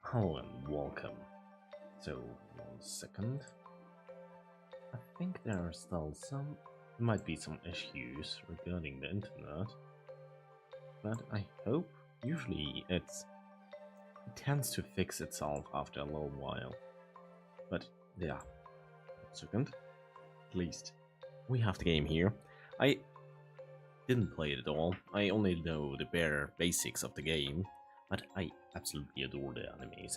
Hello and welcome. So, 1 second. I think there are still might be some issues regarding the internet, but I hope usually it tends to fix itself after a little while. But yeah, 1 second. At least we have the game here. I didn't play it at all. I only know the bare basics of the game. But I absolutely adore the anime,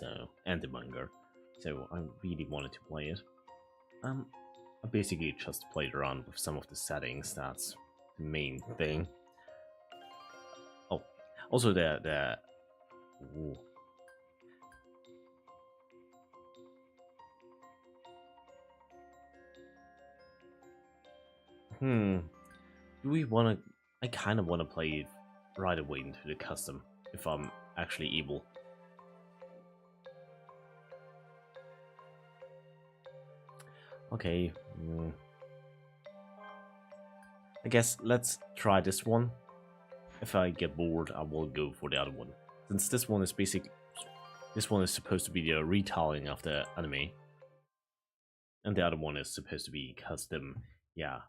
and the manga, so I really wanted to play it. I basically just played around with some of the settings. That's the main thing. Oh, also ooh. Do we want to? I kind of want to play it right away into the custom if I'm actually able. Okay. I guess let's try this one. If I get bored, I will go for the other one. Since this one is supposed to be the retelling of the anime, and the other one is supposed to be custom. Yeah,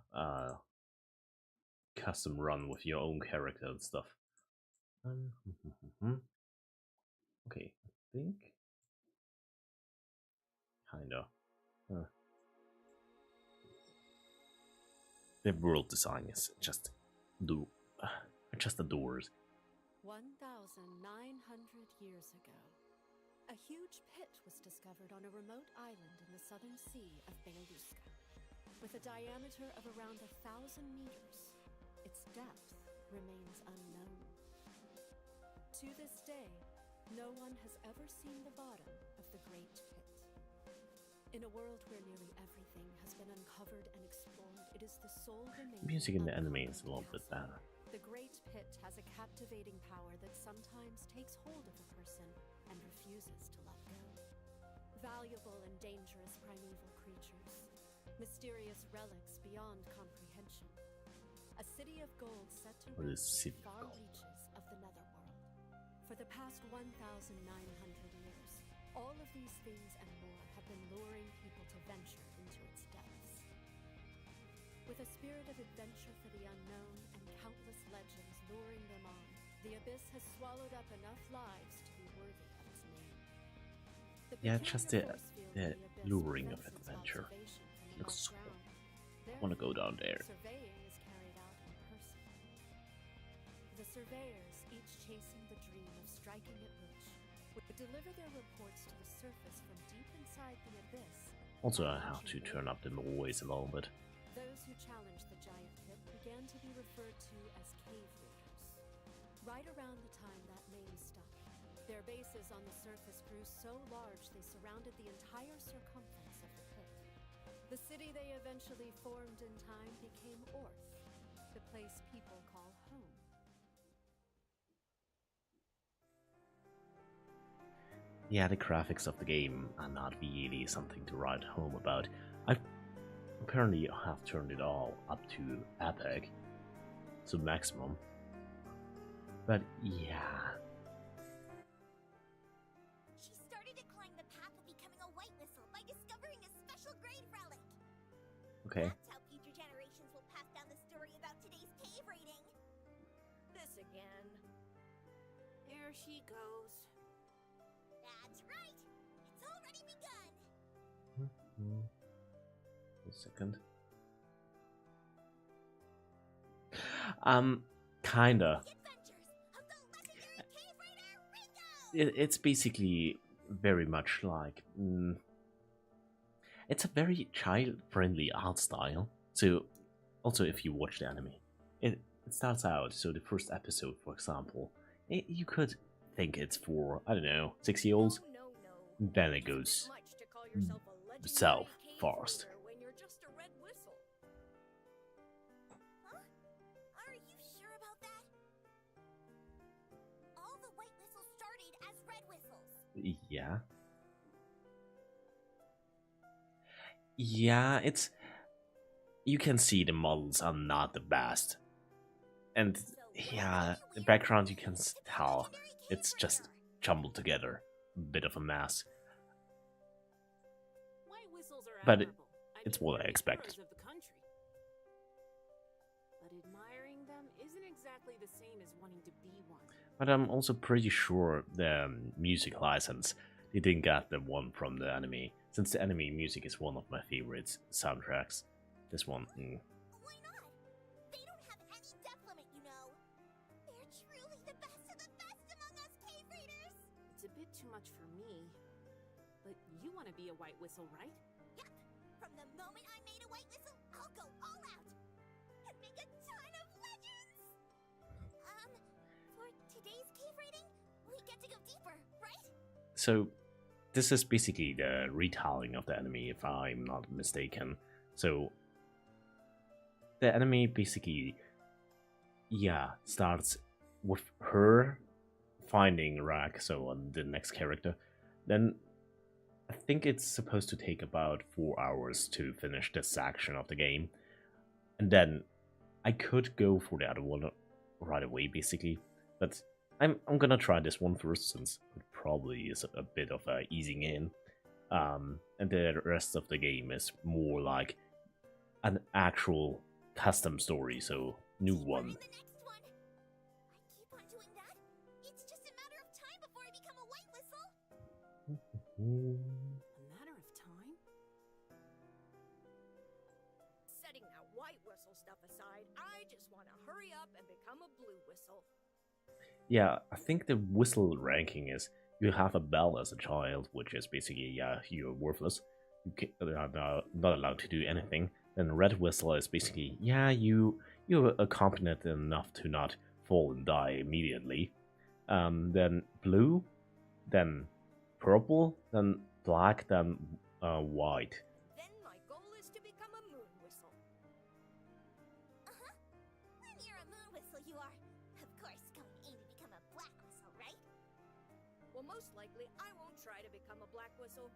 custom run with your own character and stuff. Okay, I think kinda. The world design is just adores. 1,900 years ago, a huge pit was discovered on a remote island in the southern sea of Belaruska. With a diameter of around 1,000 meters, its depth remains unknown. To this day, no one has ever seen the bottom of the Great Pit. In a world where nearly everything has been uncovered and explored, it is the sole remaining music in the anime is a little bit better. The Great Pit has a captivating power that sometimes takes hold of a person and refuses to let go. Valuable and dangerous primeval creatures, mysterious relics beyond comprehension. A city of gold set to rest in the far reaches of the netherworld. For the past 1,900 years, all of these things and more have been luring people to venture into its depths. With a spirit of adventure for the unknown and countless legends luring them on, the abyss has swallowed up enough lives to be worthy of its name. Yeah, just the luring of adventure. Looks so cool. I want to go down there. Surveying is carried out in person. The surveyors, each chasing the dream of striking it rich, would deliver their reports to the surface from deep inside the abyss. Also, I have to turn up the noise a little bit. Those who challenged the giant pit began to be referred to as cave leaders. Right around the time that name stuck, their bases on the surface grew so large they surrounded the entire circumference of the pit. The city they eventually formed in time became Orth, the place people call home. Yeah, the graphics of the game are not really something to write home about. I apparently have turned it all up to epic, so maximum. But yeah. She started to climb the path of becoming a white whistle by discovering a special grade relic. Okay. That's how future generations will pass down the story about today's cave raiding. This again. There she goes. That's right. It's already begun. A second. Kinda. The adventures of the legendary cave raider Ringo. It's basically very much like it's a very child-friendly art style. So, also if you watch the anime, it starts out. So the first episode, for example, you could think it's for, I don't know, 6-year-olds. No. Then it It's a bit goes much to call yourself a legendary south cave fast. raider when you're just a red whistle. Huh? Are you sure about that? All the white whistles started as red whistles. Yeah. Yeah, it's... You can see the models are not the best. And yeah, the background you can tell, it's just jumbled together. A bit of a mess. White whistles are But admirable. it's what I they're expected. heroes of the country. But admiring them isn't exactly the same as wanting to be one. But I'm also pretty sure the music license, they didn't get the one from the anime. Since the anime music is one of my favorite soundtracks. This one, Why not? They don't have any depth limit, you know. They're truly the best of the best among us cave raiders. It's a bit too much for me. But you want to be a white whistle, right? Yep. From the moment I made a white whistle, I'll go all out and make a ton of legends. For today's cave raiding, we get to go deeper, right? So this is basically the retelling of the anime, if I'm not mistaken. So the anime basically, yeah, starts with her finding Rack, so on the next character. Then I think it's supposed to take about 4 hours to finish this section of the game. And then I could go for the other one right away, basically. But I'm gonna try this one first, since it probably is a bit of a easing in. And the rest of the game is more like an actual custom story, so new one. In the next one. I keep on doing that. It's just a matter of time before I become a white whistle. A matter of time? Setting that white whistle stuff aside, I just want to hurry up and become a blue whistle. Yeah, I think the whistle ranking is you have a bell as a child, which is basically, yeah, you're worthless. You are not allowed to do anything. Then red whistle is basically, yeah, you're competent enough to not fall and die immediately. Then blue, then purple, then black, then white. Then my goal is to become a moon whistle. When you're a moon whistle, you are, of course, going to aim to become a black whistle, right? Well, most likely, I won't try to become a black whistle.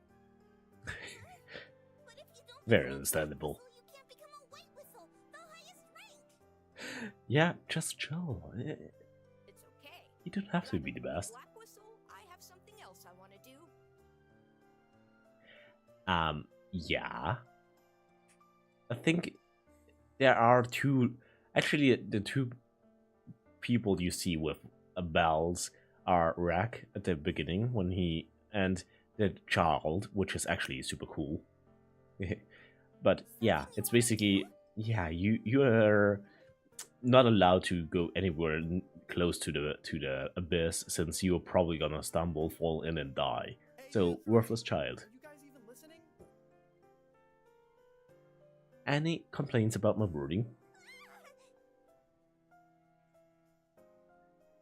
But if you don't Very become a understandable. black whistle, you can't become a white whistle, the highest rank. Yeah, just chill. It's okay. You don't have to Rather be the than best. Black whistle, I have something else I want to do. Yeah. I think there are two. Actually, the two people you see with bells are Rack at the beginning when he and the child, which is actually super cool. But yeah, it's basically, yeah, you are not allowed to go anywhere close to the abyss, since you're probably gonna stumble, fall in, and die. So worthless child. You guys even listening? Any complaints about my wording?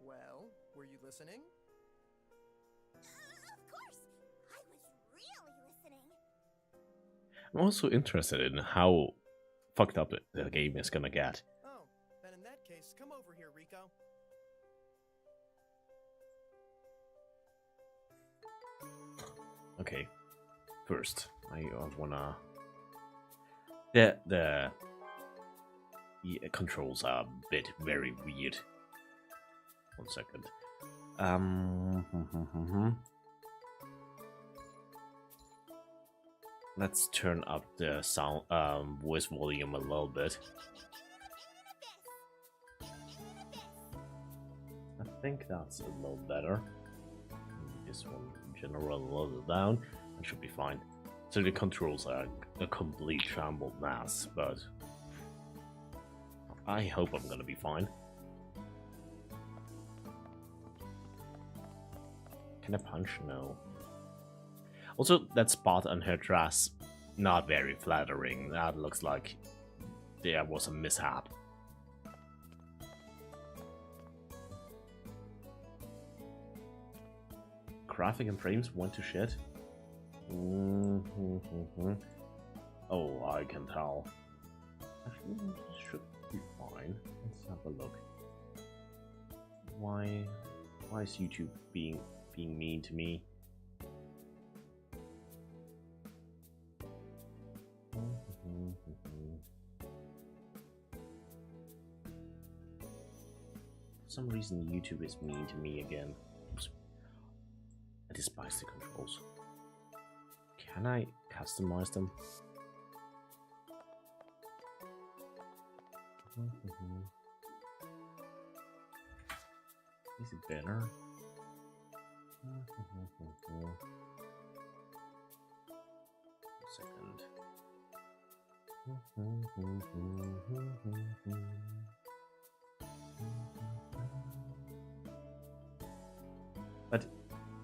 Well, were you listening? Of course, I was really listening. I'm also interested in how fucked up the game is gonna get. Oh, then in Nico? Okay, first I wanna the controls are a bit very weird. 1 second. Let's turn up the sound voice volume a little bit. I think that's a little better. This one in general a little down, and should be fine. So the controls are a complete shambled mess, but I hope I'm gonna be fine. Can I punch? No. Also, that spot on her dress, not very flattering. That looks like there was a mishap. Graphic and frames went to shit. Oh, I can tell. Actually, this should be fine. Let's have a look. Why is YouTube being mean to me? For some reason, YouTube is mean to me again. Oops. I despise the controls. Can I customize them? Is it better? Second. But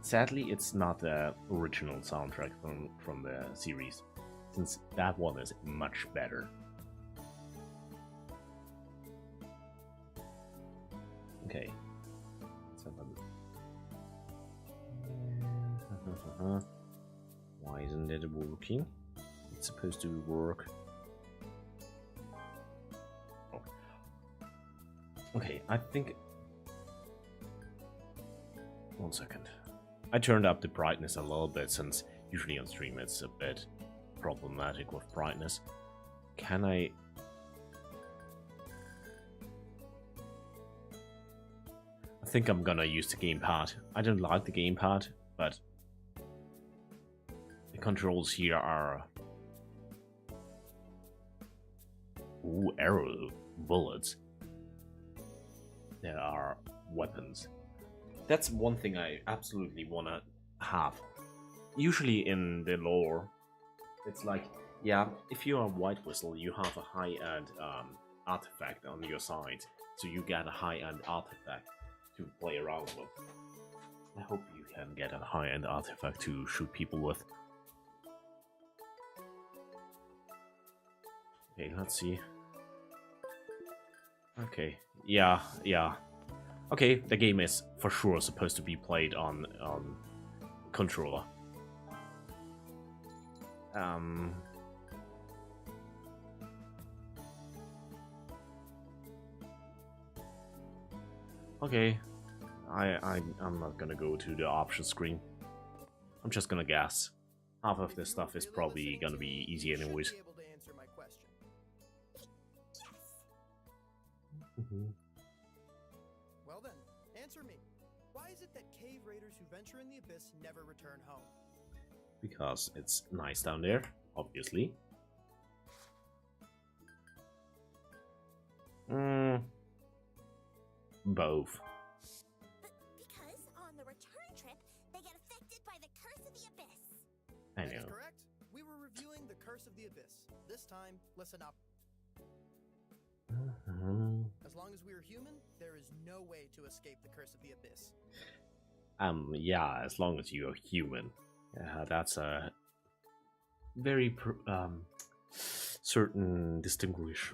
sadly, it's not the original soundtrack from the series, since that one is much better. Okay. Let's have a look. Why isn't it working? It's supposed to work. Oh. Okay, I think. 1 second. I turned up the brightness a little bit, since usually on stream it's a bit problematic with brightness. Can I? I think I'm gonna use the gamepad. I don't like the gamepad, but the controls here are... Ooh, arrow bullets. There are weapons. That's one thing I absolutely wanna have. Usually in the lore, it's like, yeah, if you're a White Whistle, you have a high-end artifact on your side, so you get a high-end artifact to play around with. I hope you can get a high-end artifact to shoot people with. Okay, let's see. Okay, yeah. Okay, the game is for sure supposed to be played on controller. Okay, I'm not gonna go to the option screen. I'm just gonna guess. Half of this stuff is probably gonna be easy anyways. Be able to answer my question. Well then, answer me. Why is it that cave raiders who venture in the abyss never return home? Because it's nice down there, obviously. Both. Because on the return trip, they get affected by the curse of the abyss. I That is know. correct. We were reviewing the curse of the abyss. This time, listen up. As long as we are human, there is no way to escape the curse of the abyss. Yeah, as long as you are human. That's a very certain distinguish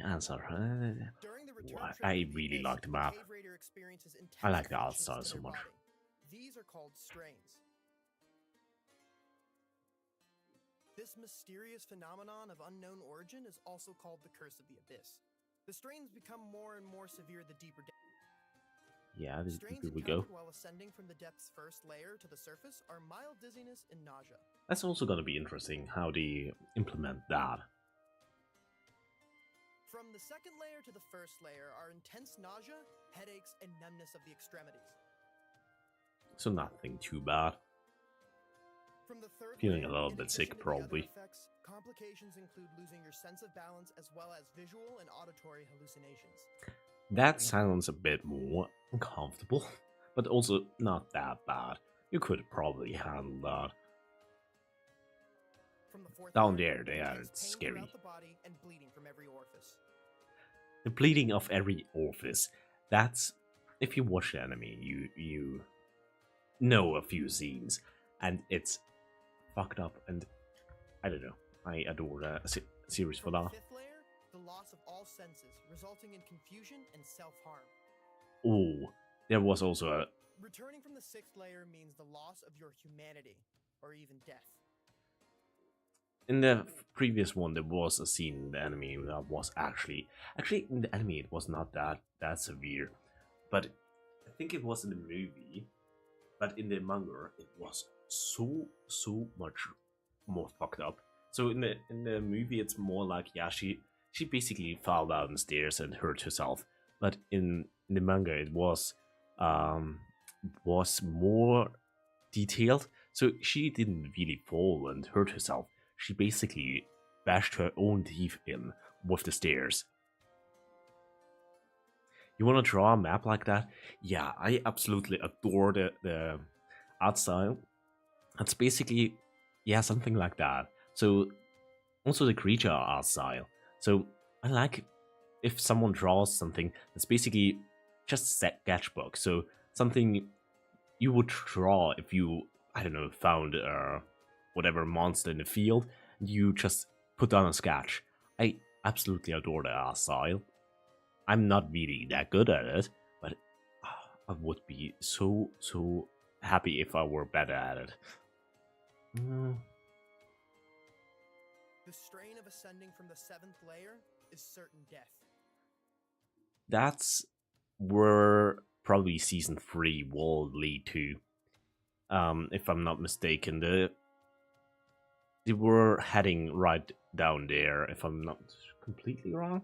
answer. During the return Wow, trip I to the really abyss, like the map. cave raider experiences intense I like the art reactions style to so their much. body. These are called strains. This mysterious phenomenon of unknown origin is also called the curse of the abyss. The strains become more and more severe the deeper down. Yeah, Strains here we go. encountered while ascending from the depth's first layer to the surface are mild dizziness and nausea. That's also going to be interesting how they implement that. From the second layer to the first layer are intense nausea, headaches, and numbness of the extremities. So nothing too bad. From the third Feeling a layer, little in bit addition sick, to the probably. other effects, complications include losing your sense of balance as well as visual and auditory hallucinations. That sounds a bit more uncomfortable, but also not that bad. You could probably handle that. From the fourth Down layer, there, they are intense pain scary. throughout the body and bleeding from every orifice. The bleeding of every orifice. That's, if you watch the anime, you know a few scenes, and it's fucked up, and I don't know. I adore the series for From the that. fifth layer, the loss of all senses, resulting in confusion and self-harm. Oh, there was also a... Returning from the sixth layer means the loss of your humanity, or even death. In the previous one, there was a scene in the anime that was actually in the anime it was not that severe, but I think it was in the movie. But in the manga, it was so much more fucked up. So in the movie, it's more like, yeah, she basically fell down the stairs and hurt herself. But in the manga, it was more detailed. So she didn't really fall and hurt herself. She basically bashed her own teeth in with the stairs. You want to draw a map like that? Yeah, I absolutely adore the art style. It's basically, yeah, something like that. So, also the creature art style. So, I like if someone draws something that's basically just a sketchbook. So, something you would draw if you, I don't know, found whatever monster in the field, you just put down a sketch. I absolutely adore the art style. I'm not really that good at it, but I would be so happy if I were better at it. The strain of ascending from the seventh layer is certain death. That's where probably season 3 will lead to. If I'm not mistaken, they were heading right down there, if I'm not completely wrong.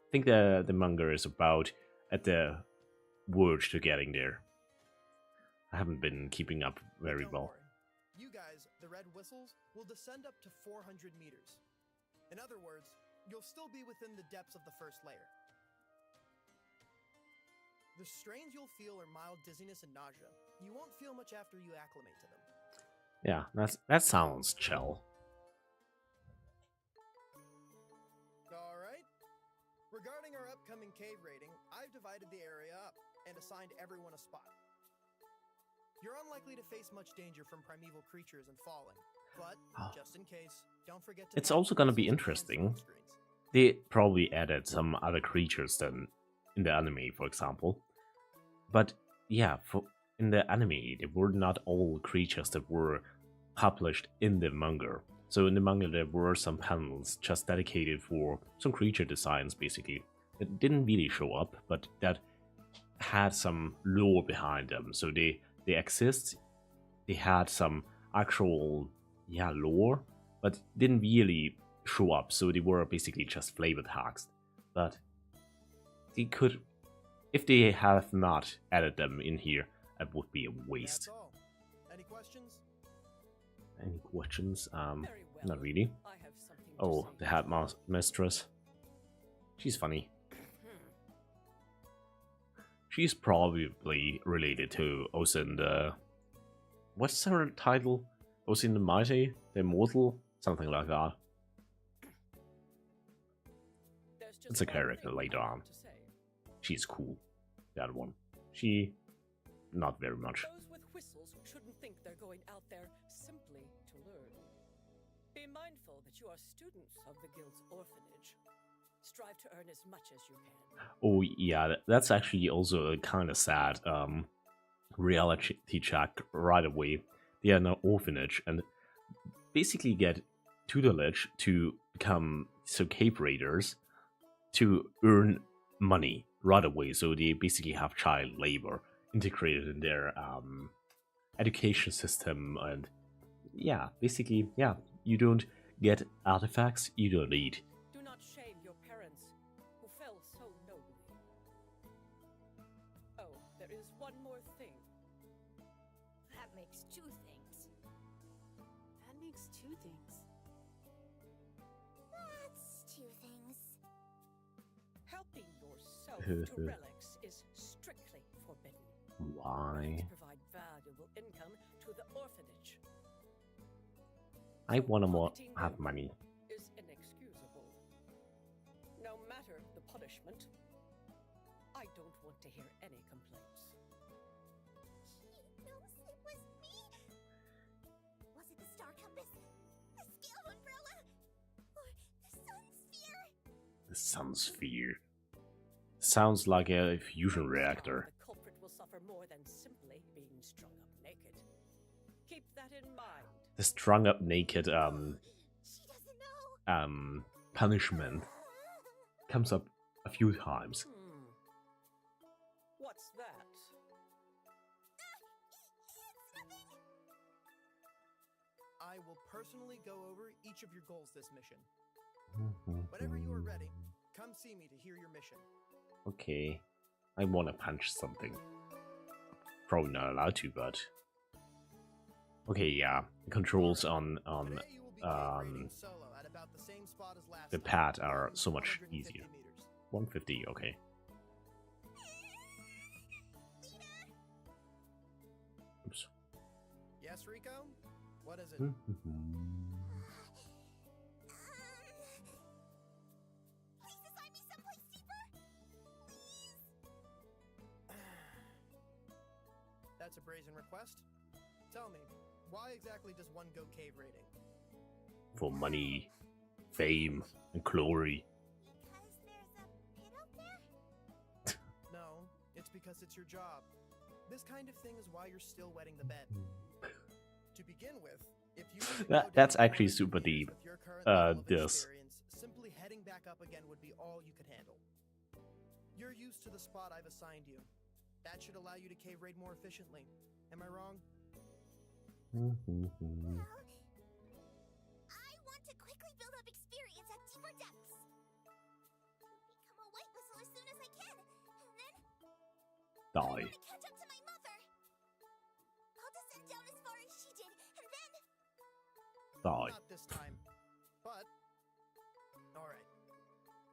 I think the manga is about at the verge to getting there. I haven't been keeping up very Don't well. worry. You guys, the red whistles, will descend up to 400 meters. In other words, you'll still be within the depths of the first layer. The strains you'll feel are mild dizziness and nausea. You won't feel much after you acclimate to them. Yeah, that sounds chill. Alright. Regarding our upcoming cave raiding, I've divided the area up and assigned everyone a spot. You're unlikely to face much danger from primeval creatures and falling, but just in case, don't forget to... It's also gonna be interesting. They probably added some other creatures than in the anime, for example. But yeah, in the anime, they were not all creatures that were published in the manga. So in the manga, there were some panels just dedicated for some creature designs, basically. That didn't really show up, but that had some lore behind them. So they exist. They had some actual, yeah, lore, but didn't really show up. So they were basically just flavor text. But they could, if they have not added them in here, it would be a waste. That's all. Any questions? Any questions? Very well. Not really. I have something to Oh, say. the headmistress. She's funny. She's probably related to Osin the... What's her title? Osin the Mighty? The Immortal? Something like that. There's just It's a one character thing later I on. want to say. She's cool. That one. She... not very much. Those with whistles shouldn't think they're going out there simply to learn. Be mindful that you are students of the guild's orphanage. Strive to earn as much as you can. Oh yeah, that's actually also a kind of sad reality check right away. They are an orphanage and basically get tutelage to become cave raiders. to earn money right away. So they basically have child labor integrated in their education system, and yeah, basically, yeah, you don't get artifacts you don't need. Do not shame your parents, who fell so nobly. Oh, there is one more thing. That makes two things. That makes two things. That's two things. Helping yourself to relics is strictly forbidden. Why? To provide valuable income to the orphanage. I wanna have money. Is inexcusable. No matter the punishment, I don't want to hear any complaints. She knows it was me. Was it the star compass, the scale umbrella, or the sun sphere? The sun sphere. Sounds like a fusion reactor. The culprit will suffer more than simply being strung up naked. Keep that in mind. The strung up naked She doesn't know. punishment comes up a few times. What's that? I will personally go over each of your goals this mission. Whenever you are ready, come see me to hear your mission. Okay, I wanna punch something. Probably not allowed to, but okay, yeah. The controls on Today you will be raiding solo at about the same spot as last the time, pad are so much 150 easier. meters. 150, okay. Oops. Yes, Rico? What is it? Hmm. Please assign me someplace deeper. Please. That's a brazen request. Tell me, why exactly does one go cave raiding? For money, fame, and glory. Because there's a pit out there? No, it's because it's your job. This kind of thing is why you're still wetting the bed. To begin with, if you were to go That's down actually 100 super meters deep. with your current level of This. experience, simply heading back up again would be all you could handle. You're used to the spot I've assigned you. That should allow you to cave raid more efficiently. Am I wrong? Well, I want to quickly build up experience at deeper depths. Become a white whistle as soon as I can, and then I Die. want to catch up to my mother. I'll descend down as far as she did, and then Die. Not this time. But alright.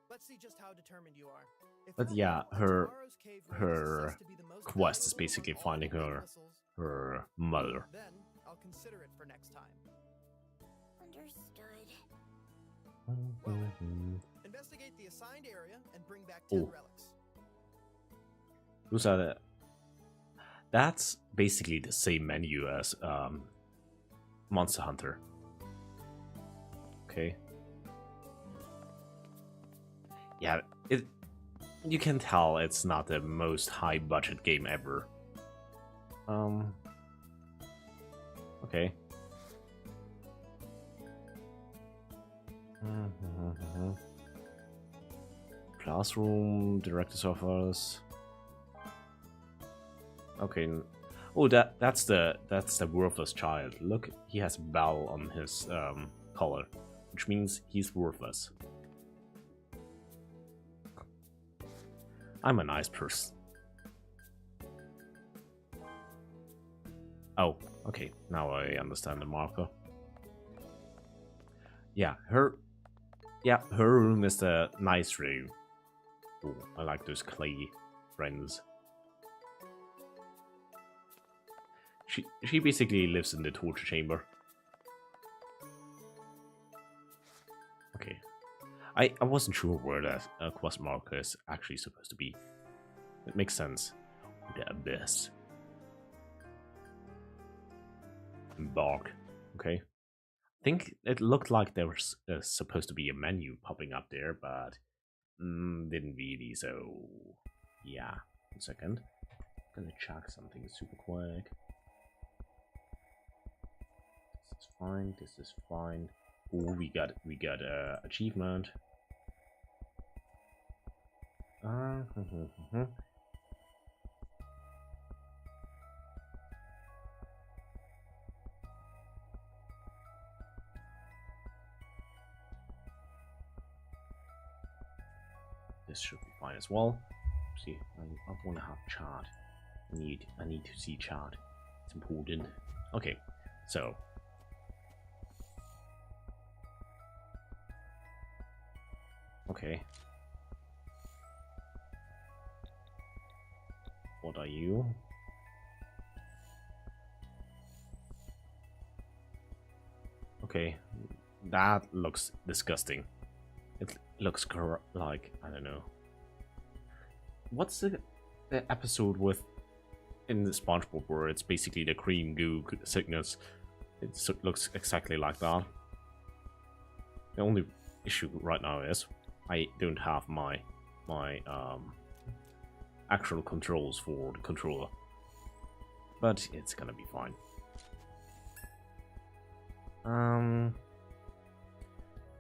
Let's see just how determined you are. If But you're yeah, right, her tomorrow's cave raid is her assessed to be the most quest is valuable basically among all finding the her whistles, her mother. Then I'll consider it for next time. understood. Well then, investigate the assigned area and bring back 10 Oh. relics. Those are the. That's basically the same menu as Monster Hunter. Okay. Yeah, it. You can tell it's not the most high budget game ever. Okay. Classroom, director's office. Okay. Oh, that's the worthless child. Look, he has a bell on his collar, which means he's worthless. I'm a nice person. Oh, okay. Now I understand the marker. Yeah, her room is the nice room. Oh, I like those clay friends. She basically lives in the torture chamber. Okay. I wasn't sure where that quest marker is actually supposed to be. It makes sense. The abyss. Embark. Okay. I think it looked like there was supposed to be a menu popping up there, but didn't really, so yeah. 1 second. I'm gonna check something super quick. This is fine, this is fine. Oh, we got achievement. This should be fine as well. See, I want to have chart. I need to see chart. It's important. Okay, so okay. What are you? Okay, that looks disgusting. It looks like, I don't know. What's the episode with in the SpongeBob where it's basically the cream goo sickness? It looks exactly like that. The only issue right now is I don't have my actual controls for the controller, but it's gonna be fine.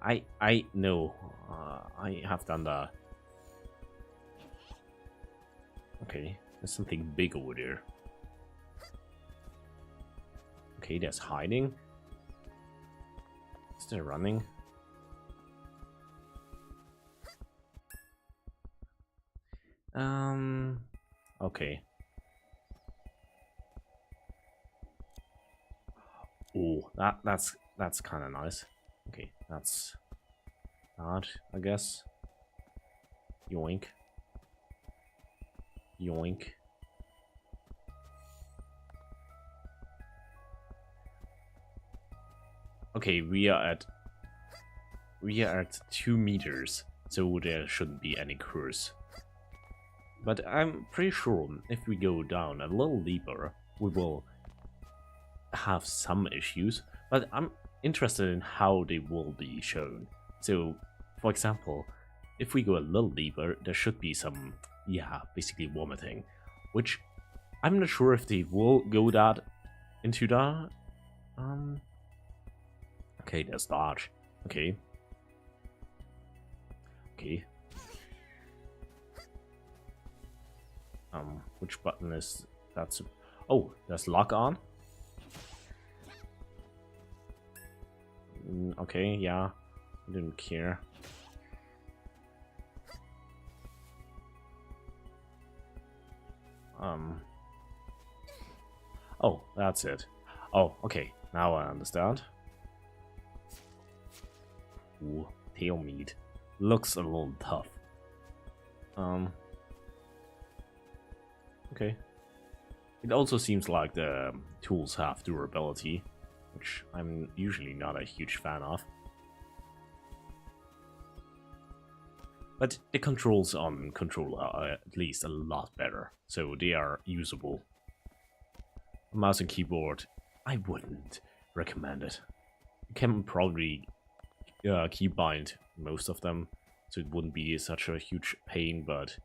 I know I have done that. Okay, there's something big over there. Okay, there's hiding. Is there running? Okay. Oh, that's kind of nice. Okay, that's that, I guess. Yoink. Yoink. Okay, we are at 2 meters, so there shouldn't be any curse. But I'm pretty sure if we go down a little deeper, we will have some issues. But I'm interested in how they will be shown. So, for example, if we go a little deeper, there should be some, yeah, basically vomiting. Which, I'm not sure if they will go into that. Okay, there's dodge. Okay. Okay. Which button is that? Oh, there's lock on. Okay, yeah. I didn't care. Oh, that's it. Oh, okay. Now I understand. Ooh, tail meat. Looks a little tough. Okay. It also seems like the tools have durability, which I'm usually not a huge fan of. But the controls on controller are at least a lot better, so they are usable. Mouse and keyboard, I wouldn't recommend it. You can probably keybind most of them, so it wouldn't be such a huge pain, but...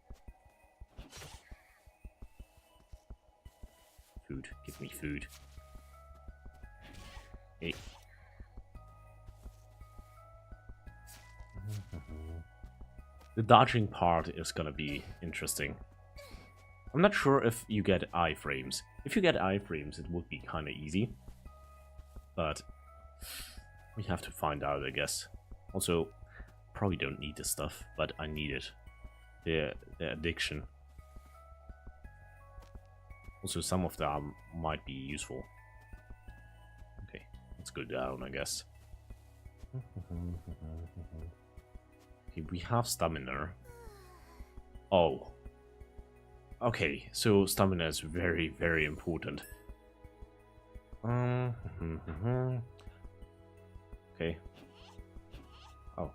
Food, give me food. Hey. The dodging part is gonna be interesting. I'm not sure if you get iframes. If you get iframes, it would be kinda easy. But we have to find out, I guess. Also, probably don't need this stuff, but I need it. The addiction. Also, some of them might be useful. Okay, let's go down, I guess. Okay, we have stamina. Oh. Okay, so stamina is very, very important. Okay. Oh.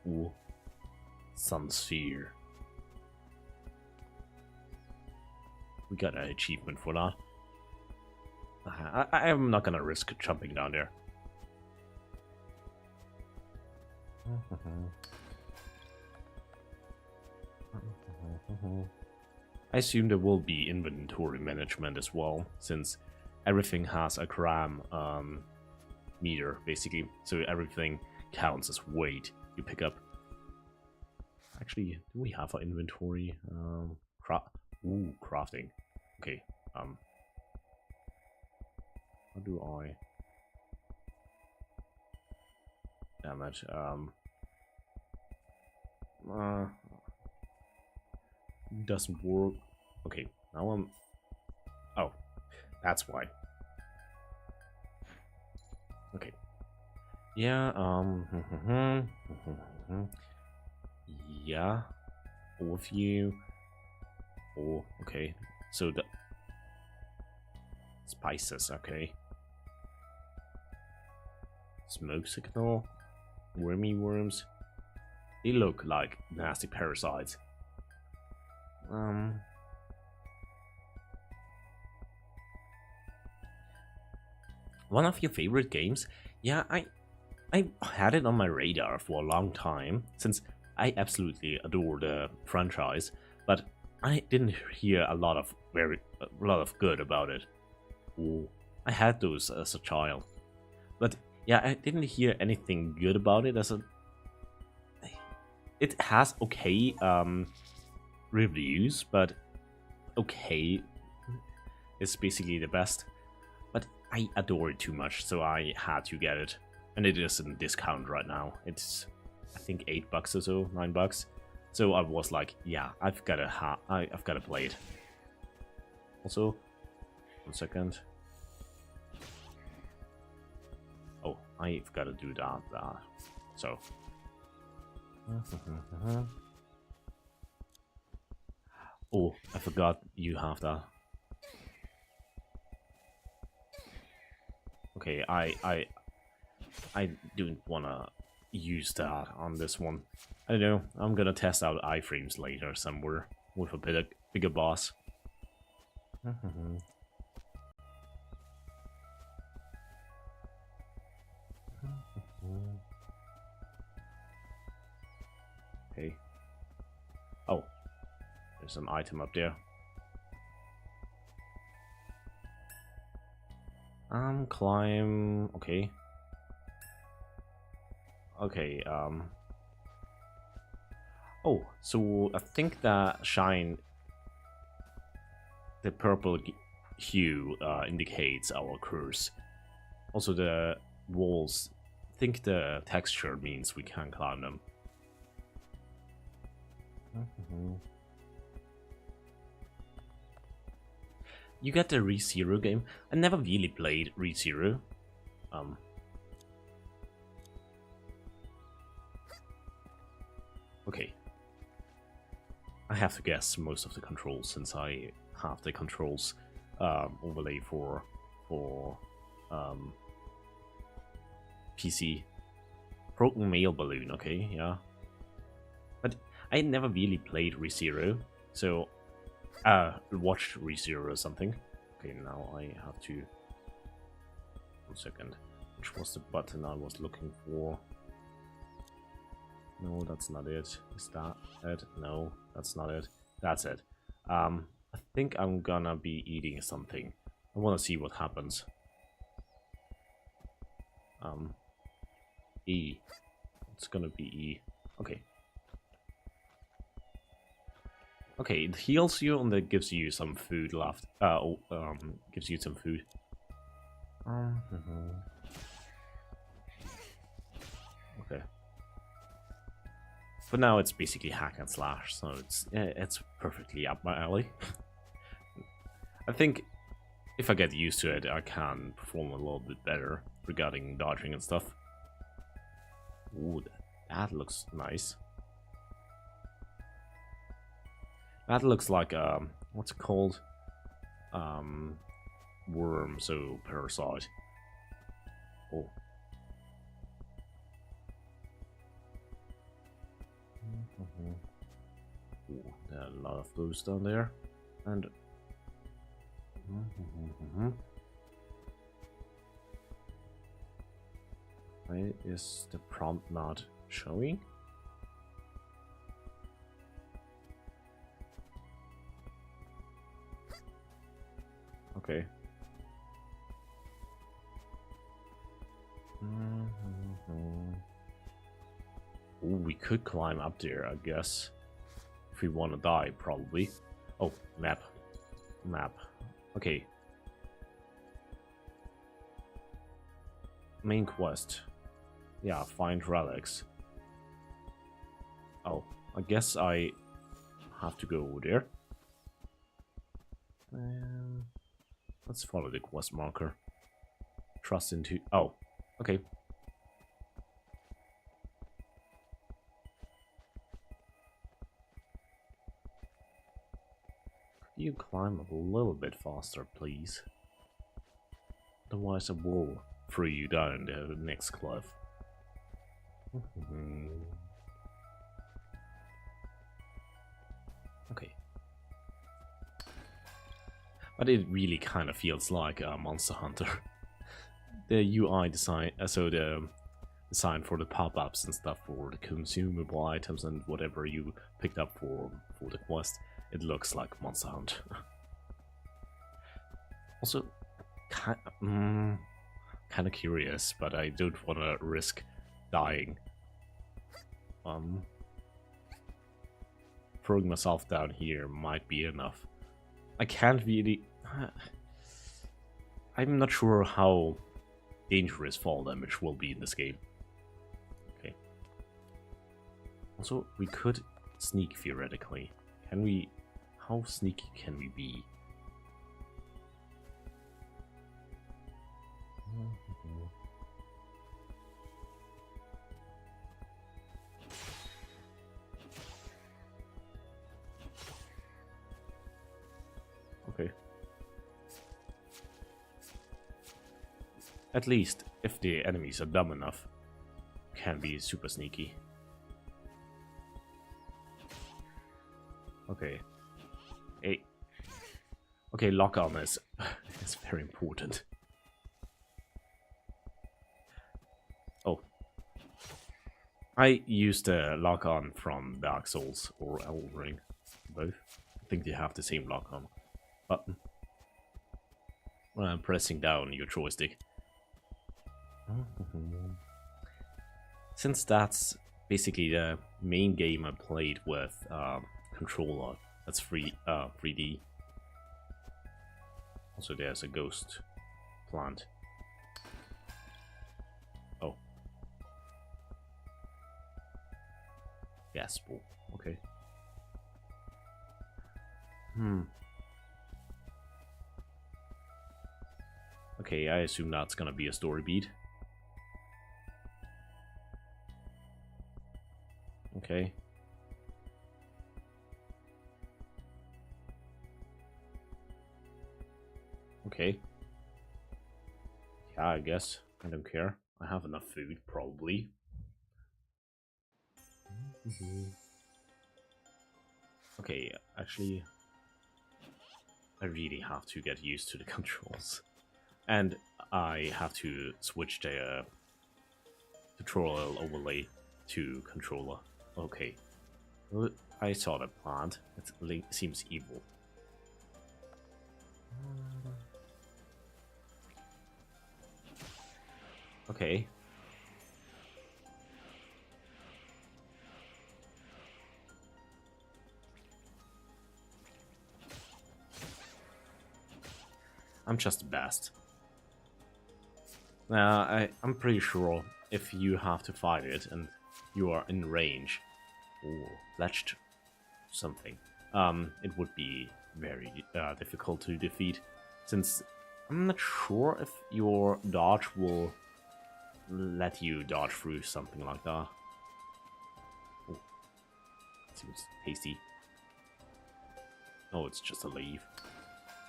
Ooh. Sun sphere. We got an achievement for that. I am not gonna risk jumping down there. I assume there will be inventory management as well, since everything has a gram meter, basically. So everything counts as weight you pick up. Actually, do we have our inventory? Crafting. Okay. How do I? Damn it. Doesn't work. Okay. Now I'm. Oh, that's why. Okay. Yeah. Yeah. All of you. Oh, okay. So the spices, okay. Smoke signal. Wormy worms. They look like nasty parasites. One of your favorite games? Yeah, I had it on my radar for a long time, since I absolutely adore the franchise, but I didn't hear a lot of good about it. Ooh, I had those as a child, but yeah, I didn't hear anything good about it as a. It has okay reviews, but okay is basically the best. But I adore it too much, so I had to get it, and it is in discount right now. It's I think $8 or so, $9. So I was like, yeah, I've gotta play it. Also, 1 second. Oh, I've gotta do that. So. Oh, I forgot you have that. Okay, I don't wanna use that on this one. I don't know. I'm gonna test out iframes later somewhere with a bigger boss. Okay. Oh, there's an item up there. Climb. Okay. Okay. Oh, so I think that the purple hue indicates our curse. Also, the walls. I think the texture means we can climb them. You got the ReZero game? I never really played ReZero. Okay. I have to guess most of the controls since I have the controls overlay for PC. Broken Mail Balloon, okay, yeah. But I never really played ReZero, so watched ReZero or something. Okay, now I have to. 1 second. Which was the button I was looking for? No, that's not it. Is that it? No, that's not it. That's it. I think I'm gonna be eating something. I wanna see what happens. E. It's gonna be E. Okay. Okay, it heals you and it gives you some food left. Gives you some food. Okay. For now, it's basically hack and slash, so it's perfectly up my alley. I think if I get used to it, I can perform a little bit better regarding dodging and stuff. Ooh, that looks nice. That looks like what's it called? Worm, so parasite. Oh. Ooh, there are a lot of those down there, and why is the prompt not showing? Okay. Oh, we could climb up there, I guess. If we want to die, probably. Oh, map. Map. Okay. Main quest. Yeah, find relics. Oh, I guess I have to go over there. Let's follow the quest marker. Trust into... Oh, okay. Could you climb a little bit faster, please? Otherwise I will throw you down the next cliff. Okay. But it really kind of feels like a Monster Hunter. The UI design, so the design for the pop-ups and stuff for the consumable items and whatever you picked up for the quest, it looks like Monster Hunter. Also, kind of curious, but I don't want to risk dying. Throwing myself down here might be enough. I can't really... I'm not sure how dangerous fall damage will be in this game. Okay. Also, we could sneak theoretically. Can we... How sneaky can we be? Okay. At least, if the enemies are dumb enough, can be super sneaky. Okay. Hey. Okay, lock on is very important. Oh. I used a lock on from Dark Souls or Elden Ring. Both. I think they have the same lock on button. When I'm pressing down your joystick. Since that's basically the main game I played with controller, that's 3D. Also, there's a ghost plant. Oh. Gas ball. Okay. Okay, I assume that's gonna be a story beat. Okay. Okay. Yeah, I guess. I don't care. I have enough food, probably. Okay, actually... I really have to get used to the controls. And I have to switch the tutorial overlay to controller. Okay. Well, I saw the plant. It seems evil. Okay. I'm just the best. I'm pretty sure if you have to fight it and you are in range or fletched something, it would be very difficult to defeat, since I'm not sure if your dodge will let you dodge through something like that. Ooh, seems tasty. Oh, it's just a leaf.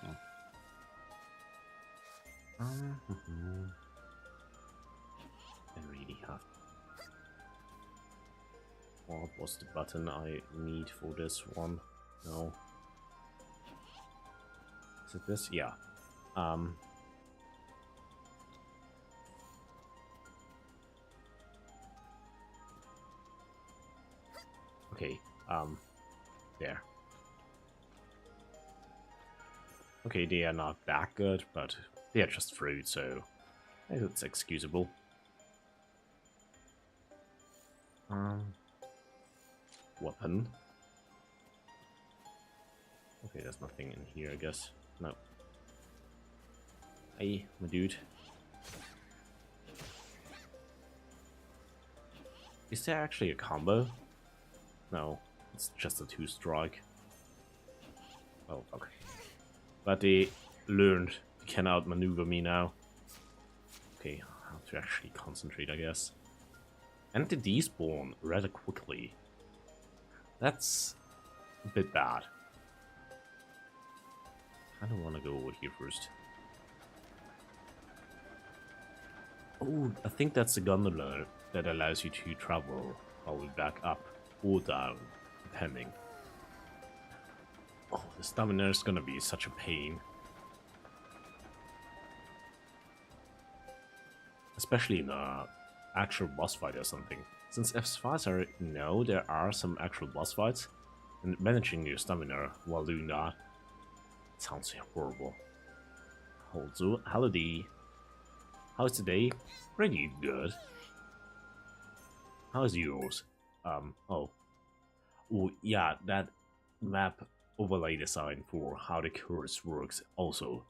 Oh. I really have. What was the button I need for this one? No. Is it this? Yeah. Okay. There. Okay, they are not that good, but they are just fruit, so it's excusable. Weapon. Okay, there's nothing in here, I guess. No. Hey, my dude. Is there actually a combo? No, it's just a 2-strike. Oh, okay. But they learned they can outmaneuver me now. Okay, I have to actually concentrate, I guess. And they despawn rather quickly. That's a bit bad. I don't want to go over here first. Oh, I think that's the gondola that allows you to travel all the way back up or down, depending. Oh, the stamina is gonna be such a pain. Especially in an actual boss fight or something. Since as far as I know, there are some actual boss fights, and managing your stamina while doing that sounds horrible. Also, holiday. How's today? Pretty good. How's yours? Oh, yeah, that map overlay design for how the curse works also.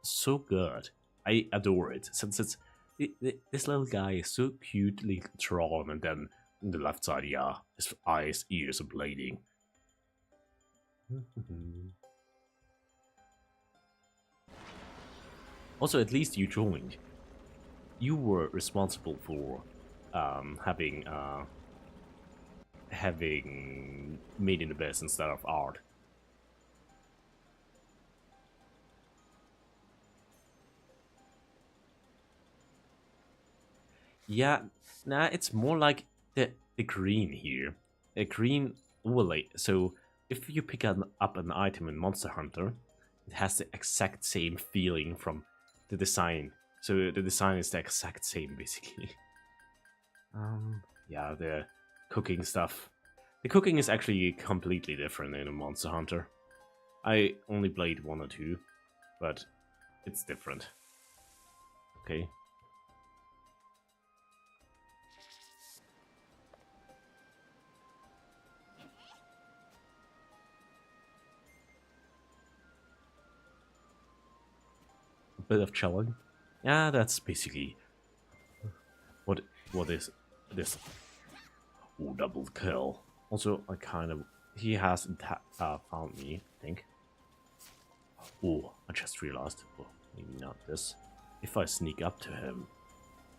So good. I adore it, since this little guy is so cutely drawn, and then on the left side, yeah, his eyes, ears are bleeding. Also, at least you joined. You were responsible for having made in the best instead of art. Yeah, nah, it's more like the green here. A green overlay. So if you pick up an item in Monster Hunter, it has the exact same feeling from the design. So the design is the exact same, basically. Yeah, the cooking stuff. The cooking is actually completely different in a Monster Hunter. I only played 1 or 2, but it's different. Okay. A bit of challenge. Yeah, that's basically what is this. Oh, double kill. Also, I kind of... He has found me, I think. Oh, I just realized. Well, maybe not this. If I sneak up to him,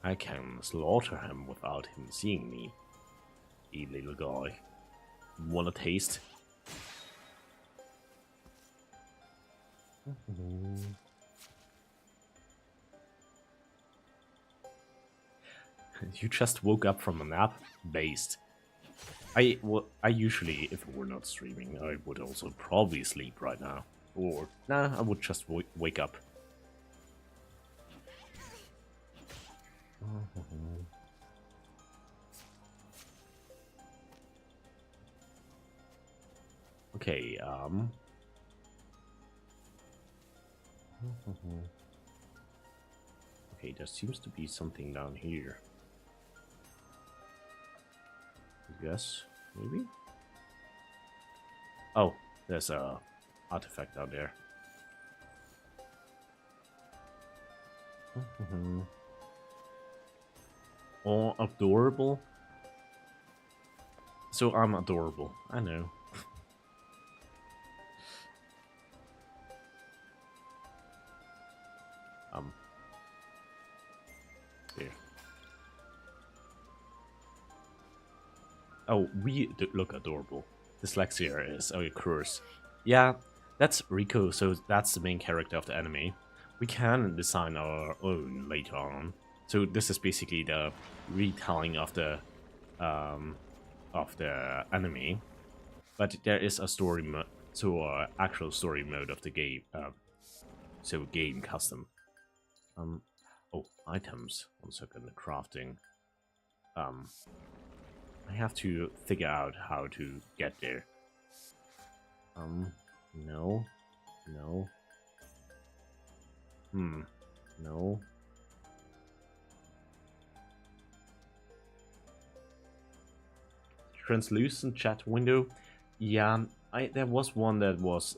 I can slaughter him without him seeing me. You little guy. Wanna taste? You just woke up from a nap? Based. I usually, if I were not streaming, I would also probably sleep right now. Or, nah, I would just wake up. Okay, okay, there seems to be something down here. I guess, maybe? Oh, there's a artifact down there. Oh, adorable. So I'm adorable, I know. Here. Oh, we look adorable. Dyslexia is a curse. Yeah, that's Rico, so that's the main character of the anime. We can design our own later on. So this is basically the retelling of the anime, but there is a story mode, so actual story mode of the game. So game custom. Oh, items. 1 second, crafting. I have to figure out how to get there. No. No. No. Translucent chat window. Yeah, there was one that was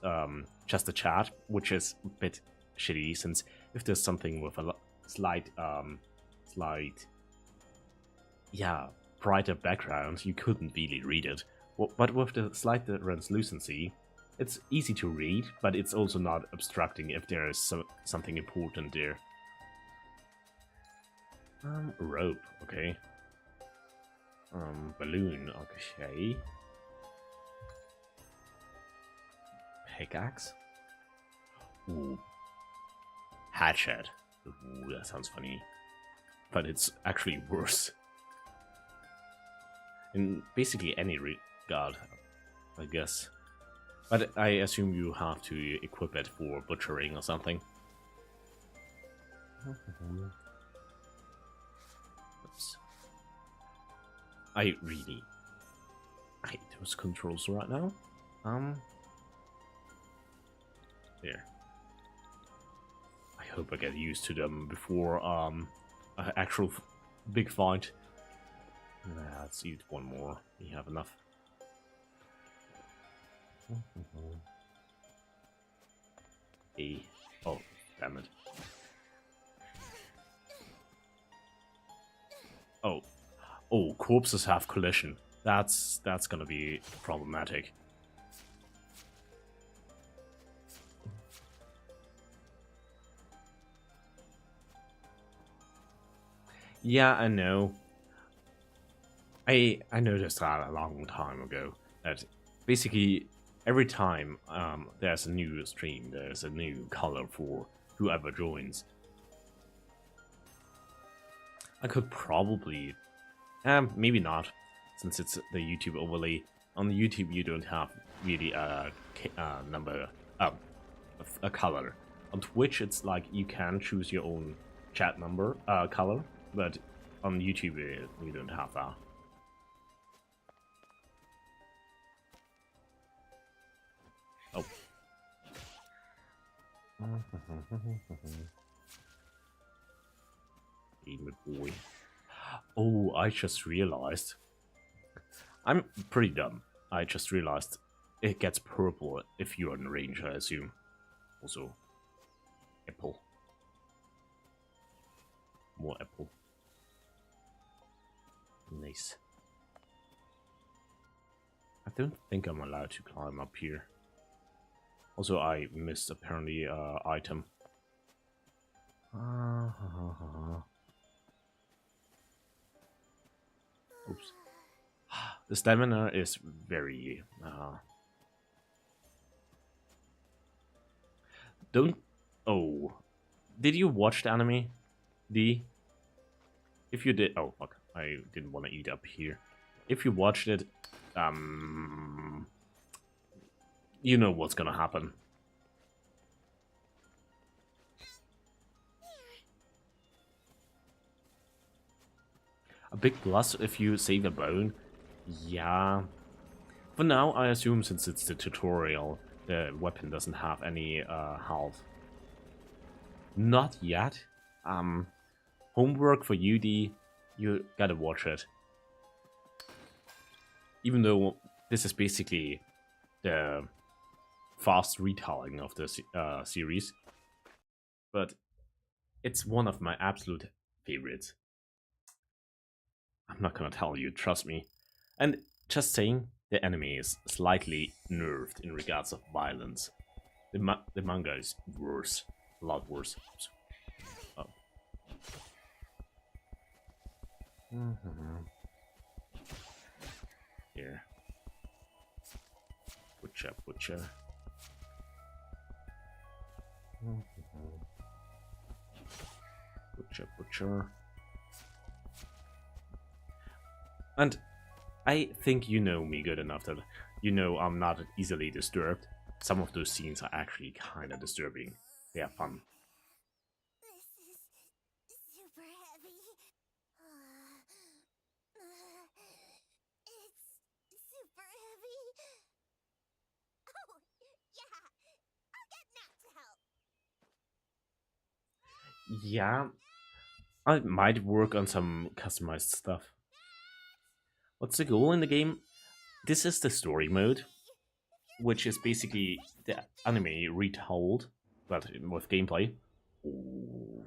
just a chat, which is a bit shitty since if there's something with a slight, yeah, brighter background, you couldn't really read it. But with the slight translucency, it's easy to read, but it's also not obstructing if there is something important there. Rope, okay. Balloon, okay. Pickaxe? Ooh. Hatchet. Ooh, that sounds funny. But it's actually worse. In basically any regard, I guess. But I assume you have to equip it for butchering or something. Oops. I really hate those controls right now. There. I hope I get used to them before an actual big fight. Let's eat one more. We have enough. Hey. Oh, damn it. Oh, corpses have collision. That's gonna be problematic. Yeah, I know. I noticed that a long time ago. That basically every time there's a new stream, there's a new color for whoever joins. I could probably, maybe not, since it's the YouTube overlay. On the YouTube, you don't have really a color. On Twitch, it's like you can choose your own chat number color, but on YouTube, you don't have that. Oh. Game boy. Oh, I just realized. I'm pretty dumb. I just realized it gets purple if you're in range, I assume. Also, apple. More apple. Nice. I don't think I'm allowed to climb up here. Also, I missed apparently item. Oops. The stamina is very... Don't... Oh. Did you watch the anime? D? If you did... Oh, fuck. I didn't want to eat up here. If you watched it, you know what's gonna happen. A big plus if you save a bone. Yeah. For now, I assume since it's the tutorial, the weapon doesn't have any health. Not yet. Homework for UD, you gotta watch it. Even though this is basically the fast retelling of the series, but it's one of my absolute favorites. I'm not gonna tell you, trust me. And just saying, the anime is slightly nerfed in regards of violence. The manga is worse, a lot worse. Oh. Here. Butcher. Butcher. And I think you know me good enough that you know I'm not easily disturbed. Some of those scenes are actually kind of disturbing. They are fun. This is super heavy. It's super heavy. Oh, yeah. I'll get Nat to help. Yeah, I might work on some customized stuff. What's the goal in the game? This is the story mode. which is basically the anime retold, but with gameplay. Ooh,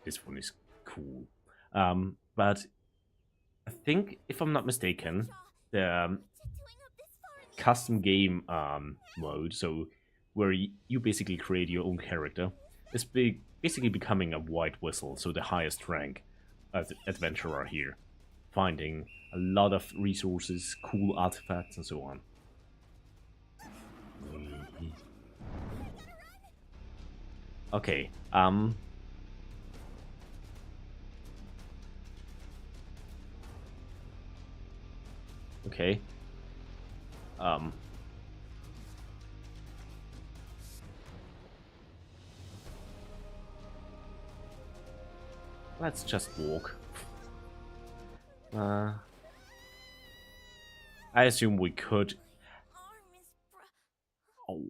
this one is cool. But I think, if I'm not mistaken, the custom game mode, so where you basically create your own character, is basically becoming a white whistle, so the highest rank adventurer here, finding a lot of resources, cool artifacts, and so on. Okay, okay. Let's just walk. I assume we could. Arm is Oh,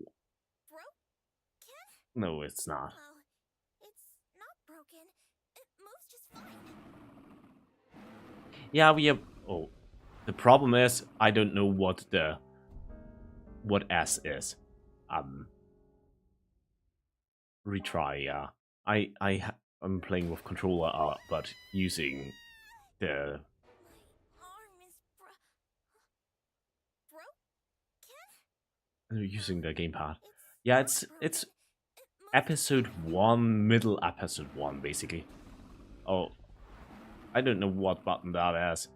broken? no, it's not. Well, it's not broken. It moves just fine. Yeah, we have. Oh, the problem is I don't know what S is. Retry. Yeah, I'm playing with controller, but using the My arm is broken? using the gamepad. It's Yeah, not broken. it's It moves episode 1, middle episode 1, basically. Oh, I don't know what button that is.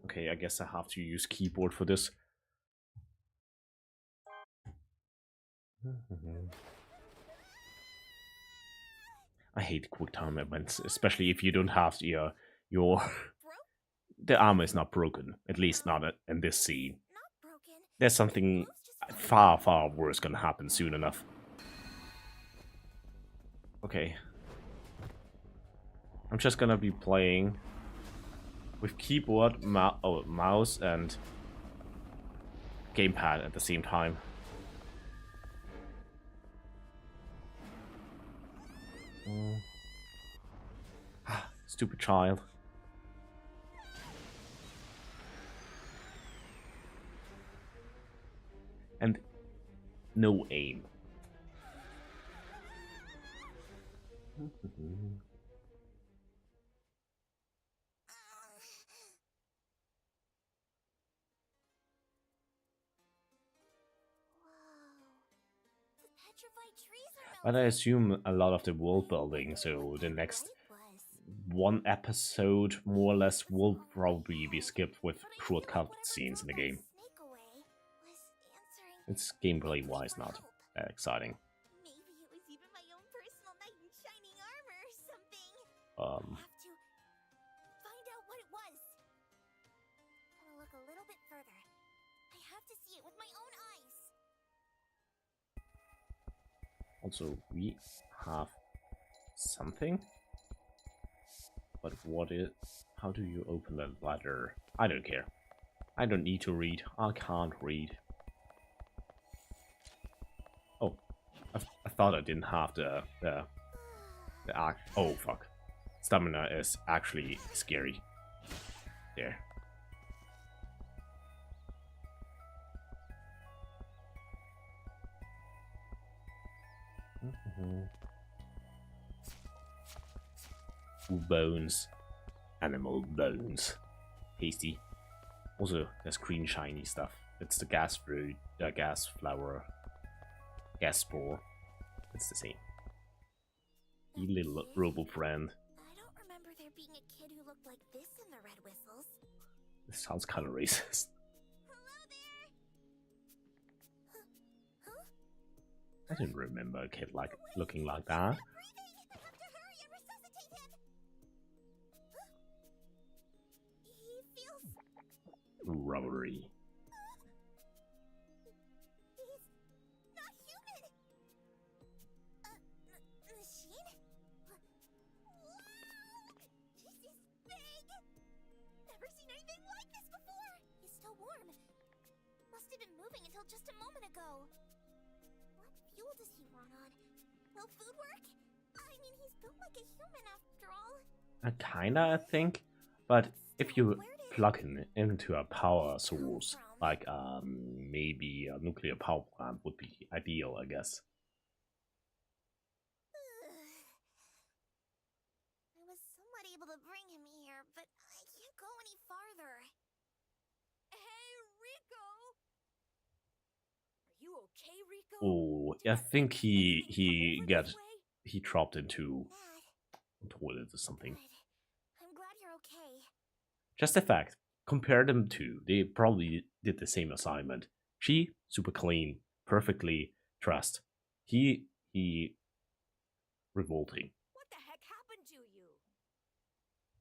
Okay, I guess I have to use keyboard for this. I hate quick time events, especially if you don't have your the armor is not broken, at least not in this scene. not broken. There's something far worse gonna happen soon enough. Okay. I'm just gonna be playing with keyboard, mouse, and gamepad at the same time. Stupid child. And no aim. The petrified trees are But I melting. assume a lot of the world building, so the next one episode, more or less, will probably be skipped with short cutscenes in the game. It's gameplay-wise not exciting. Maybe it was even my own personal knight in shining armor or something. I have to find out what it was. Gotta look a little bit further. I have to see it with my own eyes. Also, we have something. But what is... How do you open that ladder? I don't care. I don't need to read. I can't read. Oh, I thought I didn't have the oh fuck. Stamina is actually scary. There. Bones. Animal bones. Tasty. Also, there's green shiny stuff. It's the gas fruit, gas flower, gas spore. It's the same. You little robo friend. I don't remember there being a kid who looked like this in the Red Whistles. This sounds kind of racist. Hello there! Huh? I didn't remember a kid looking like that. Breathing! I have to hurry and resuscitate him! He feels... Robbery. He's not human! Machine? Wow! This is big! Never seen anything like this before! He's still warm. Must have been moving until just a moment ago. What fuel does he run on? Will food work? I mean, he's built like a human after all. Kinda, I think. But if you Where did... plug it into a power source, like maybe a nuclear power plant would be ideal, I guess. I was somewhat able to bring him here, but I can't go any farther. Hey, Rico! Are you okay, Rico? Oh, I think he dropped into a toilet or something. Good. I'm glad you're okay. Just a fact. Compare them two. They probably did the same assignment. She super clean, perfectly dressed. He revolting. What the heck happened to you?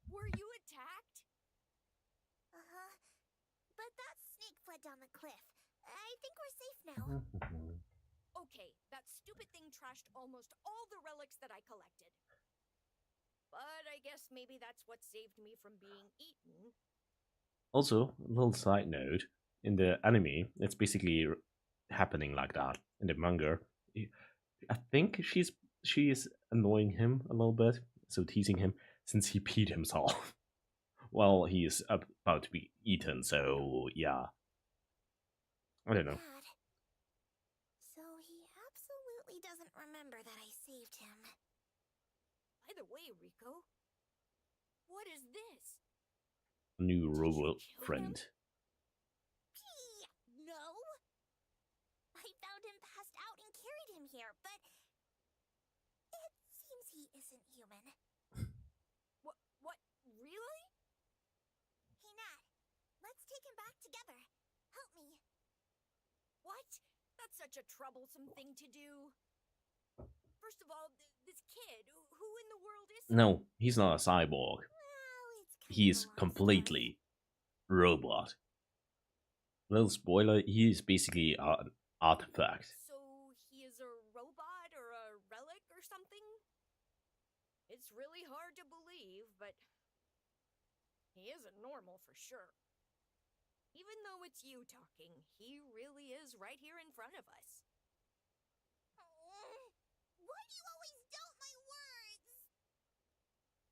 Were you attacked? Uh-huh. But that snake fled down the cliff. I think we're safe now. Okay, that stupid thing trashed almost all the relics that I collected. But I guess maybe that's what saved me from being eaten. Also, a little side note, in the anime, it's basically happening like that. In the manga, I think she's annoying him a little bit, so teasing him since he peed himself while he is about to be eaten. So yeah, I don't know. Bad. So he absolutely doesn't remember that I saved him. By the way, Rico, what is this? New robot kill friend. No. I found him passed out and carried him here, but it seems he isn't human. What? Really? Hey, Nat, let's take him back together. Help me. What? That's such a troublesome thing to do. First of all, this kid, who in the world is he? No, he's not a cyborg. Well, it's kind He's of a long completely robot. Little spoiler, he is basically an artifact. So he is a robot or a relic or something? It's really hard to believe, but he isn't normal for sure. Even though it's you talking, he really is right here in front of us. Why do you always doubt my words?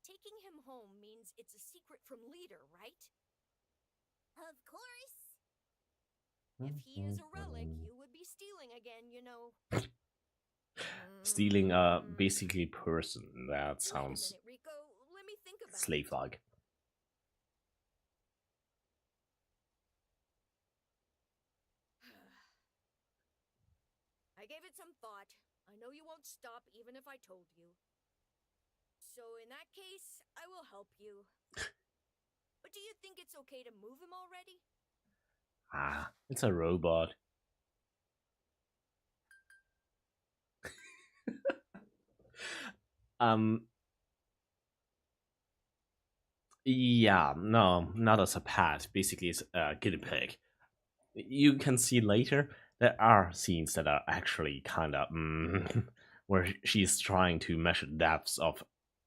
Taking him home means it's a secret from Leader, right? Of course. If he is a relic, you would be stealing again, you know. Stealing a basically person. That sounds Wait a minute, Rico. Let me think about it. slave-like. I gave it some thought. I know you won't stop even if I told you. So in that case, I will help you. But do you think it's okay to move him already? Ah, it's a robot. Yeah, no, not as a pet. Basically, it's a guinea pig. You can see later there are scenes that are actually kind of where she's trying to measure the depths of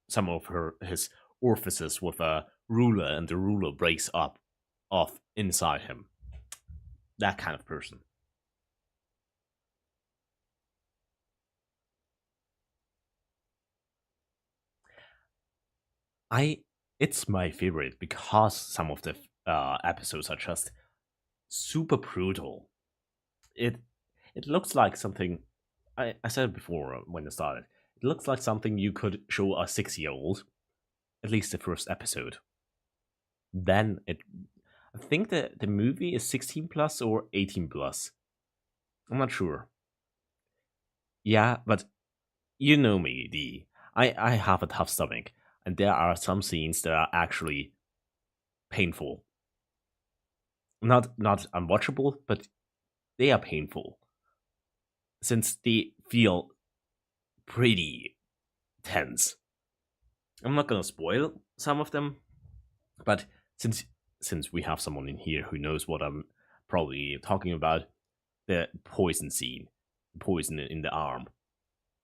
some of his orifices with a ruler, and the ruler breaks up off inside him. That kind of person. It's my favorite because some of the episodes are just super brutal. It looks like something I said it before when it started. It looks like something you could show a 6-year-old, at least the first episode. Then I think that the movie is 16 plus or 18 plus. I'm not sure. Yeah, but you know me, D. I have a tough stomach, and there are some scenes that are actually painful. Not unwatchable, but they are painful. Since they feel pretty tense. I'm not gonna spoil some of them, but since we have someone in here who knows what I'm probably talking about, the poison scene, poison in the arm,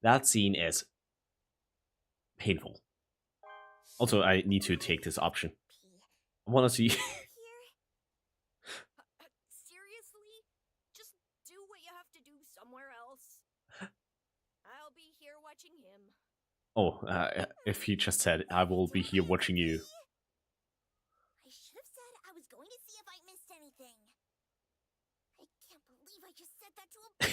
that scene is painful. Also, I need to take this option. I want to see. Seriously? Just do what you have to do somewhere else. I'll be here watching him. Oh, if he just said, I will be here watching you. I should have said I was going to see if I missed anything. I can't believe I just said that to a boy.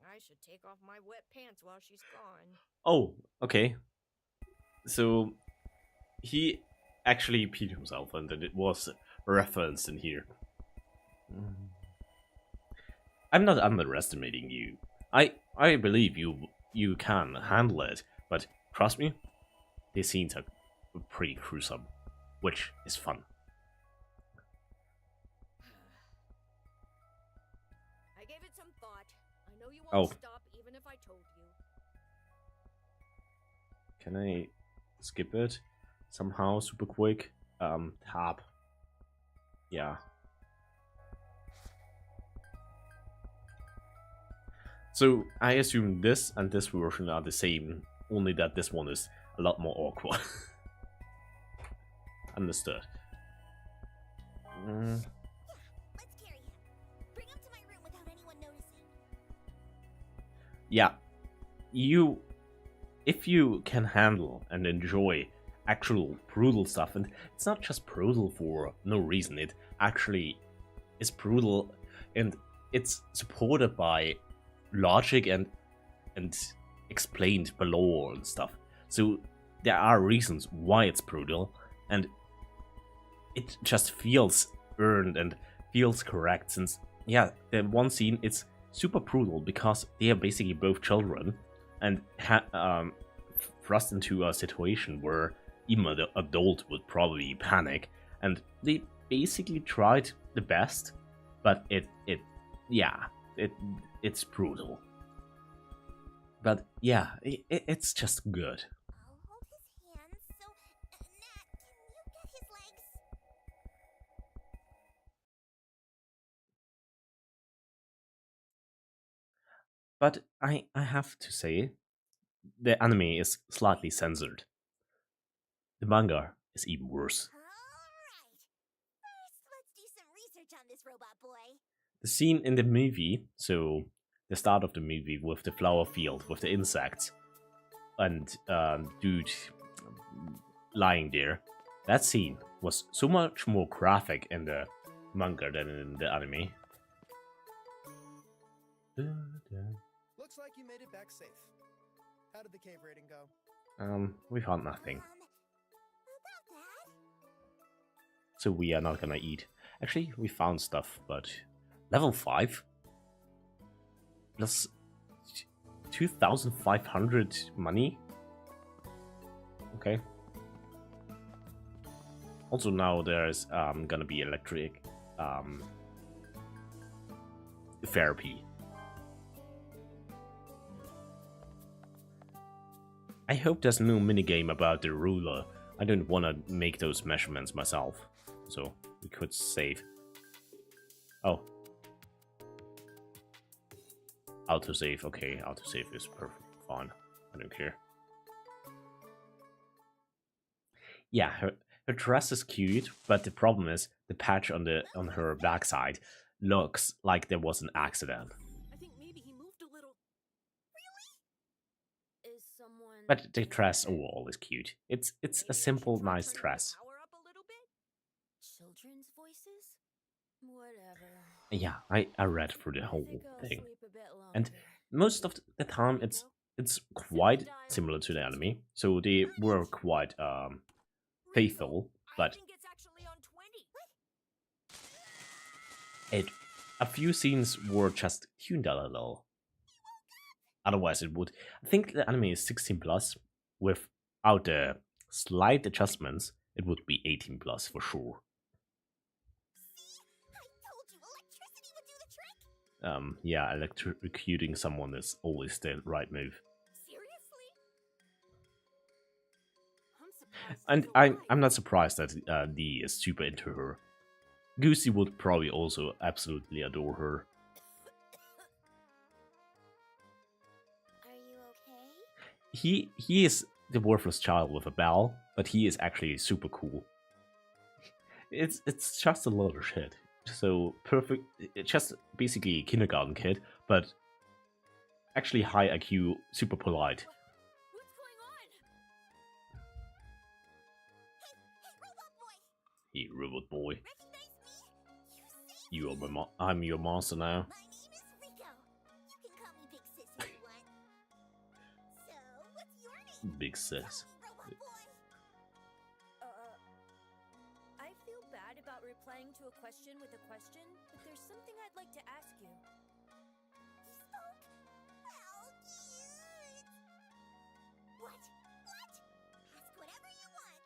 I should take off my wet pants while she's gone. Oh, okay. So he actually peed himself, and then it was referenced in here. I'm not underestimating you. I believe you can handle it, but trust me, these scenes are pretty gruesome, which is fun. I gave it some thought. I know you won't stop even if I told you. Can I skip it somehow super quick? Tab. Yeah. So I assume this and this version are the same, only that this one is a lot more awkward. Understood. Let's carry him. Bring him to my room without anyone noticing. Yeah. If you can handle and enjoy actual brutal stuff, and it's not just brutal for no reason, it actually is brutal and it's supported by logic and explained below and stuff. So there are reasons why it's brutal, and it just feels earned and feels correct, since yeah, the one scene it's super brutal because they are basically both children and thrust into a situation where even an adult would probably panic, and they basically tried the best, but it's brutal. But yeah, it's just good. I'll hold his hands, so... Nat, can you get his legs? But I have to say, the anime is slightly censored. The manga is even worse. Alright. First, let's do some research on this robot boy. The scene in the movie, so the start of the movie with the flower field, with the insects, and dude lying there, that scene was so much more graphic in the manga than in the anime. Looks like you made it back safe. How did the cave raiding go? We found nothing. About that? So we are not gonna eat. Actually, we found stuff, but level 5? Plus 2,500 money? Okay. Also now there's gonna be electric therapy. I hope there's no minigame about the ruler. I don't want to make those measurements myself. So we could save. Oh. Autosave. Okay, autosave is perfect. Fine. I don't care. Yeah, her dress is cute, but the problem is the patch on her backside looks like there was an accident. I think maybe he moved a little. Really? Is someone? But the dress overall is cute. It's a simple, nice dress. Power up a little bit. Children's voices. Whatever. Yeah, I read through the whole Think I'll thing, sleep a bit and longer. most of the time it's quite similar to the anime. So they were quite faithful, I but think it's actually on 20. a few scenes were just tuned a little. Otherwise, it would. I think the anime is 16 plus. Without the slight adjustments, it would be 18 plus for sure. See? I told you electricity would do the trick! Yeah, electrocuting someone is always the right move. Seriously? I'm surprised. And he's I'm alive. not surprised that Dee is super into her. Goosey would probably also absolutely adore her. Are you okay? He is the worthless child with a bell, but he is actually super cool. It's just a lot of shit. So perfect. It's just basically a kindergarten kid, but actually high IQ, super polite. What's going on? Hey, robot boy! Hey, robot boy. Recognize me? You saved You are me. my I'm your master now. My name is Rico. You can call me Big Sis if you want. So, what's your name? Big sis. Tell me, robot boy. I feel bad about replying to a question with a question, but there's something I'd like to ask you. He spoke. How cute. What? What? Ask whatever you want.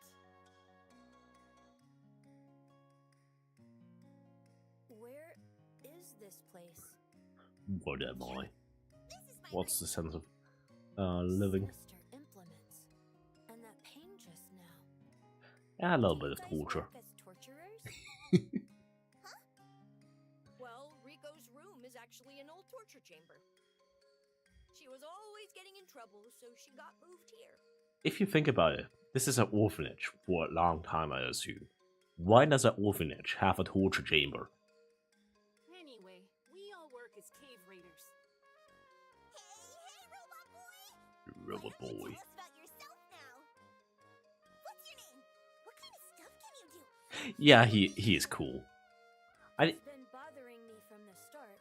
Where is this place? What am I? This is my What's the room. sense of living? Sinister implements. And that pain just now. Yeah, a little Do bit you of guys torture. work as torturers? Well, Rico's room is actually an old torture chamber. She was always getting in trouble, so she got moved here. If you think about it, this is an orphanage for a long time, I assume. Why does an orphanage have a torture chamber? Anyway, we all work as cave raiders. Hey, robot boy. Robot Why don't you boy. tell us about yourself now? What's your name? What kind of stuff can you do? Yeah, he is cool. It's been bothering me from the start,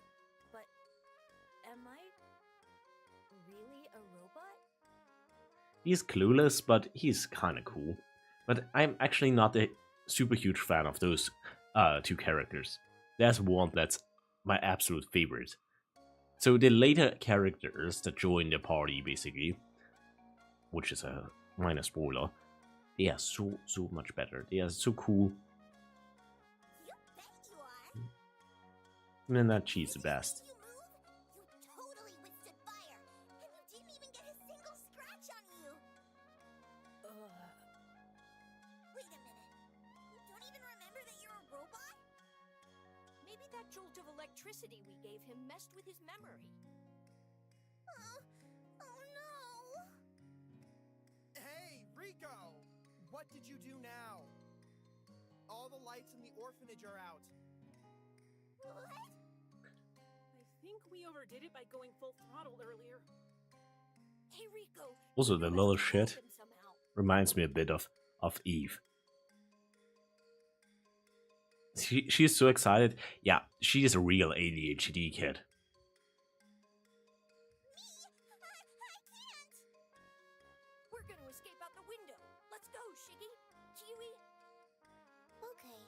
but am I really a robot? He's clueless, but he's kinda cool. But I'm actually not a super huge fan of those two characters. There's one that's my absolute favorite. So the later characters that join the party, basically, which is a minor spoiler, they are so much better. They are so cool. You bet you are. And that she's the best. You move, you totally withstood fire, and you didn't even get a single scratch on you. Wait a minute. You don't even remember that you're a robot? Maybe that jolt of electricity we gave him messed with his memory. Oh no. Hey, Rico! What did you do now? All the lights in the orphanage are out. What? I think we overdid it by going full throttle earlier. Hey, Rico. Also, the you little must have shit helped him somehow. reminds me a bit of Eve. She's so excited. Yeah, she is a real ADHD kid. I can't. We're gonna escape out the window. Let's go, Shiggy. Kiwi. Okay.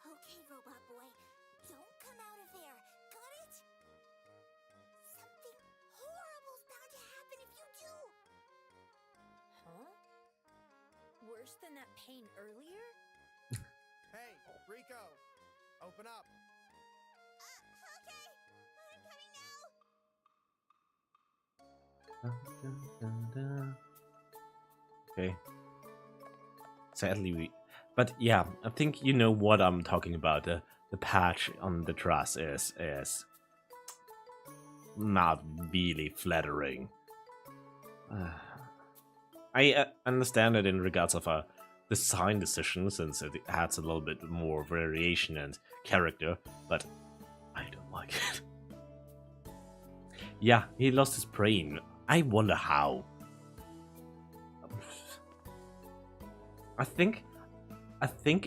Okay, robot boy. Don't come out of there. Got it? Something horrible's bound to happen if you do. Huh? Worse than that pain earlier? Hey, Rico! Open up! Okay. I'm coming now. Okay. Sadly, but yeah, I think you know what I'm talking about. The patch on the dress is not really flattering. I understand it in regards of a design decision, since it adds a little bit more variation and character, but I don't like it. Yeah, he lost his brain. I wonder how. I think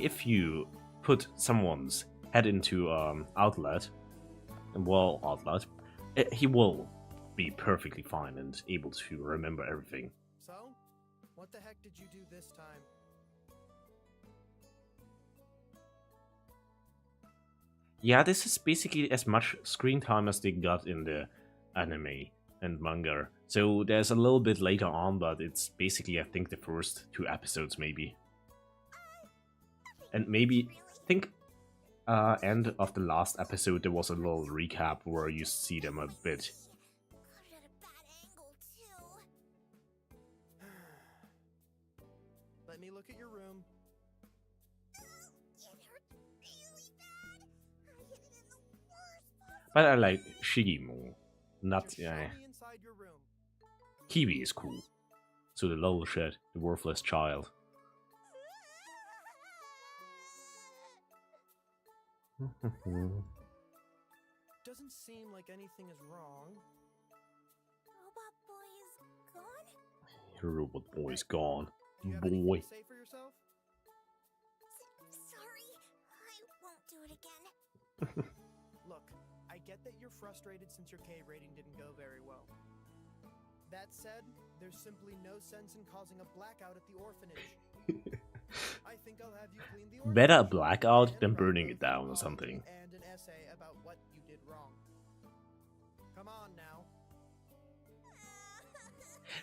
if you put someone's head into outlet, he will be perfectly fine and able to remember everything. So, what the heck did you do this time? Yeah, this is basically as much screen time as they got in the anime and manga. So there's a little bit later on, but it's basically, I think, the first 2 episodes maybe. And maybe, I think, end of the last episode, there was a little recap where you see them a bit. Got it at a bad angle, too. Let me look at your room. It hurt really bad. I hit it in the worst possible. But I like Shiggy more. Not, Just show yeah. me inside your room. Kiwi is cool. So the little shit, the worthless child. Doesn't seem like anything is wrong. Robot boy is gone? Your robot boy's gone. Do you have anything Boy. to say for yourself? Look, I get that you're frustrated since your cave raiding didn't go very well. That said, there's simply no sense in causing a blackout at the orphanage. I think I'll have you clean the orphanage. Better a blackout and than write burning both it down an or something. apology and an essay about what you did wrong. Come on now.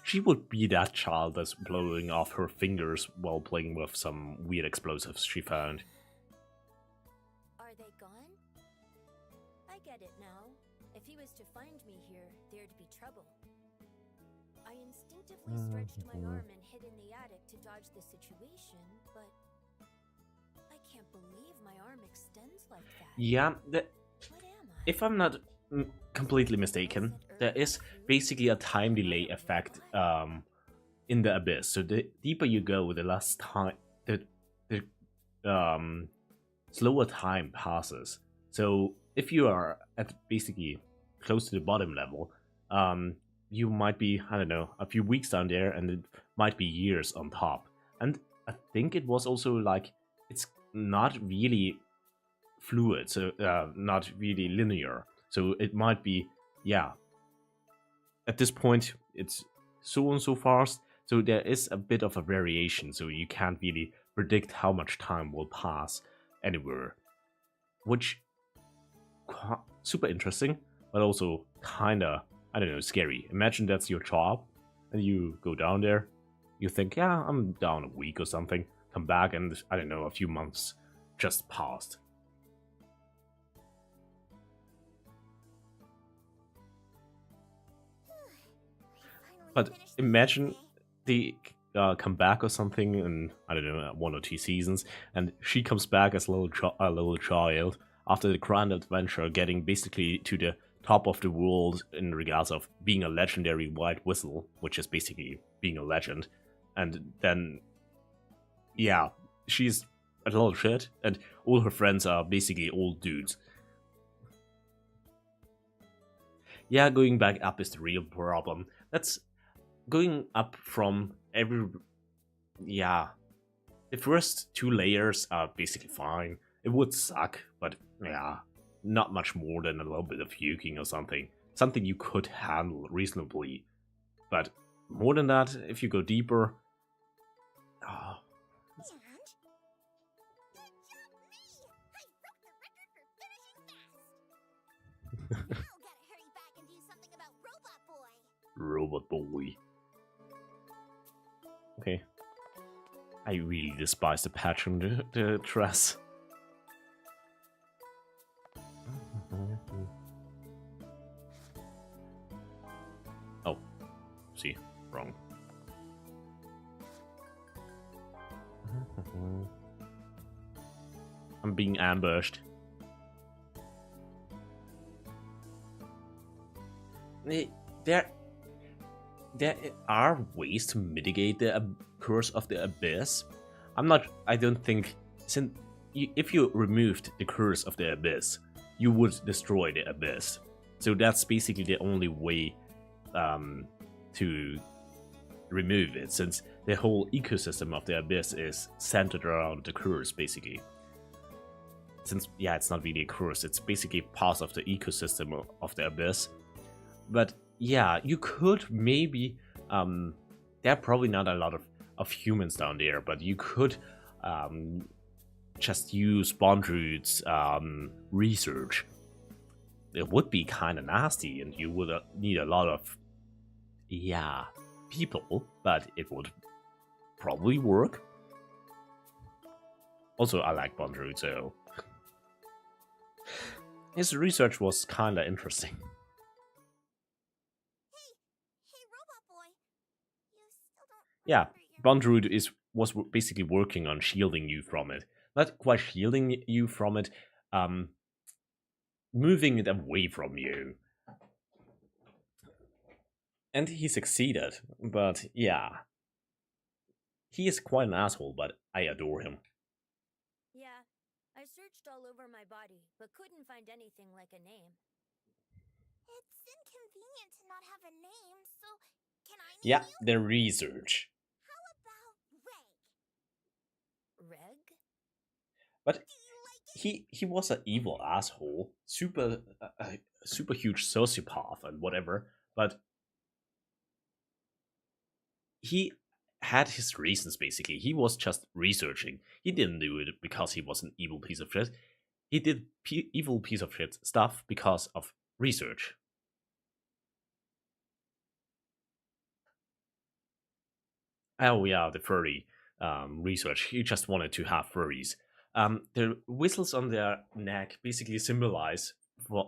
She would be that child that's blowing off her fingers while playing with some weird explosives she found. Are they gone? I get it now. If he was to find me here, there'd be trouble. I instinctively stretched my arm and hid in the attic to dodge the situation, but I can't believe my arm extends like that. Yeah, What am I? if I'm not completely mistaken, there is basically a time delay effect in the abyss. So the deeper you go, the less time, the slower time passes. So if you are at basically close to the bottom level, you might be, I don't know, a few weeks down there, and it might be years on top. And I think it was also like, it's not really fluid, so not really linear. So it might be, yeah, at this point it's so and so fast, so there is a bit of a variation, so you can't really predict how much time will pass anywhere, which super interesting, but also kinda, I don't know, scary. Imagine that's your job, and you go down there, you think, yeah, I'm down a week or something, come back, and I don't know, a few months just passed. But imagine they come back or something in, I don't know, 1 or 2 seasons, and she comes back as a little child after the grand adventure, getting basically to the top of the world in regards of being a legendary white whistle, which is basically being a legend. And then, yeah, she's a little shit, and all her friends are basically old dudes. Yeah, going back up is the real problem. That's going up from every... Yeah, the first 2 layers are basically fine. It would suck, but yeah, not much more than a little bit of puking or something. Something you could handle reasonably. But more than that, if you go deeper... Oh. Robot boy. Okay. I really despise the patch on the dress. Oh. See, wrong. I'm being ambushed. There are ways to mitigate the curse of the abyss. I don't think, if you removed the curse of the abyss, you would destroy the abyss. So that's basically the only way to remove it, since the whole ecosystem of the abyss is centered around the curse, basically. Since, yeah, it's not really a curse, it's basically part of the ecosystem of the abyss. But yeah, you could maybe, there are probably not a lot of humans down there, but you could just use Bondroot's research. It would be kind of nasty, and you would need a lot of, yeah, people, but it would probably work. Also, I like Bondroot, so his research was kind of interesting. Hey, robot boy. You still don't Yeah, remember your... Bondroot was basically working on shielding you from it. Not quite shielding you from it, moving it away from you. And he succeeded, but yeah. He is quite an asshole, but I adore him. Yeah, I searched all over my body, but couldn't find anything like a name. It's inconvenient to not have a name, so can I name Yeah, you? the research. How about Reg? Reg? But Do you like he was an evil asshole, super huge sociopath and whatever, but he had his reasons. Basically, he was just researching. He didn't do it because he was an evil piece of shit. He did evil piece of shit stuff because of research. Oh yeah, the furry research. He just wanted to have furries. The whistles on their neck basically symbolize for,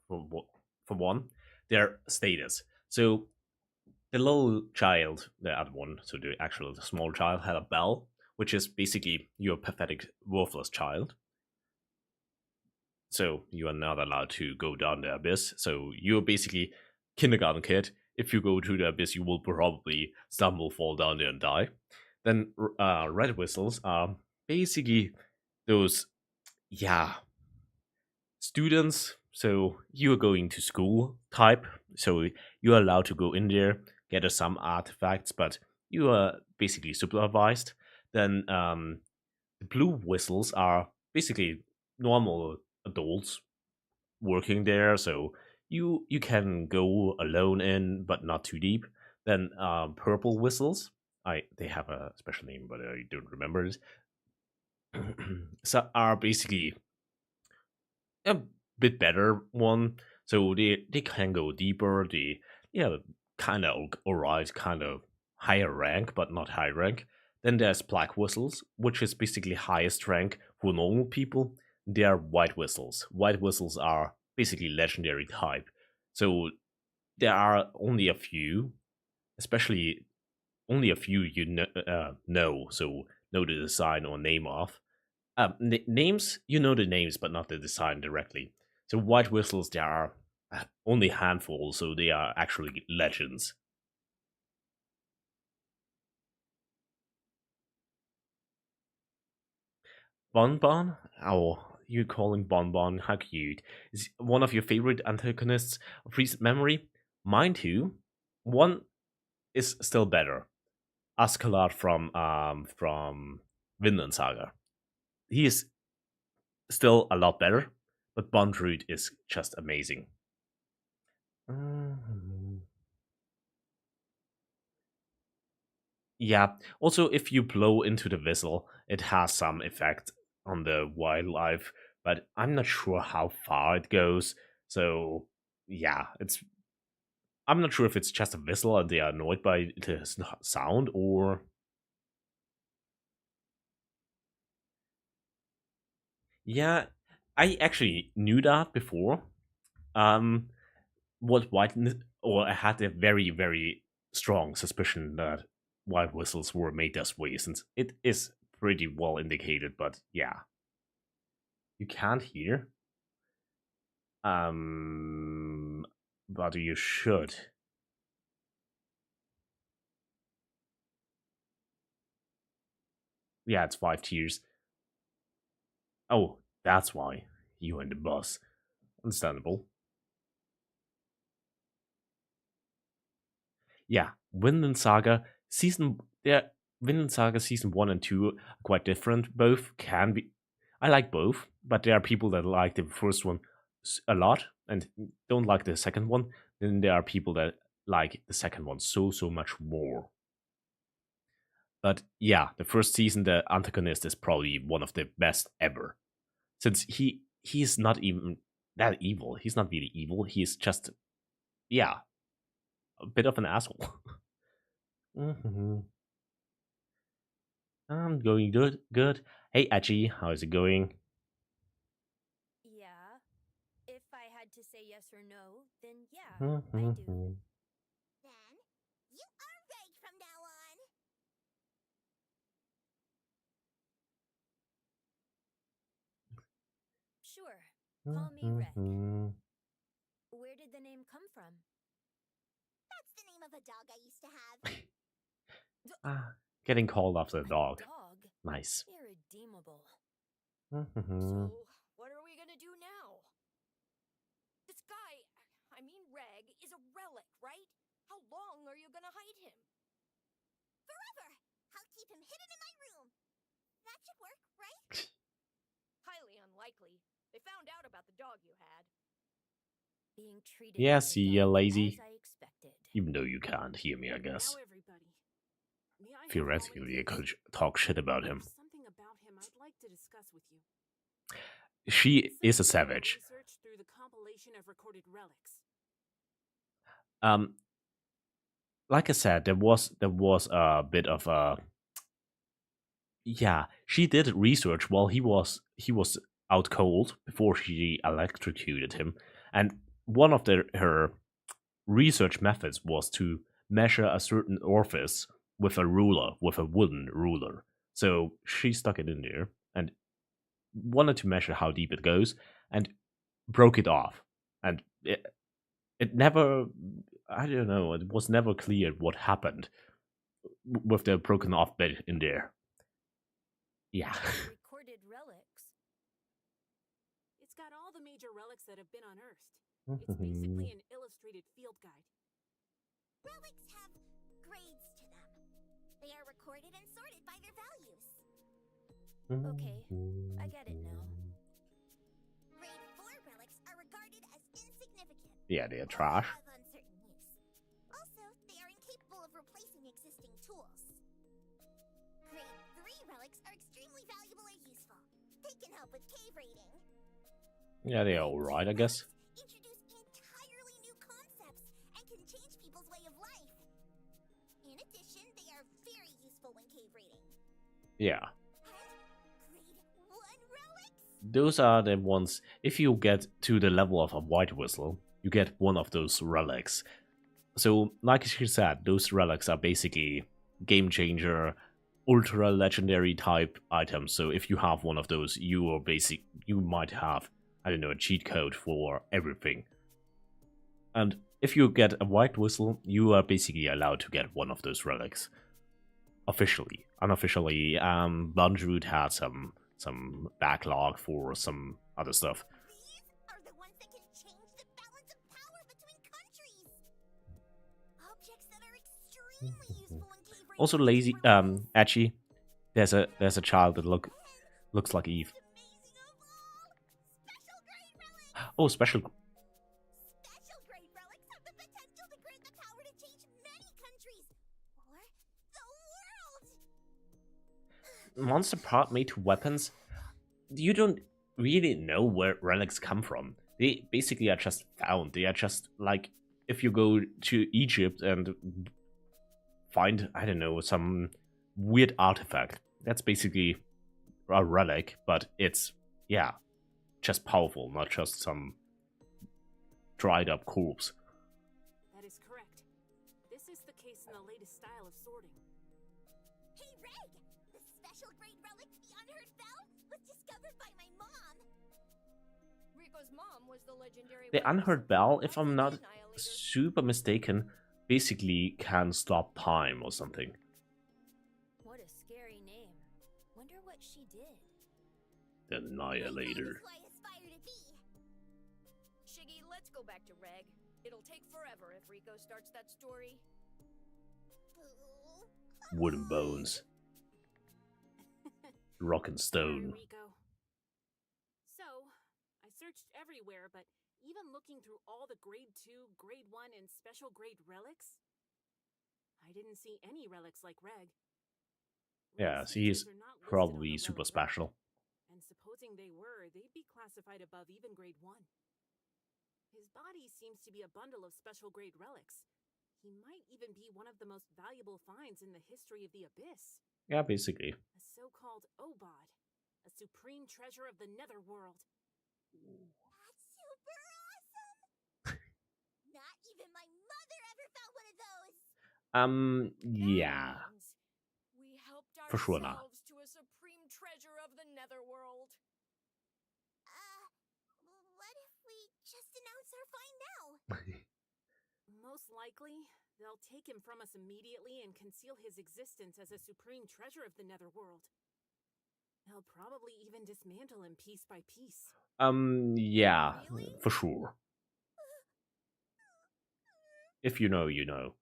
for one their status. So the little child, the other one, so the actual small child had a bell, which is basically your pathetic, worthless child. So you are not allowed to go down the abyss. So you're basically kindergarten kid. If you go to the abyss, you will probably stumble, fall down there, and die. Then red whistles are basically those, yeah, students. So you're going to school type. So you're allowed to go in there, get some artifacts, but you are basically supervised. Then the blue whistles are basically normal adults working there, so you can go alone in, but not too deep. Then purple whistles, they have a special name, but I don't remember it. So are basically a bit better one, so they can go deeper. They yeah kind of arrive kind of higher rank, but not high rank. Then there's black whistles, which is basically highest rank for normal people. They are white whistles. White whistles are basically legendary type. So there are only a few, especially only a few you know, so know the design or name of. Names, you know the names, but not the design directly. So white whistles, there are only a handful, so they are actually legends. Bonbon? Oh, you calling Bonbon? How cute. Is one of your favorite antagonists of recent memory? Mine too. One is still better. Askeladd from Vinland Saga. He is still a lot better, but Bondrewd is just amazing. Mhm. Yeah. Also, if you blow into the vessel, it has some effect on the wildlife, but I'm not sure how far it goes. So, yeah, it's. I'm not sure if it's just a vessel and they are annoyed by the sound, or yeah, I actually knew that before. Um, what white or I had a very strong suspicion that white whistles were made this way, since it is pretty well indicated. But yeah, you can't hear. Um, but you should. Yeah, it's 5 tiers. Oh, that's why you and the boss. Understandable. Yeah, Vinland Saga season. Yeah, Vinland Saga season 1 and 2 are quite different. Both can be. I like both, but there are people that like the first one a lot and don't like the second one. Then there are people that like the second one so much more. But yeah, the first season, the antagonist is probably one of the best ever, since he's not even that evil. He's not really evil. He's just yeah, a bit of an asshole. hmm I'm going good. Good. Hey, Achi, how is it going? Yeah. If I had to say yes or no, then yeah, I do. Mhm. Then, you are Reg from now on. Sure. Call me Reg. Mhm. Where did the name come from? That's the name of a dog I used to have. Ah, getting called after the A dog. dog? Nice. Irredeemable. Mhm. So, what are we gonna do now? This guy, I mean Reg, is a relic, right? How long are you gonna hide him? Forever! I'll keep him hidden in my room. That should work, right? Highly likely. They found out about the dog you had. Being treated Yeah, like a see ya, dog, lazy. as I expected. Even though you can't hear me, I guess. Now everybody. May I have Theoretically, I could volunteers? talk shit about him. There's something about him I'd like to discuss with you. She is a Some of our savage. research through the compilation of recorded relics. Like I said, there was a bit of a yeah. She did research while he was out cold before she electrocuted him, and one of her research methods was to measure a certain orifice with a ruler, with a wooden ruler. So she stuck it in there and wanted to measure how deep it goes, and broke it off, and it never, I don't know, it was never clear what happened with the broken off bit in there. Yeah. Recorded relics. It's got all the major relics that have been unearthed. It's basically an illustrated field guide. Relics have grades to them. They are recorded and sorted by their values. Okay, I get it now. Grade 4 relics are regarded as insignificant. Yeah, they are or trash. have uncertain use. Also, they are incapable of replacing existing tools. Grade 3 relics are extremely valuable or useful. They can help with cave raiding. Yeah, they are alright, I guess. Introduce entirely new concepts and can change people's way of life. In addition, they are very useful when cave raiding. Yeah. And grade 1 relics? Those are the ones, if you get to the level of a white whistle, you get one of those relics. So, like she said, those relics are basically game changer, ultra legendary type items. So if you have one of those, you might have, I don't know, a cheat code for everything. And if you get a white whistle, you are basically allowed to get one of those relics. Officially. Unofficially, Bungeroot had some backlog for some other stuff. These are the ones that can change the balance of power between countries. Objects that are extremely useful in cave raiding. Also lazy, Etchy. There's a child that looks like Eve. Amazing of all! Special grade relics! Oh, special. Special grade relics have the potential to grant the power to change many countries or the world. Monster part made to weapons. You don't really know where relics come from. They basically are just found. They are just like if you go to Egypt and find, I don't know, some weird artifact. That's basically a relic, but it's, yeah, just powerful, not just some dried up corpse. That is correct. This is the case in the latest style of sorting. Hey, Reg! The special grade relic, the Unheard Bell, was discovered by my mom. Rico's mom was the legendary. The Unheard Bell, if I'm not Annihilator. super mistaken, basically can stop time or something. What a scary name. Wonder what she did. The Annihilator. That is who I aspire to be. Shiggy, let's go back to Reg. It'll take forever if Rico starts that story. Boo. Wooden bones. Rock and stone. Sorry, Rico. So, I searched everywhere, but even looking through all the grade 2, grade 1, and special grade relics, I didn't see any relics like Reg. Yeah, Reg's he is features are not listed on probably the super relic special. record, and supposing they were, they'd be classified above even grade 1. His body seems to be a bundle of special grade relics. He might even be one of the most valuable finds in the history of the Abyss. Yeah, basically. A so-called Obod, a supreme treasure of the Netherworld. That's super awesome! Not even my mother ever found one of those! Yeah. That means we helped For sure not. ourselves to a supreme treasure of the Netherworld. What if we just announce our find now? Most likely, they'll take him from us immediately and conceal his existence as a supreme treasure of the Netherworld. They'll probably even dismantle him piece by piece. Yeah, Really? for sure. If you know, you know.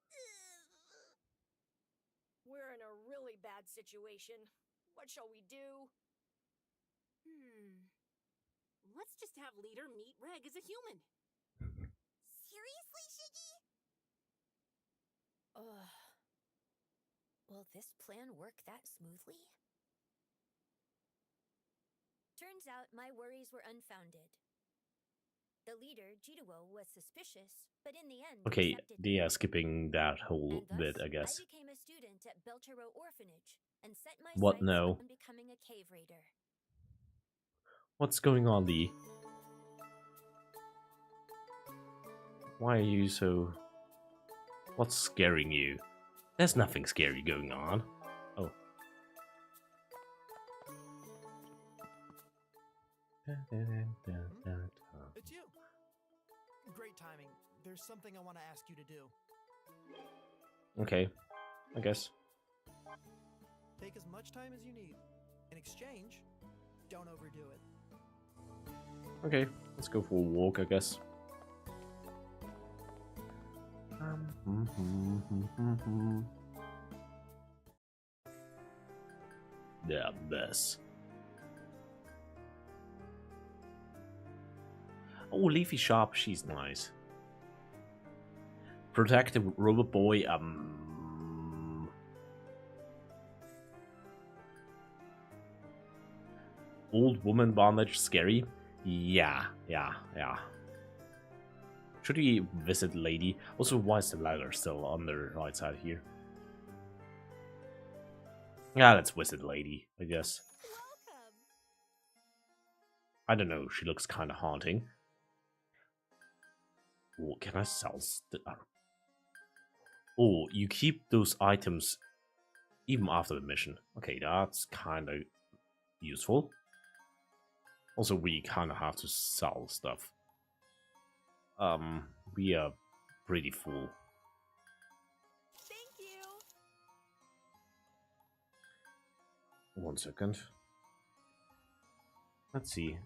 We're in a really bad situation. What shall we do? Let's just have leader meet Reg as a human. Seriously, Shiggy? Will this plan work that smoothly? Turns out my worries were unfounded. The leader, Jituo, was suspicious, but in the end Okay, accepted they me. are skipping that whole And bit, thus, I guess. I became a student at Belchero Orphanage and set my What sights now? on becoming a cave raider. What's going on, Lee? Why are you so... What's scaring you? There's nothing scary going on. Oh. It's you. Great timing. There's something I want to ask you to do. Okay, I guess. Take as much time as you need. In exchange, don't overdo it. Okay, let's go for a walk, I guess. Yeah, this. Oh, Leafy Sharp, she's nice. Protect the robot boy, Old woman bondage, scary? Yeah. Should we visit lady? Also, why is the ladder still on the right side here? Yeah, let's visit lady, I guess. Welcome! I don't know, she looks kind of haunting. Oh, can I sell Oh, you keep those items even after the mission. Okay, that's kind of useful. Also, we kind of have to sell stuff. We are pretty full. Thank you! 1 second. Let's see.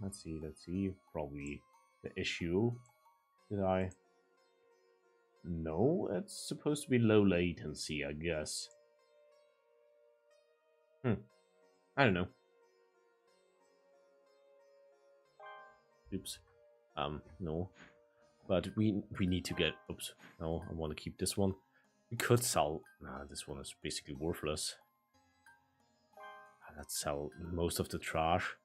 Probably the issue. Did I? No, it's supposed to be low latency, I guess. I don't know. Oops. No. But we need to get... Oops. No, I want to keep this one. We could sell... Nah, this one is basically worthless. Let's sell most of the trash.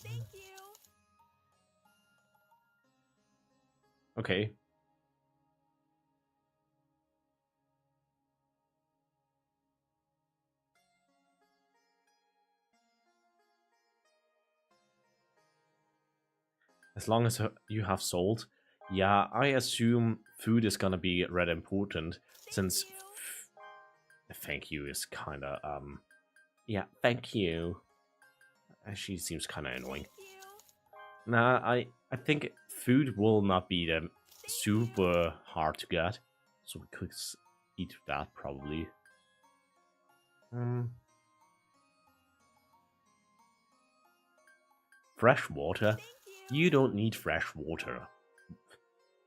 Thank you! Okay. As long as you have sold. Yeah, I assume food is gonna be rather important, since thank you is kinda, yeah, thank you. She seems kinda annoying. Nah, I think food will not be super hard to get, so we could eat that probably. Fresh water? You don't need fresh water.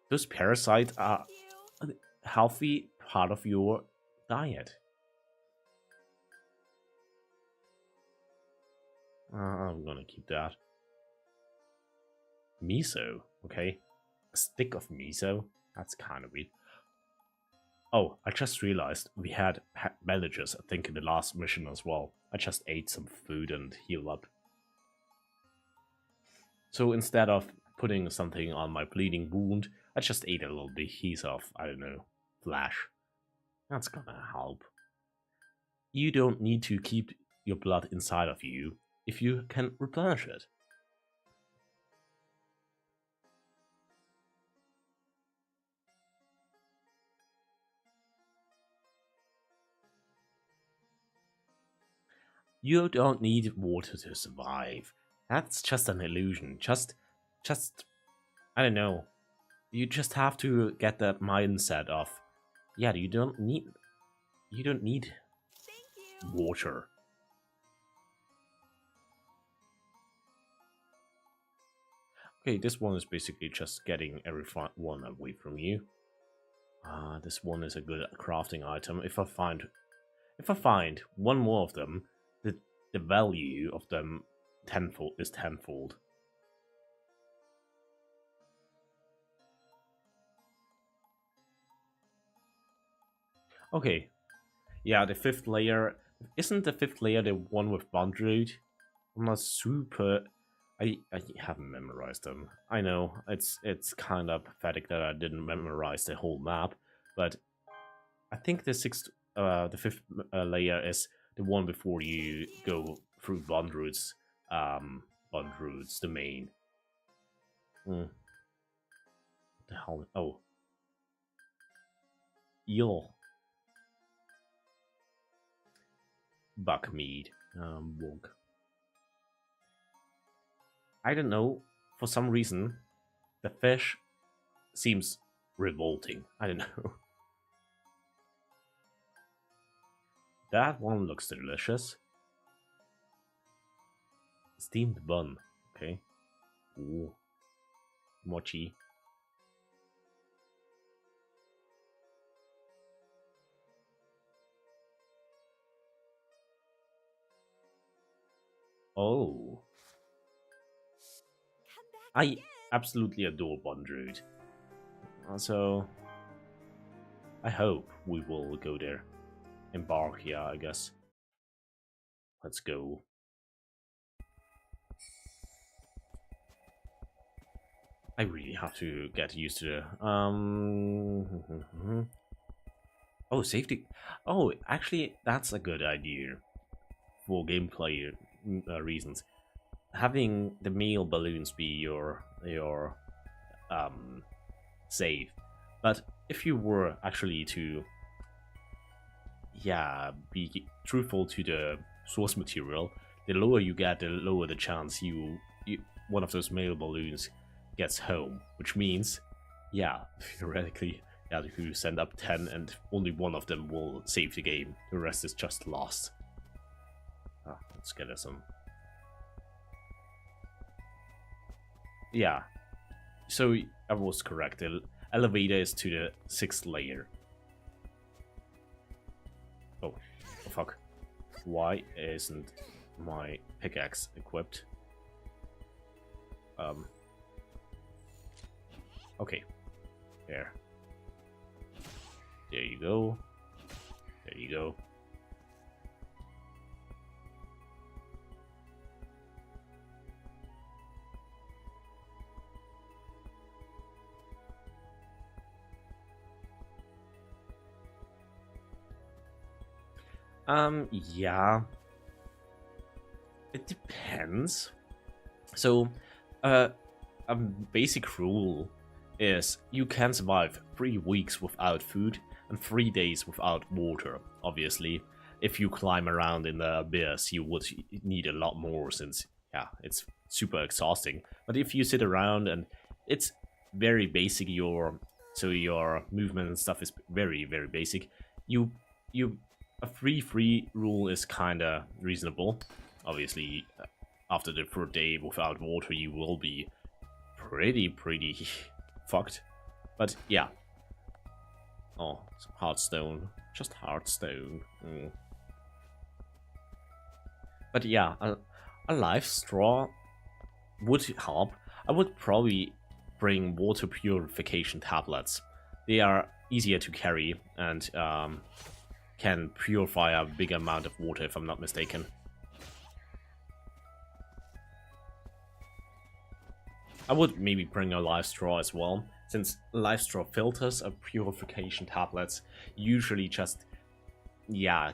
Those parasites are a healthy part of your diet. I'm gonna keep that. Miso, okay. A stick of miso? That's kind of weird. Oh, I just realized we had bandages, I think, in the last mission as well. I just ate some food and healed up. So instead of putting something on my bleeding wound, I just ate a little piece of, I don't know, flesh. That's gonna help. You don't need to keep your blood inside of you if you can replenish it. You don't need water to survive. That's just an illusion. Just, I don't know. You just have to get that mindset of, yeah, you don't need water. Okay, this one is basically just getting everyone away from you. This one is a good crafting item. If I find one more of them, the value of them tenfold is tenfold. Okay, yeah, the 5th layer, isn't the 5th layer the one with Bondroot? I'm not super, I haven't memorized them. I know, it's kind of pathetic that I didn't memorize the whole map, but I think the 5th layer is the one before you go through Bondroot's domain. What the hell? Oh. Eel. Buckmead. Wonk. I don't know. For some reason, the fish seems revolting. I don't know. That one looks delicious. Steamed bun. Okay. Ooh. Mochi. Oh. I absolutely adore Bondroot. So, I hope we will go there. Embark, yeah, I guess. Let's go. I really have to get used to the... Oh, safety. Oh, actually, that's a good idea for gameplay reasons. Having the male balloons be your save, but if you were actually to be truthful to the source material, the lower you get, the lower the chance you one of those male balloons gets home, which means theoretically, if you send up 10 and only one of them will save the game, the rest is just lost. Let's get us some. Yeah, so I was correct. The elevator is to the 6th layer. Oh, fuck. Why isn't my pickaxe equipped? Okay. There. There you go. There you go. Yeah. It depends. So, a basic rule is you can survive 3 weeks without food and 3 days without water. Obviously, if you climb around in the abyss, you would need a lot more since, it's super exhausting. But if you sit around and it's very basic, your movement and stuff is very, very basic, a free rule is kinda reasonable. Obviously, after the 3rd day without water, you will be pretty fucked. But yeah. Oh, Hearthstone. Just Hearthstone. But yeah, a live straw would help. I would probably bring water purification tablets. They are easier to carry and can purify a big amount of water, if I'm not mistaken. I would maybe bring a live straw as well, since live straw filters of purification tablets usually just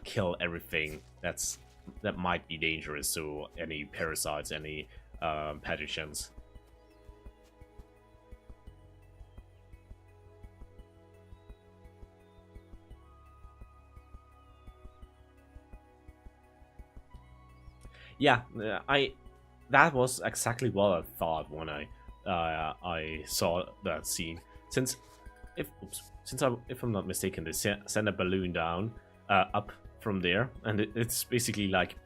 kill everything that might be dangerous, so any parasites, any pathogens. Yeah, that was exactly what I thought when I saw that scene. Since if I'm not mistaken, they send a balloon down up from there, and it's basically like,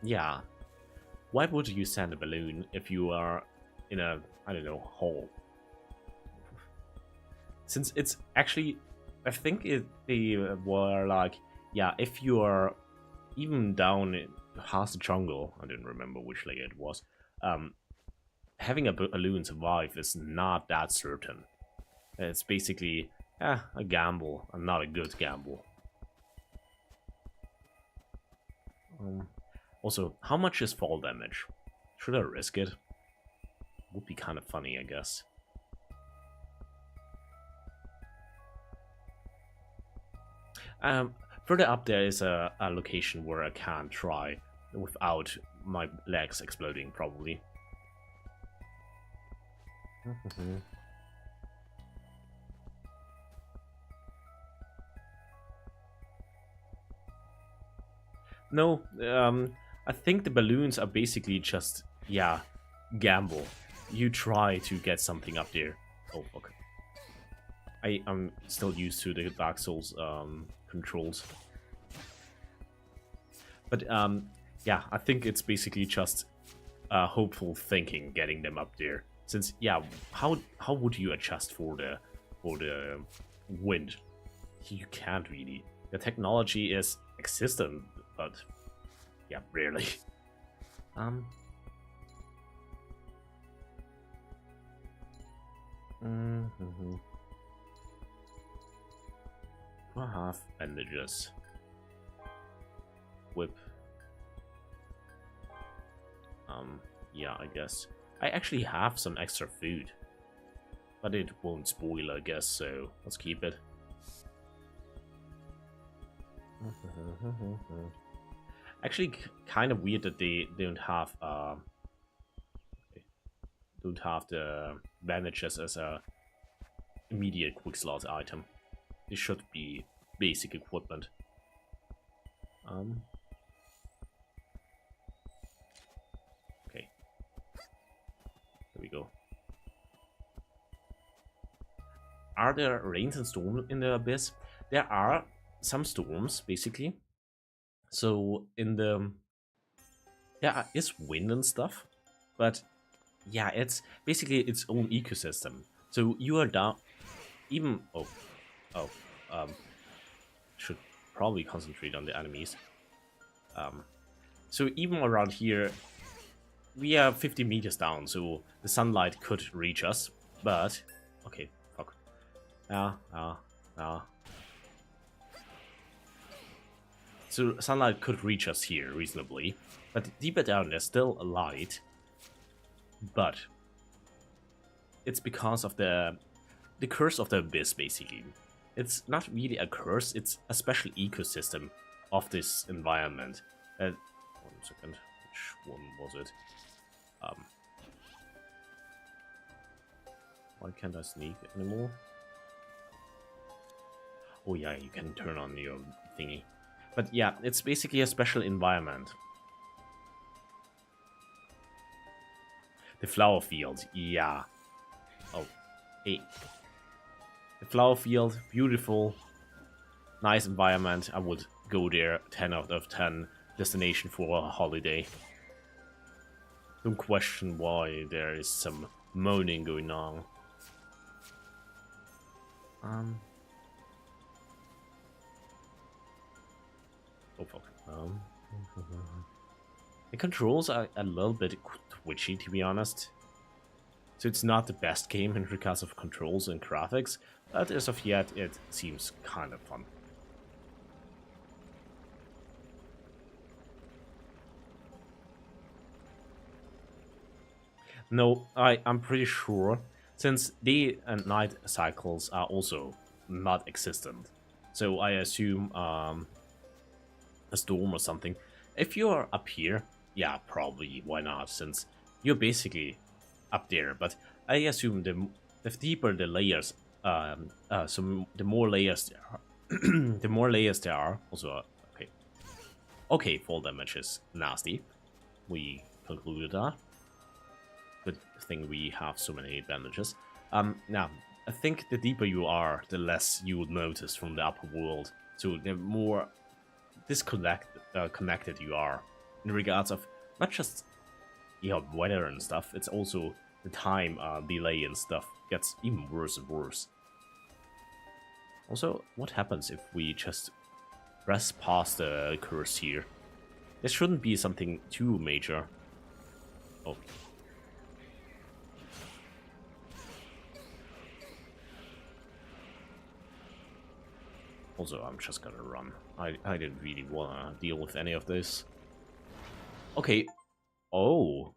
why would you send a balloon if you are in a, I don't know, hole? Since it's actually, I think they were like, if you are even down past the jungle, I didn't remember which layer it was, having a balloon survive is not that certain. It's basically a gamble, and not a good gamble. Also, how much is fall damage? Should I risk it? Would be kind of funny, I guess. Further up there is a location where I can try without my legs exploding, probably. No, I think the balloons are basically just, yeah, gamble. You try to get something up there. Oh, fuck. I'm still used to the Dark Souls controls. But, yeah, I think it's basically just hopeful thinking getting them up there. Since, yeah, how would you adjust for the wind? You can't really. The technology is existent, but yeah, rarely. I have bandages. Whip. Yeah, I guess. I actually have some extra food. But it won't spoil, I guess, so let's keep it. Actually, kind of weird that they don't have the bandages as a immediate quick slot item. They should be basic equipment. Okay. There we go. Are there rains and storms in the abyss? There are some storms, basically. So in the there is wind and stuff, but yeah, it's basically its own ecosystem. So you are down, even should probably concentrate on the enemies. So even around here, we are 50 meters down, so the sunlight could reach us. But okay, fuck. So sunlight could reach us here reasonably, but deeper down there's still a light. But it's because of the curse of the abyss, basically. It's not really a curse; it's a special ecosystem of this environment. 1 second, which one was it? Why can't I sneak anymore? Oh yeah, you can turn on your thingy. But yeah, it's basically a special environment. The flower field, yeah. Oh, hey. The flower field, beautiful. Nice environment. I would go there, 10 out of 10. Destination for a holiday. Don't question why there is some moaning going on. Oh fuck. The controls are a little bit twitchy, to be honest. So it's not the best game in regards of controls and graphics, but as of yet, it seems kind of fun. No, I'm pretty sure, since day and night cycles are also not existent. So I assume a storm or something. If you're up here, yeah, probably, why not, since you're basically up there. But I assume the deeper the layers, so the more layers there are, the more layers there are. Also, okay. Okay, fall damage is nasty. We concluded that. Good thing we have so many bandages. Now, I think the deeper you are, the less you would notice from the upper world. So the more connected you are in regards of not just weather and stuff. It's also the time delay and stuff gets even worse and worse. Also, what happens if we just press past the curse here? This shouldn't be something too major. Oh. Also, I'm just gonna run. I didn't really wanna deal with any of this. Okay. Oh.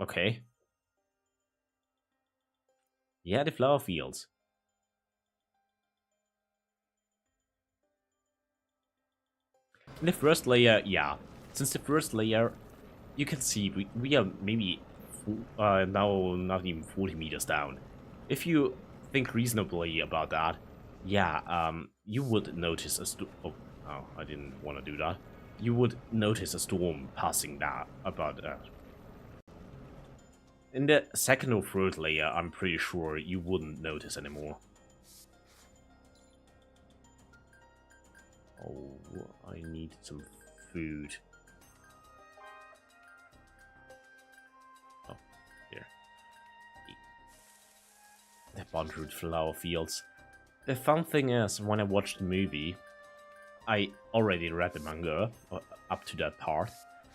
Okay. Yeah, the flower fields. In the first layer, yeah. Since the first layer, you can see we are maybe now not even 40 meters down. If you think reasonably about that, yeah, you would notice a oh, I didn't want to do that. You would notice a storm passing that about that. In the second or third layer, I'm pretty sure you wouldn't notice anymore. Oh, I need some food. Oh, there. The abundant flower fields. The fun thing is, when I watched the movie, I already read the manga up to that part,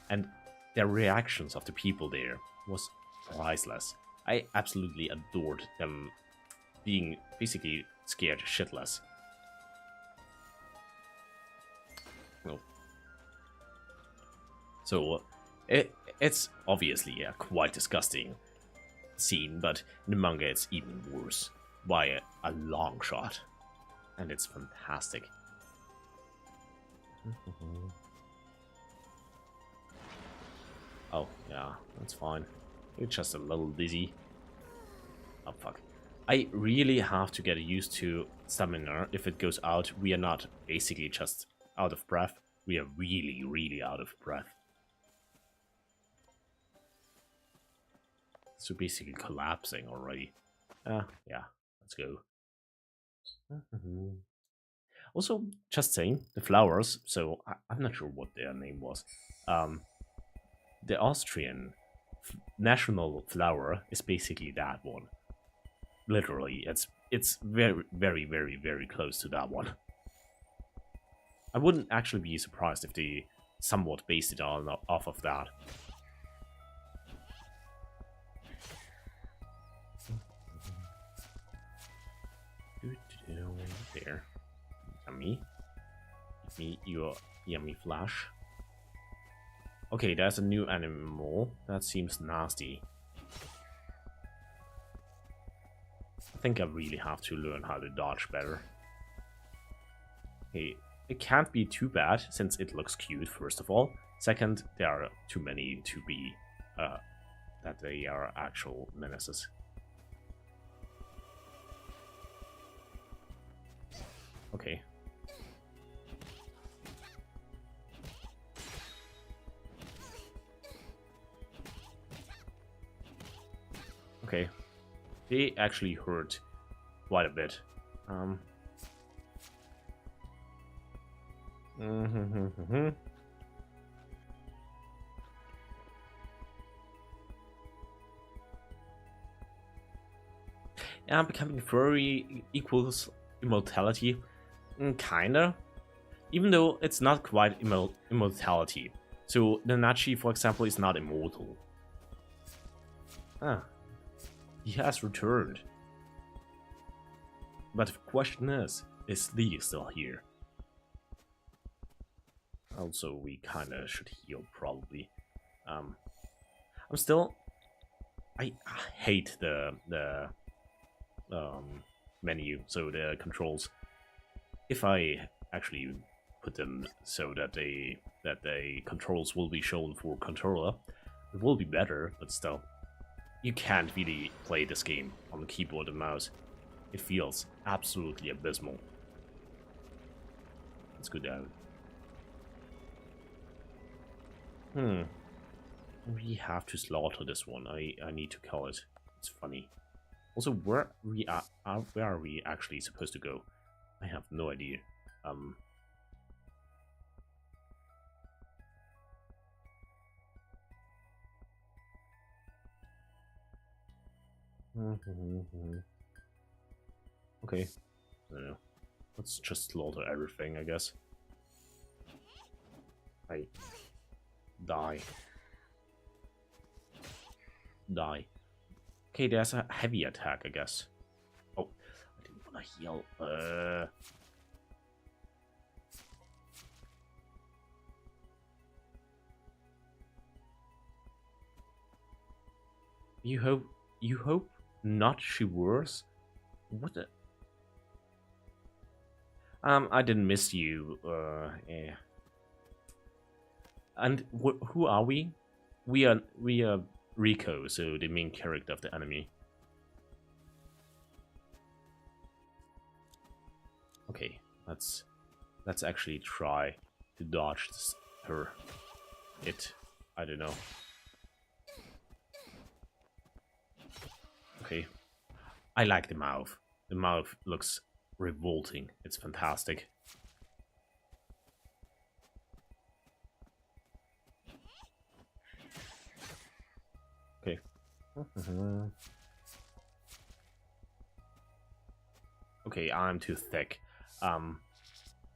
and the reactions of the people there was priceless. I absolutely adored them being basically scared shitless. No. So, it's obviously a quite disgusting scene, but in the manga it's even worse by a long shot. And it's fantastic. Oh, yeah, that's fine. You're just a little dizzy. Oh, fuck. I really have to get used to stamina. If it goes out, we are not basically just out of breath. We are really, really out of breath. So basically collapsing already. Yeah, let's go. Also, just saying, the flowers, so I'm not sure what their name was. The Austrian national flower is basically that one. Literally, it's very, very, very, very close to that one. I wouldn't actually be surprised if they somewhat based it on off of that. There. Yummy. Give me your yummy flash. Okay, there's a new animal. That seems nasty. I think I really have to learn how to dodge better. Okay, it can't be too bad, since it looks cute, first of all. Second, there are too many to be, that they are actual menaces. Okay. Okay. They actually hurt quite a bit. Yeah, becoming furry equals immortality. Kinda. Even though it's not quite immortality. So, the Nachi, for example, is not immortal. Ah. He has returned. But the question is Lee still here? Also, we kinda should heal, probably. I'm still... I hate the menu, so the controls. If I actually put them so that the controls will be shown for controller, it will be better, but still. You can't really play this game on the keyboard and mouse. It feels absolutely abysmal. Let's go down. We have to slaughter this one. I need to kill it. It's funny. Also, where are we actually supposed to go? I have no idea. Okay. I don't know. Let's just slaughter everything, I guess. I die. Die. Okay, there's a heavy attack, I guess. Oh, I didn't want to heal. You hope not she worse? What the? I didn't miss you. Yeah. And who are we? We are Rico, so the main character of the anime. Okay, let's actually try to dodge her. I don't know. Okay. I like the mouth. The mouth looks revolting. It's fantastic. Okay. Okay, I'm too thick.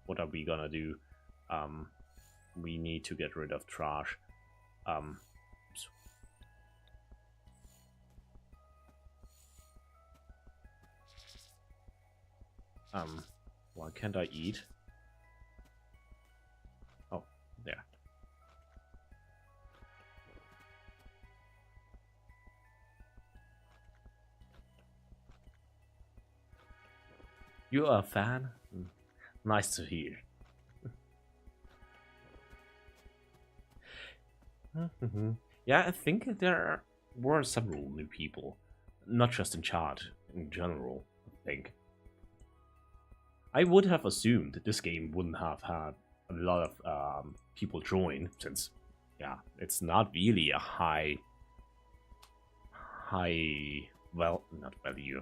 What are we gonna do? We need to get rid of trash. Oops. Why can't I eat? Oh, there. You're a fan? Nice to hear. Yeah, I think there were several new people. Not just in chat, in general, I think. I would have assumed that this game wouldn't have had a lot of people join, since, yeah, it's not really a well, not value,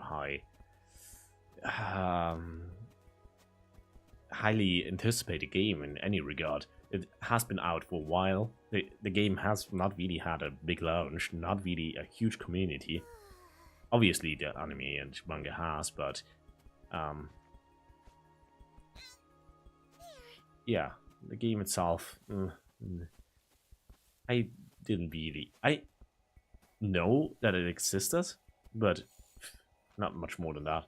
highly anticipated game in any regard. It has been out for a while. The game has not really had a big launch, not really a huge community. Obviously, the anime and manga has, but yeah, the game itself, I didn't really. I know that it existed, but not much more than that.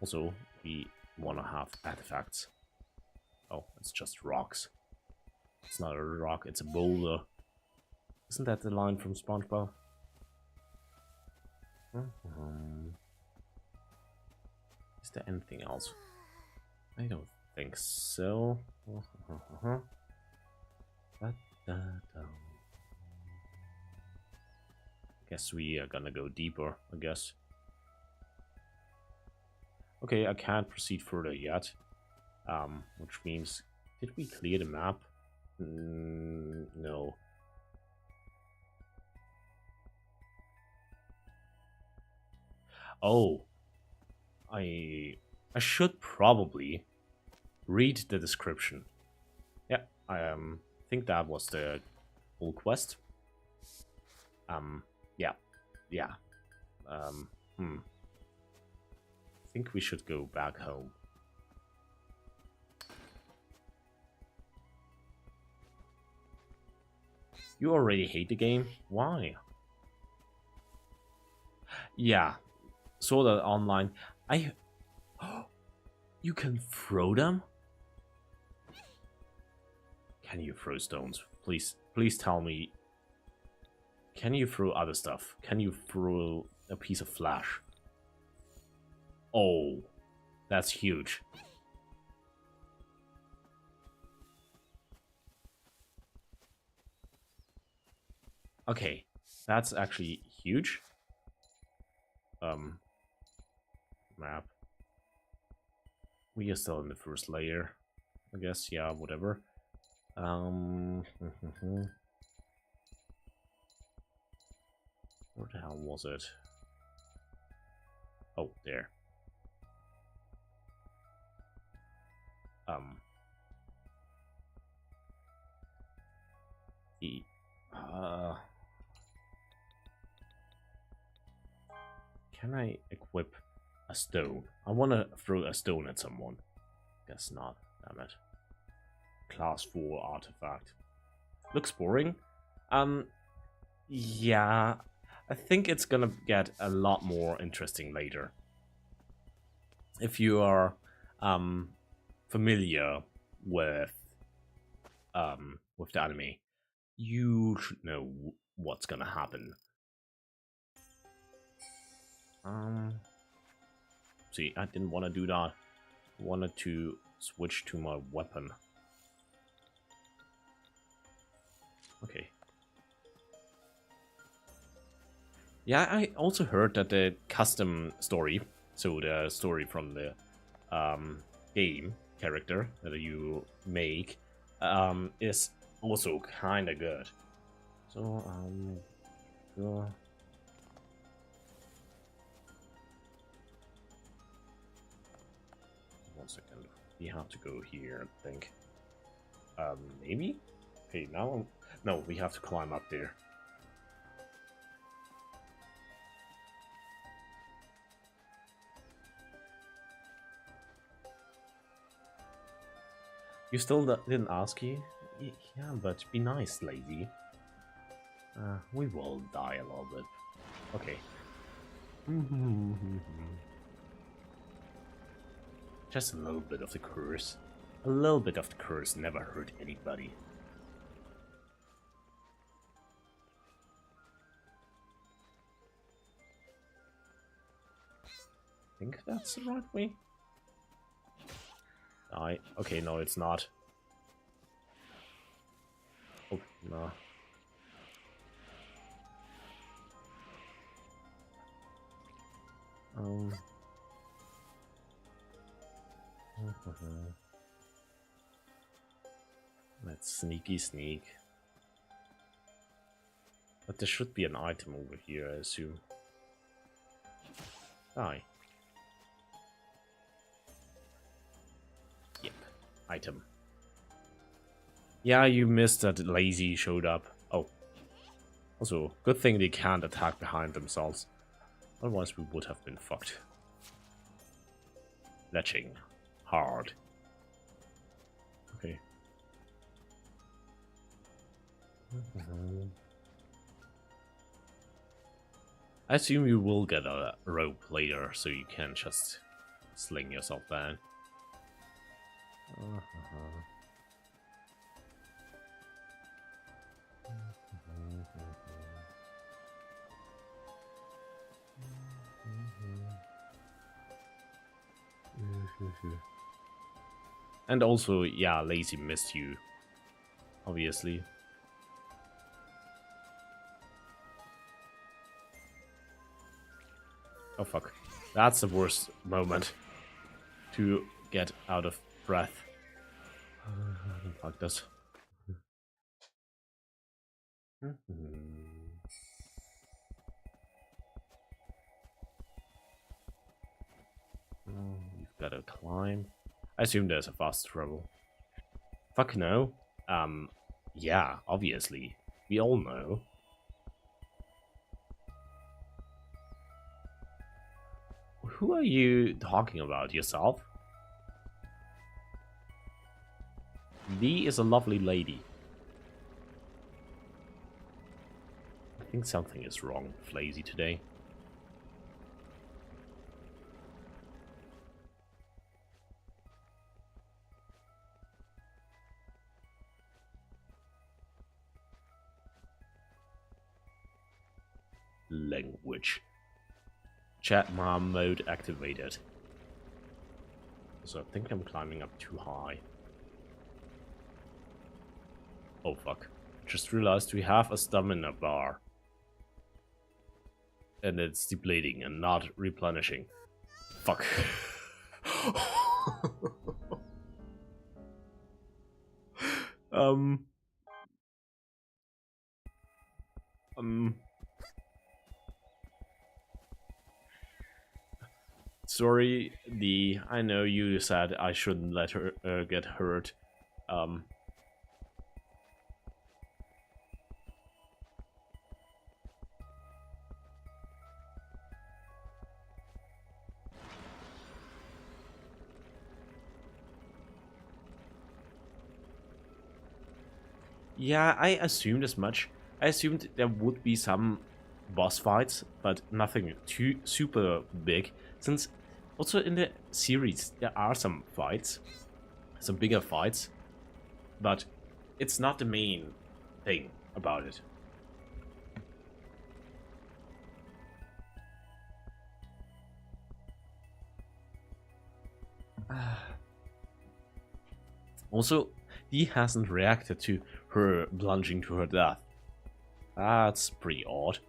Also, we want to have artifacts. Oh, it's just rocks. It's not a rock, it's a boulder. Isn't that the line from SpongeBob? Is there anything else? I don't think so. Guess we are gonna go deeper, I guess. Okay, I can't proceed further yet. Which means, did we clear the map? No. Oh, I should probably read the description. Yeah, I think that was the full quest. Yeah. I think we should go back home. You already hate the game? Why? Yeah, Sword Art Online. You can throw them? Can you throw stones? Please tell me. Can you throw other stuff? Can you throw a piece of flesh? Oh, that's huge. Okay, that's actually huge. Map. We are still in the first layer, I guess. Yeah, whatever. Where the hell was it? Oh, there. Can I equip a stone? I want to throw a stone at someone. Guess not. Damn it. Class 4 artifact. Looks boring. Yeah. I think it's gonna get a lot more interesting later. If you are familiar with the anime, you should know what's gonna happen. See, I didn't want to do that. I wanted to switch to my weapon. Okay. Yeah, I also heard that the custom story, so the story from the game character that you make, is also kind of good. So, go. One second. We have to go here, I think. Maybe? Okay, now... No, we have to climb up there. You still didn't ask you? Yeah, but be nice, lady. We will die a little bit. Okay. Just a little bit of the curse. A little bit of the curse never hurt anybody. I think that's the right way. Okay, no, it's not. Oh, no. Let's sneaky sneak. But there should be an item over here, I assume. Die. Yep, item. Yeah, you missed that lazy showed up. Oh. Also, good thing they can't attack behind themselves. Otherwise we would have been fucked. Letching. Hard. Okay. I assume you will get a rope later, so you can just sling yourself down. And also, yeah, lazy missed you, obviously. Oh fuck. That's the worst moment to get out of breath. Fuck this. You've got to climb. I assume there's a fast travel. Fuck no. Yeah, obviously. We all know. Who are you talking about? Yourself? V is a lovely lady. I think something is wrong with Lazy today. Language. Chat mom mode activated. So I think I'm climbing up too high. Oh fuck. Just realized we have a stamina bar. And it's depleting and not replenishing. Fuck. Sorry, I know you said I shouldn't let her get hurt. Yeah, I assumed as much. I assumed there would be some boss fights, but nothing too super big. Since also in the series there are some fights, some bigger fights, but it's not the main thing about it. Also, he hasn't reacted to her plunging to her death. That's pretty odd.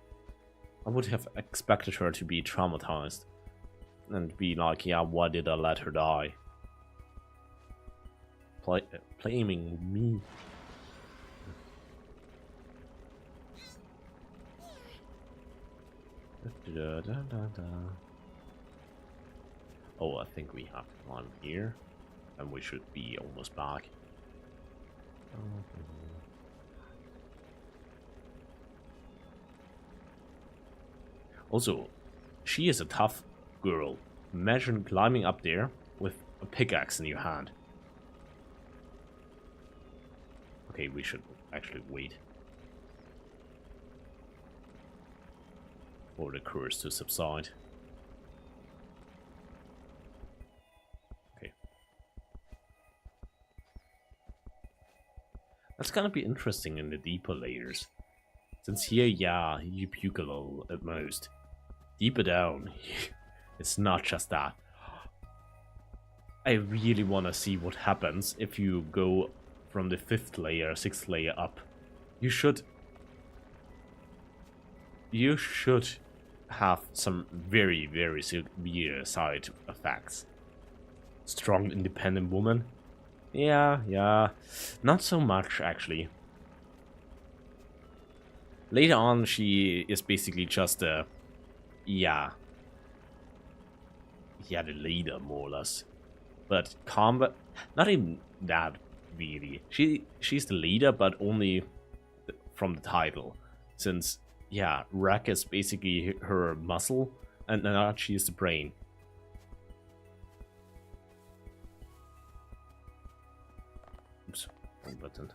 I would have expected her to be traumatized and be like, yeah, why did I let her die? Blaming me. Oh, I think we have to climb here, and we should be almost back. Also, she is a tough girl. Imagine climbing up there with a pickaxe in your hand. Okay, we should actually wait for the curse to subside. Okay. That's gonna be interesting in the deeper layers. Since here, yeah, you puke a little at most. Deeper down, it's not just that. I really want to see what happens if you go from the 5th layer, 6th layer up. You should have some very, very severe side effects. Strong, independent woman? Yeah. Not so much, actually. Later on, she is basically just a... Yeah, the leader, more or less. But combat... Not even that, really. She's the leader, but only from the title. Since, yeah, Rack is basically her muscle, and Nanachi is the brain. Oops, wrong button.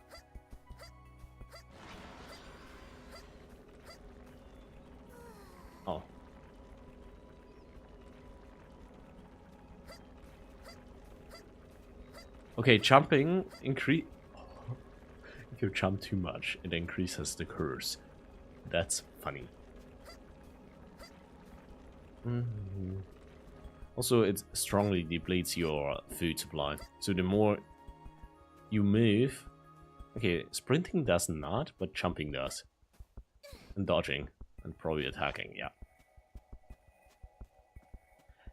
Oh. Okay, jumping increase. If you jump too much, it increases the curse. That's funny. Also, it strongly depletes your food supply. So the more you move... Okay, sprinting does not, but jumping does. And dodging. And probably attacking, yeah.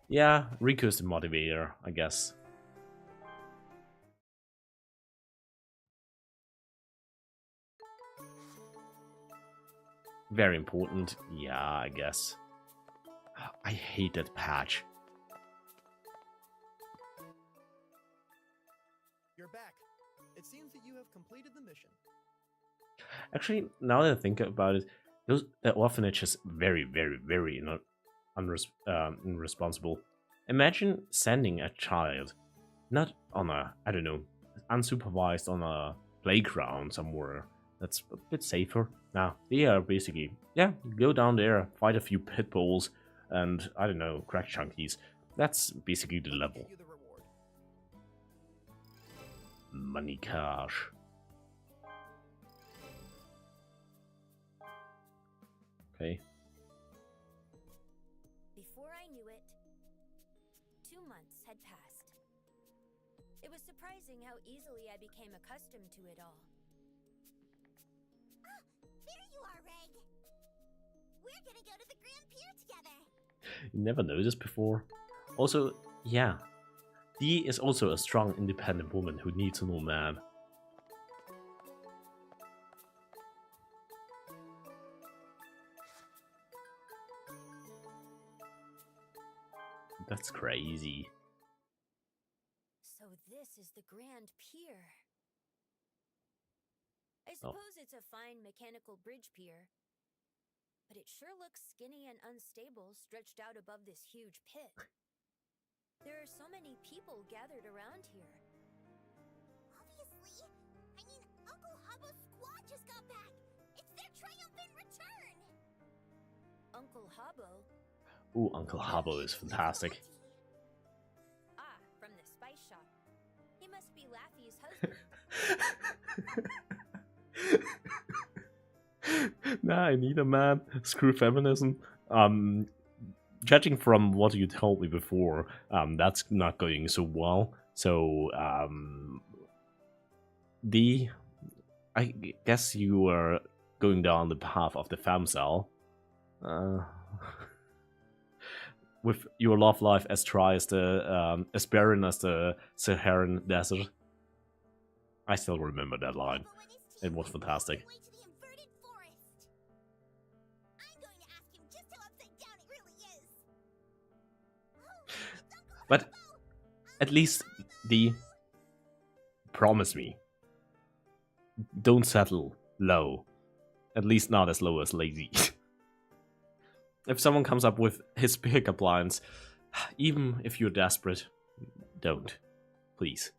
Yeah, Riku's the motivator, I guess. Very important, yeah, I guess. I hate that patch. You're back. It seems that you have completed the mission. Actually, now that I think about it, the orphanage is very, very, very irresponsible. Imagine sending a child, not on a, I don't know, unsupervised on a playground somewhere. That's a bit safer. Now, they are basically, yeah, go down there, fight a few pit bulls, and, I don't know, crack chunkies. That's basically the level. Give you the reward. Money cash. Okay. Before I knew it, 2 months had passed. It was surprising how easily I became accustomed to it all. Ah, there you are, Reg. We're gonna go to the Grand Pier together. You never noticed before. Also, yeah, Dee is also a strong, independent woman who needs no man. That's crazy. So this is the Grand Pier. I suppose it's a fine mechanical bridge pier, but it sure looks skinny and unstable stretched out above this huge pit. There are so many people gathered around here. Obviously, I mean, Uncle Habbo's squad just got back. It's their triumphant return. Uncle Hubbo? Ooh, Uncle Hubbo is fantastic. Ah, from the spice shop. He must be Laffy's husband. Nah, neither, man. Screw feminism. Judging from what you told me before, that's not going so well. So, I guess you are going down the path of the femcel. With your love life as dry as the, as barren as the Saharan desert. I still remember that line. It was fantastic. Way to the inverted forest. I'm going to ask him just how upside down it really is. Oh, it's Uncle But Hubbo. at least promise me, don't settle low. At least not as low as lazy. If someone comes up with his pickup lines, even if you're desperate, don't. Please.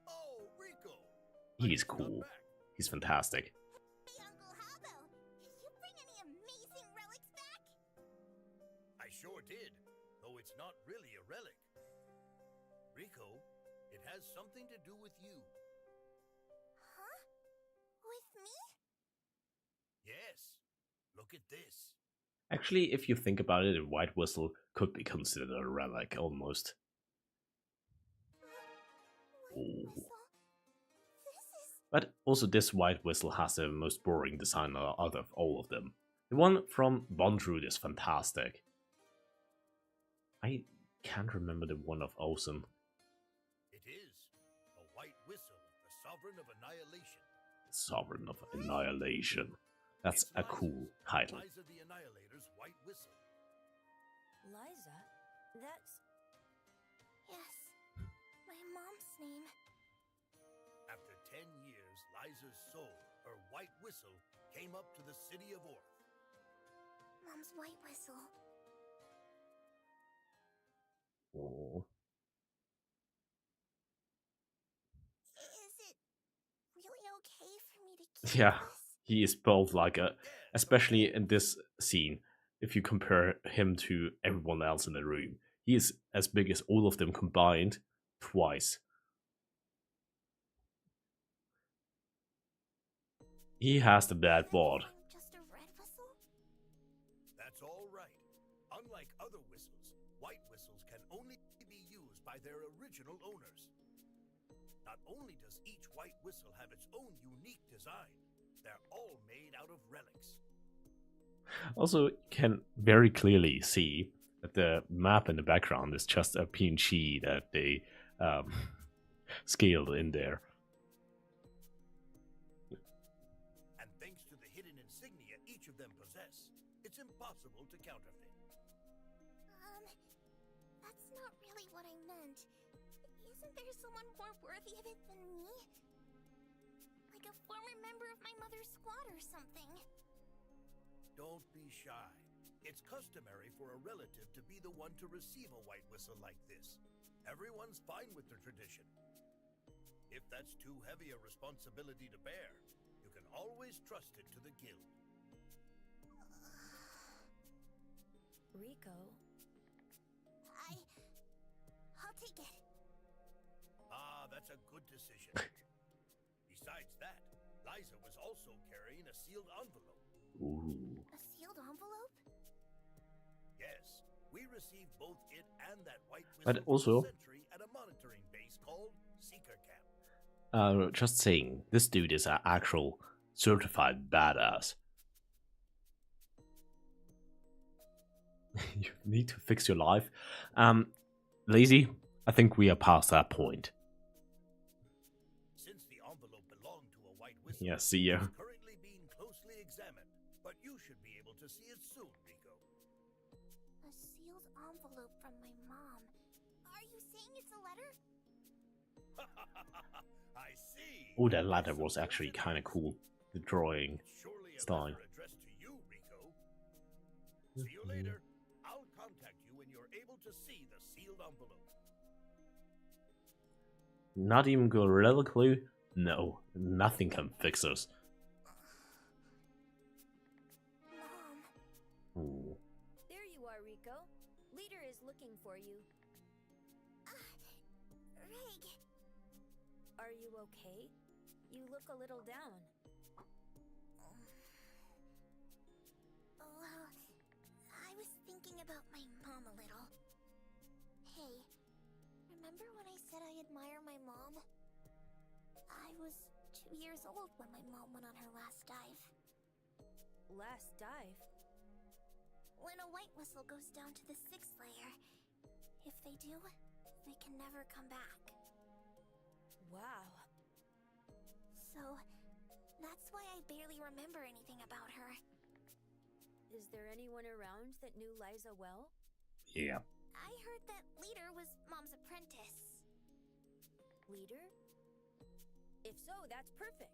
Oh, Rico. He's cool. He's fantastic. Hey, Uncle Hubbo. Did you bring any amazing relics back? I sure did, though it's not really a relic. Rico, it has something to do with you. Huh? With me? Yes. Look at this. Actually, if you think about it, a white whistle could be considered a relic, almost. White Ooh. whistle. This is... But also this white whistle has the most boring design out of all of them. The one from Vtuber is fantastic. I can't remember the one of Olsen. It is a white whistle, the sovereign of annihilation. Sovereign of Annihilation. That's It's a Liza. cool title. Liza the Annihilator's white whistle. Liza? That's... Yes. My mom's name. After 10 years, Liza's soul, her white whistle, came up to the city of Orth. Mom's white whistle. Oh. Is it really okay for me to keep Yeah, this? he is both like a, especially in this scene, if you compare him to everyone else in the room. He is as big as all of them combined twice. He has the bad bod. Just a red whistle? That's all right. Unlike other whistles, white whistles can only be used by their original owners. Not only does each white whistle have its own unique design, they're all made out of relics. Also, you can very clearly see that the map in the background is just a PNG that they scaled in there. And thanks to the hidden insignia each of them possess, it's impossible to counterfeit. That's not really what I meant. Isn't there someone more worthy of it than me? Like a former member of my mother's squad or something. Don't be shy. It's customary for a relative to be the one to receive a white whistle like this. Everyone's fine with the tradition. If that's too heavy a responsibility to bear, you can always trust it to the guild. Rico? I'll take it. Ah, that's a good decision. Besides that, Liza was also carrying a sealed envelope. Ooh. A sealed envelope? Yes, we received both it and that white whistle But also- from the sentry at a monitoring base called Seeker Camp. Just saying, this dude is an actual certified badass. You need to fix your life. Lazy, I think we are past that point. Since the envelope belonged to a white whistle, Yeah, see ya. it's currently being closely examined, but you should be able to see it soon, Rico. A sealed envelope from my mom. Are you saying it's a letter? I see. Oh, that letter was actually kind of cool. The drawing. It's surely a style. letter addressed to you, Rico. See you later. I'll contact you when you're able to see the sealed envelope. Not even Gorilla Glue? No, nothing can fix us. Mom. Ooh. There you are, Rico. Leader is looking for you. Rig. Are you okay? You look a little down. Well, I was thinking about my mom a little. Hey, remember when I said I admire my mom? I was 2 years old when my mom went on her last dive. Last dive? When a white whistle goes down to the 6th layer, if they do, they can never come back. Wow. So, that's why I barely remember anything about her. Is there anyone around that knew Liza well? Yeah. I heard that Leader was Mom's apprentice. Leader? If so, that's perfect.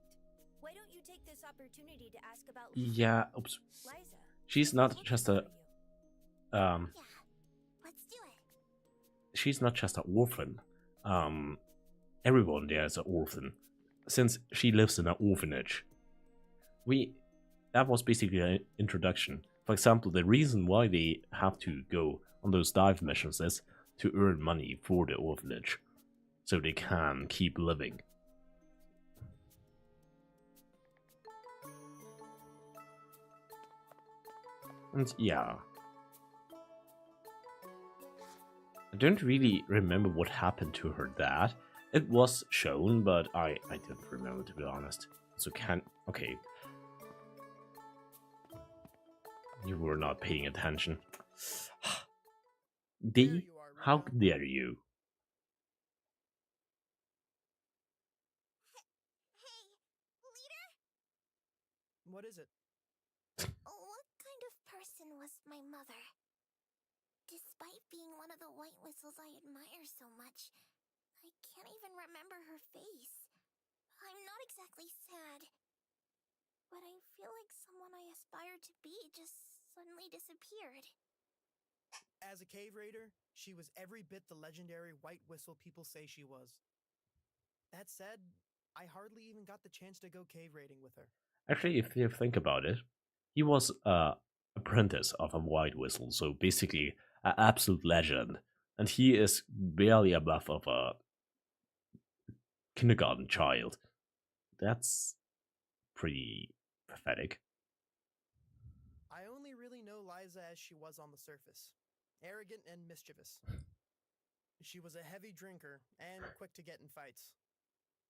Why don't you take this opportunity to ask about Yeah, oops. Liza? She's not just a Yeah, let's do it. she's not just an orphan. Everyone there is an orphan, since she lives in an orphanage. That was basically an introduction. For example, the reason why they have to go on those dive missions is to earn money for the orphanage, so they can keep living. And yeah, I don't really remember what happened to her dad. It was shown, but I don't remember, to be honest. So okay. You were not paying attention. D, how dare you? Hey, Leader? What is it? What kind of person was my mother? Despite being one of the white whistles I admire so much, I can't even remember her face. I'm not exactly sad, but I feel like someone I aspired to be just suddenly disappeared. As a cave raider, she was every bit the legendary white whistle people say she was. That said, I hardly even got the chance to go cave raiding with her. Actually, if you think about it, he was a apprentice of a white whistle, so basically an absolute legend, and he is barely above of a kindergarten child. That's pretty pathetic. I only really know Liza as she was on the surface. Arrogant and mischievous. She was a heavy drinker and quick to get in fights.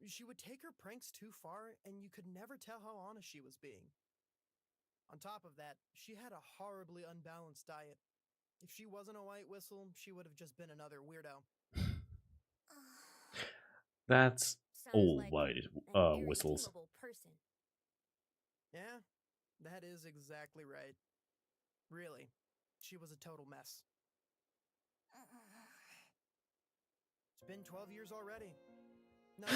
She would take her pranks too far, and you could never tell how honest she was being. On top of that, she had a horribly unbalanced diet. If she wasn't a white whistle, she would have just been another weirdo. That's Sounds all like white an whistles. irredeemable person. Yeah, that is exactly right. Really, she was a total mess. It's been 12 years already. No,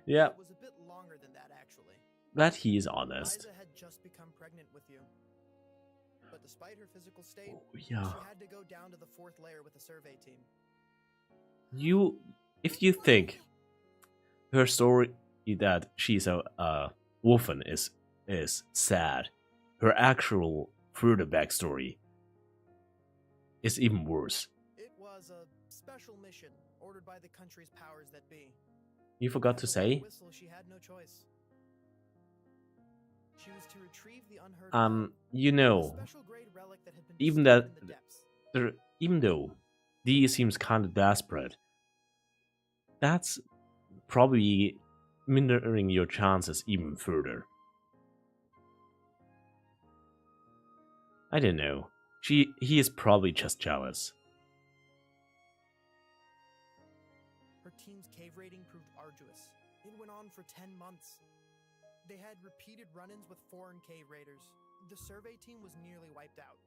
Yeah, it was a bit longer than that, actually. that he is honest. Liza had just become pregnant with you. But despite her physical state, Oh, yeah. she had to go down to the 4th layer with the survey team. If you think her story that she's a orphan is sad, her actual further backstory is even worse. It was a special mission ordered by the country's powers that be. You forgot to As a white say, whistle, she had no choice. She was to retrieve the unheard of, you a know, special grade relic that had been even discovered that in the depths. even though Dee seems kind of desperate, that's probably mindering your chances even further. I don't know. He is probably just jealous. Her team's cave raiding proved arduous. It went on for 10 months. They had repeated run-ins with foreign cave raiders. The survey team was nearly wiped out.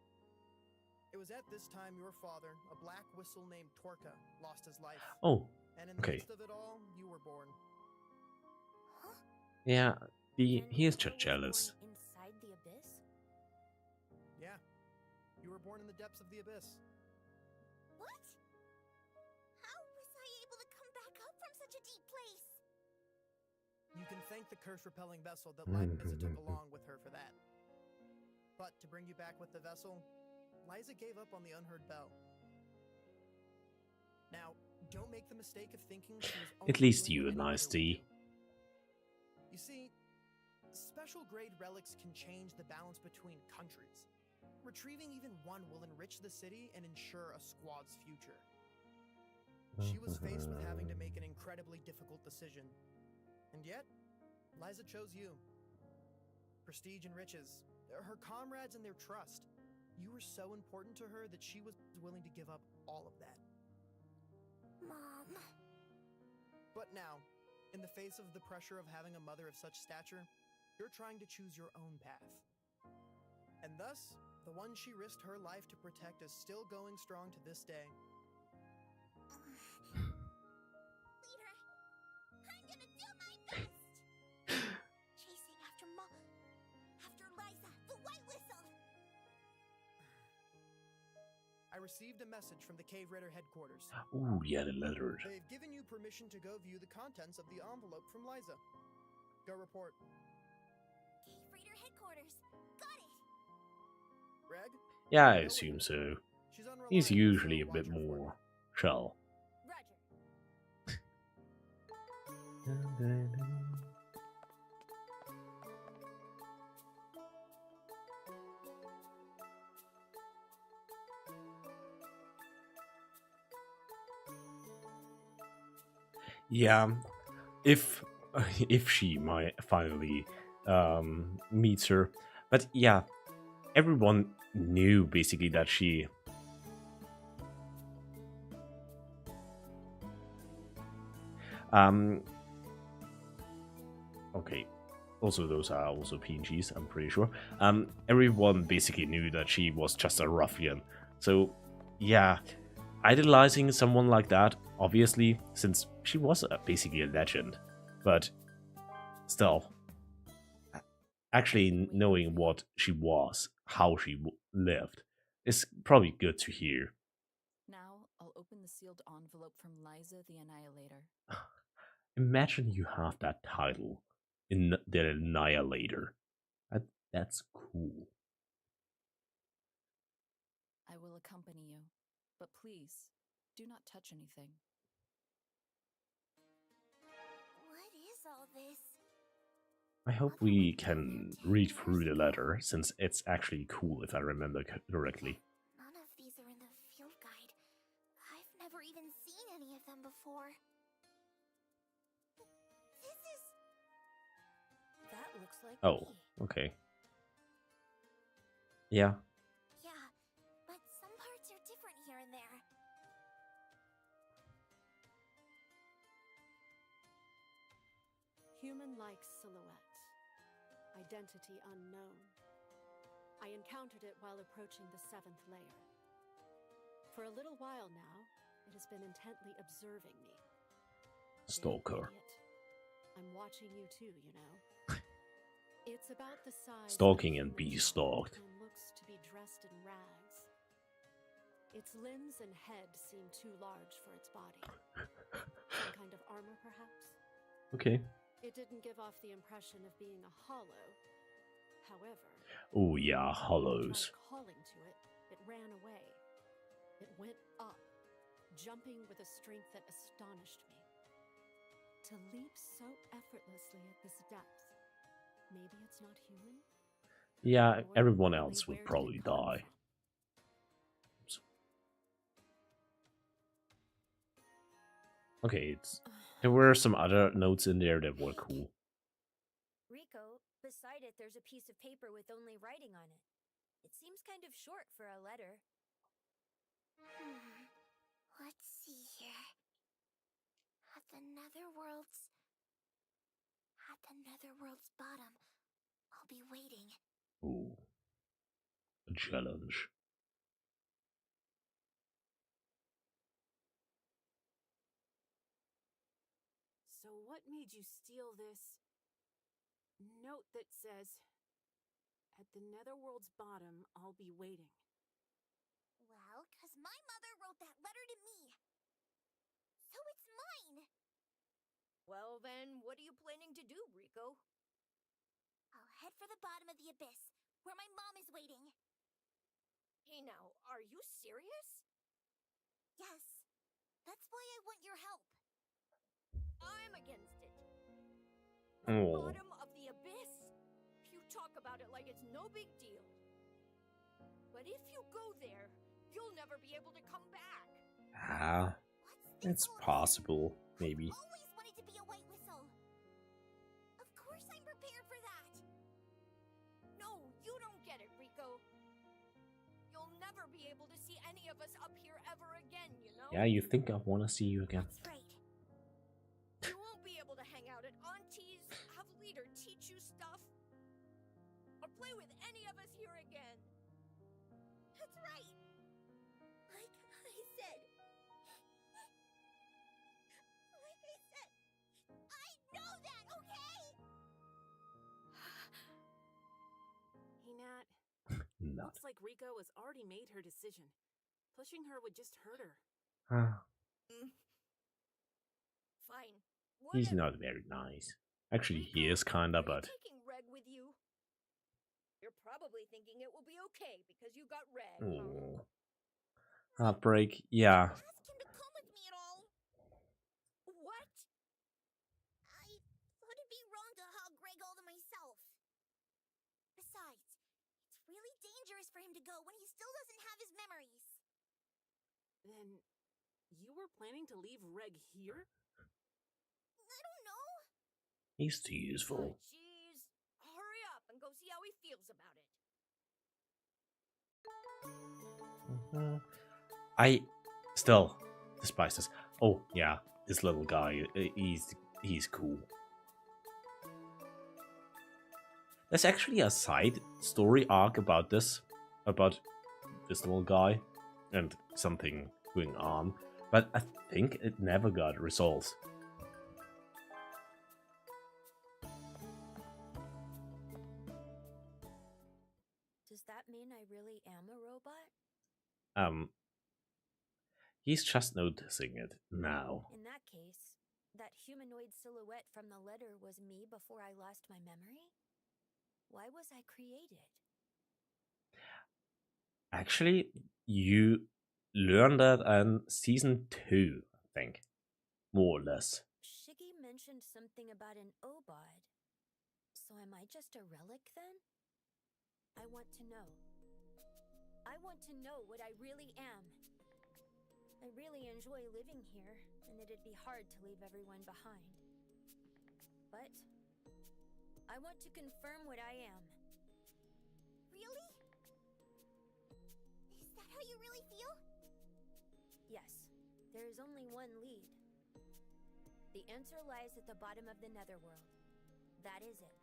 It was at this time your father, a black whistle named Torka, lost his life. Oh, And in the okay. midst of it all, you were born. Yeah, he Then is Rico just was jealous. born inside the abyss? Yeah, you were born in the depths of the abyss. What? How was I able to come back up from such a empty place. You can thank the curse-repelling vessel that Liza took along with her for that. But to bring you back with the vessel, Liza gave up on the unheard bell. Now, don't make the mistake of thinking she was only At least doing you, what any nice mother would D. do. You see, special grade relics can change the balance between countries. Retrieving even one will enrich the city and ensure a squad's future. She was faced with having to make an incredibly difficult decision. And yet, Liza chose you. Prestige and riches, her comrades and their trust. You were so important to her that she was willing to give up all of that. Mom. But now, in the face of the pressure of having a mother of such stature, you're trying to choose your own path. And thus, the one she risked her life to protect is still going strong to this day. Leader, I'm gonna do my best! Chasing after after Liza, the White Whistle! I received a message from the Cave Raider headquarters. Ooh, yeah, the letter. They've given you permission to go view the contents of the envelope from Liza. Go report. Cave Raider headquarters. Got it! Greg? Yeah, I go assume with her. so. She's unreliable, He's usually so a bit watch her for more me. chill. Roger. Yeah, if she might finally meets her, but yeah, everyone knew basically that she okay, also those are also PNGs, I'm pretty sure. Everyone basically knew that she was just a ruffian, so yeah, idolizing someone like that, obviously, since she was basically a legend, but still, actually knowing what she was, how she lived, is probably good to hear. Now, I'll open the sealed envelope from Liza the Annihilator. Imagine you have that title in the Annihilator. That's cool. I will accompany you, but please, do not touch anything. What is all this? I hope we can read through the letter, since it's actually cool if I remember correctly. None of these are in the field guide. I've never even seen any of them before. This is... That looks like Oh, me. okay. Yeah. Yeah, but some parts are different here and there. Human-like silhouette. Identity unknown. I encountered it while approaching the 7th layer. For a little while now, it has been intently observing me. Stalker. Damn idiot. I'm watching you too, you know. It's about the size Stalking of a and be human stalked. and looks to be dressed in rags. Its limbs and head seem too large for its body. Some kind of armor, perhaps? Okay. It didn't give off the impression of being a hollow. However, Oh yeah, when I hollows. tried calling to it, it ran away. It went up, jumping with a strength that astonished me. To leap so effortlessly at this depth, maybe it's not human? Yeah, Or everyone really, else where would did probably it come die. from? Okay, there were some other notes in there that were cool. Rico, beside it, there's a piece of paper with only writing on it. It seems kind of short for a letter. Let's see here. At the netherworld's bottom, I'll be waiting. Ooh, a challenge. So what made you steal this note that says, "At the netherworld's bottom, I'll be waiting"? Well, 'cause my mother wrote that letter to me. So it's mine. Well, then, what are you planning to do, Rico? I'll head for the bottom of the abyss, where my mom is waiting. Hey now, are you serious? Yes. That's why I want your help. I'm against it. Oh. Bottom of the abyss? You talk about it like it's no big deal. But if you go there, you'll never be able to come back. Ah, What's this it's all about? possible, maybe. I've always wanted to be a white whistle. Of course I'm prepared for that. No, you don't get it, Rico. You'll never be able to see any of us up here ever again, you know? Yeah, you think I want to see you again? That's right. You won't be able to hang out at Auntie's, have Leader teach you stuff, or play with any of us here again. That's right. Like I said. I know that, okay? Hey, Nat. Not. Looks like Rico has already made her decision. Pushing her would just hurt her. Fine. He's Whatever. not very nice. Actually, he Rico, is kinda, are you but taking Reg with you? You're probably thinking it will be okay because you got Reg. oh, heartbreak. Yeah, Ask him to come with me at all. What? I thought it'd be wrong to hog Greg all to myself. Besides, it's really dangerous for him to go when he still doesn't have his memories. Then, you were planning to leave Reg here? I don't know. he's too useful. Jeez. Hurry up and go see how he feels about it. I still despise this. Oh yeah, this little guy. He's cool. There's actually a side story arc about this little guy, and something going on, but I think it never got resolved. Does that mean I really am a robot? He's just noticing it now. In that case, that humanoid silhouette from the letter was me before I lost my memory? Why was I created? Actually, you learn that in season 2, I think, more or less. Shiggy mentioned something about an obod. So am I just a relic then? I want to know. I want to know what I really am. I really enjoy living here, and it'd be hard to leave everyone behind. But I want to confirm what I am. Really? Is that how you really feel? Yes, there is only one lead. The answer lies at the bottom of the netherworld. That is it.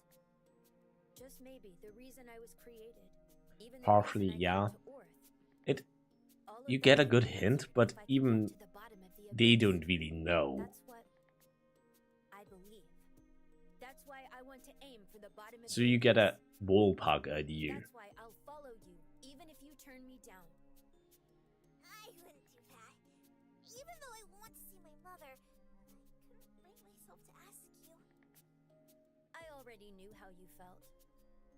Just maybe the reason I was created. Even the Partially, reason I yeah. came to Earth. All of You that get a is good because hint, if but I can even get to the bottom of the they abyss, don't really know. That's what I believe. That's why I want to aim for the bottom of So the you get a abyss. ballpark idea. That's why I'll follow you, even if you turn me down. I wouldn't do that. Even though I want to see my mother, I couldn't bring myself to ask you. I already knew how you felt.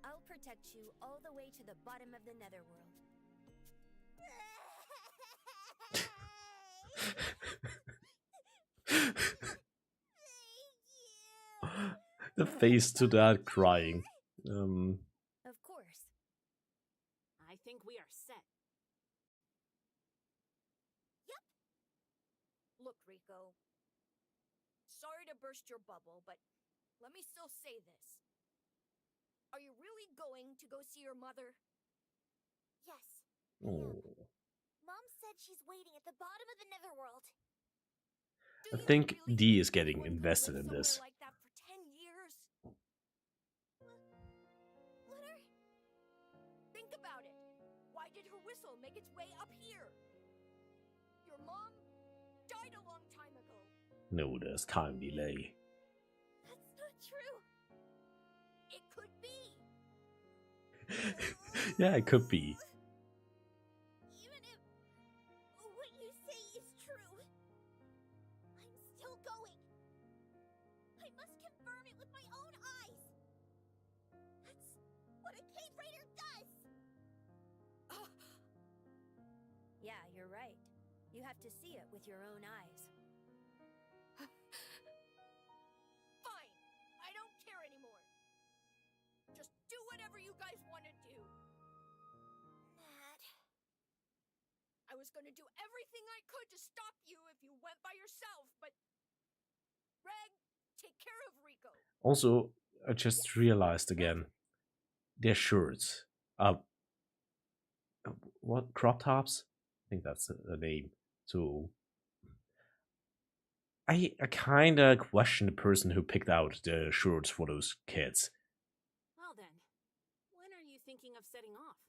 I'll protect you all the way to the bottom of the netherworld. The face to that crying. Of course. I think we are set. Look, Rico. Sorry to burst your bubble, but let me still say this. Are you really going to go see your mother? Yes. Oh. Mom said she's waiting at the bottom of the netherworld. Do I you think really D is think getting anyone could invested live in this. somewhere like that for 10 years? What are... Think about it. Why did her whistle make its way up here? Your mom died a long time ago. No, there's time delay. That's not true. It could be. Yeah, it could be. Even if what you say is true, I'm still going. you're right. You have to see it with your own eyes. Fine! I don't care anymore! Just do whatever you guys want to do! Nat... I was gonna do everything I could to stop you if you went by yourself, but... Reg, take care of Rico. Also, I just realized again, their shirts. What, crop tops? I think that's the name. So I kinda question the person who picked out the shirts for those kids. Well then, when are you thinking of setting off?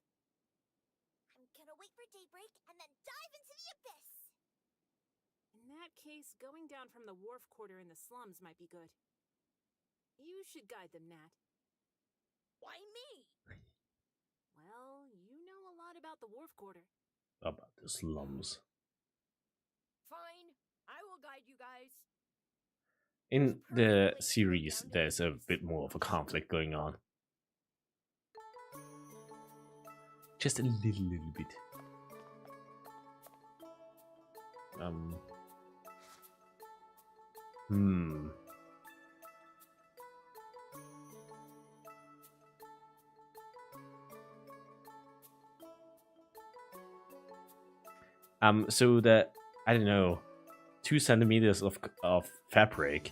I'm gonna wait for daybreak and then dive into the abyss! In that case, going down from the wharf quarter in the slums might be good. You should guide them, Nat. Why me? Well, you know a lot about the wharf quarter. About the slums. Fine, I will guide you guys. In the series, there's a bit more of a conflict going on. Just a little bit. So that, I don't know, 2 centimeters of fabric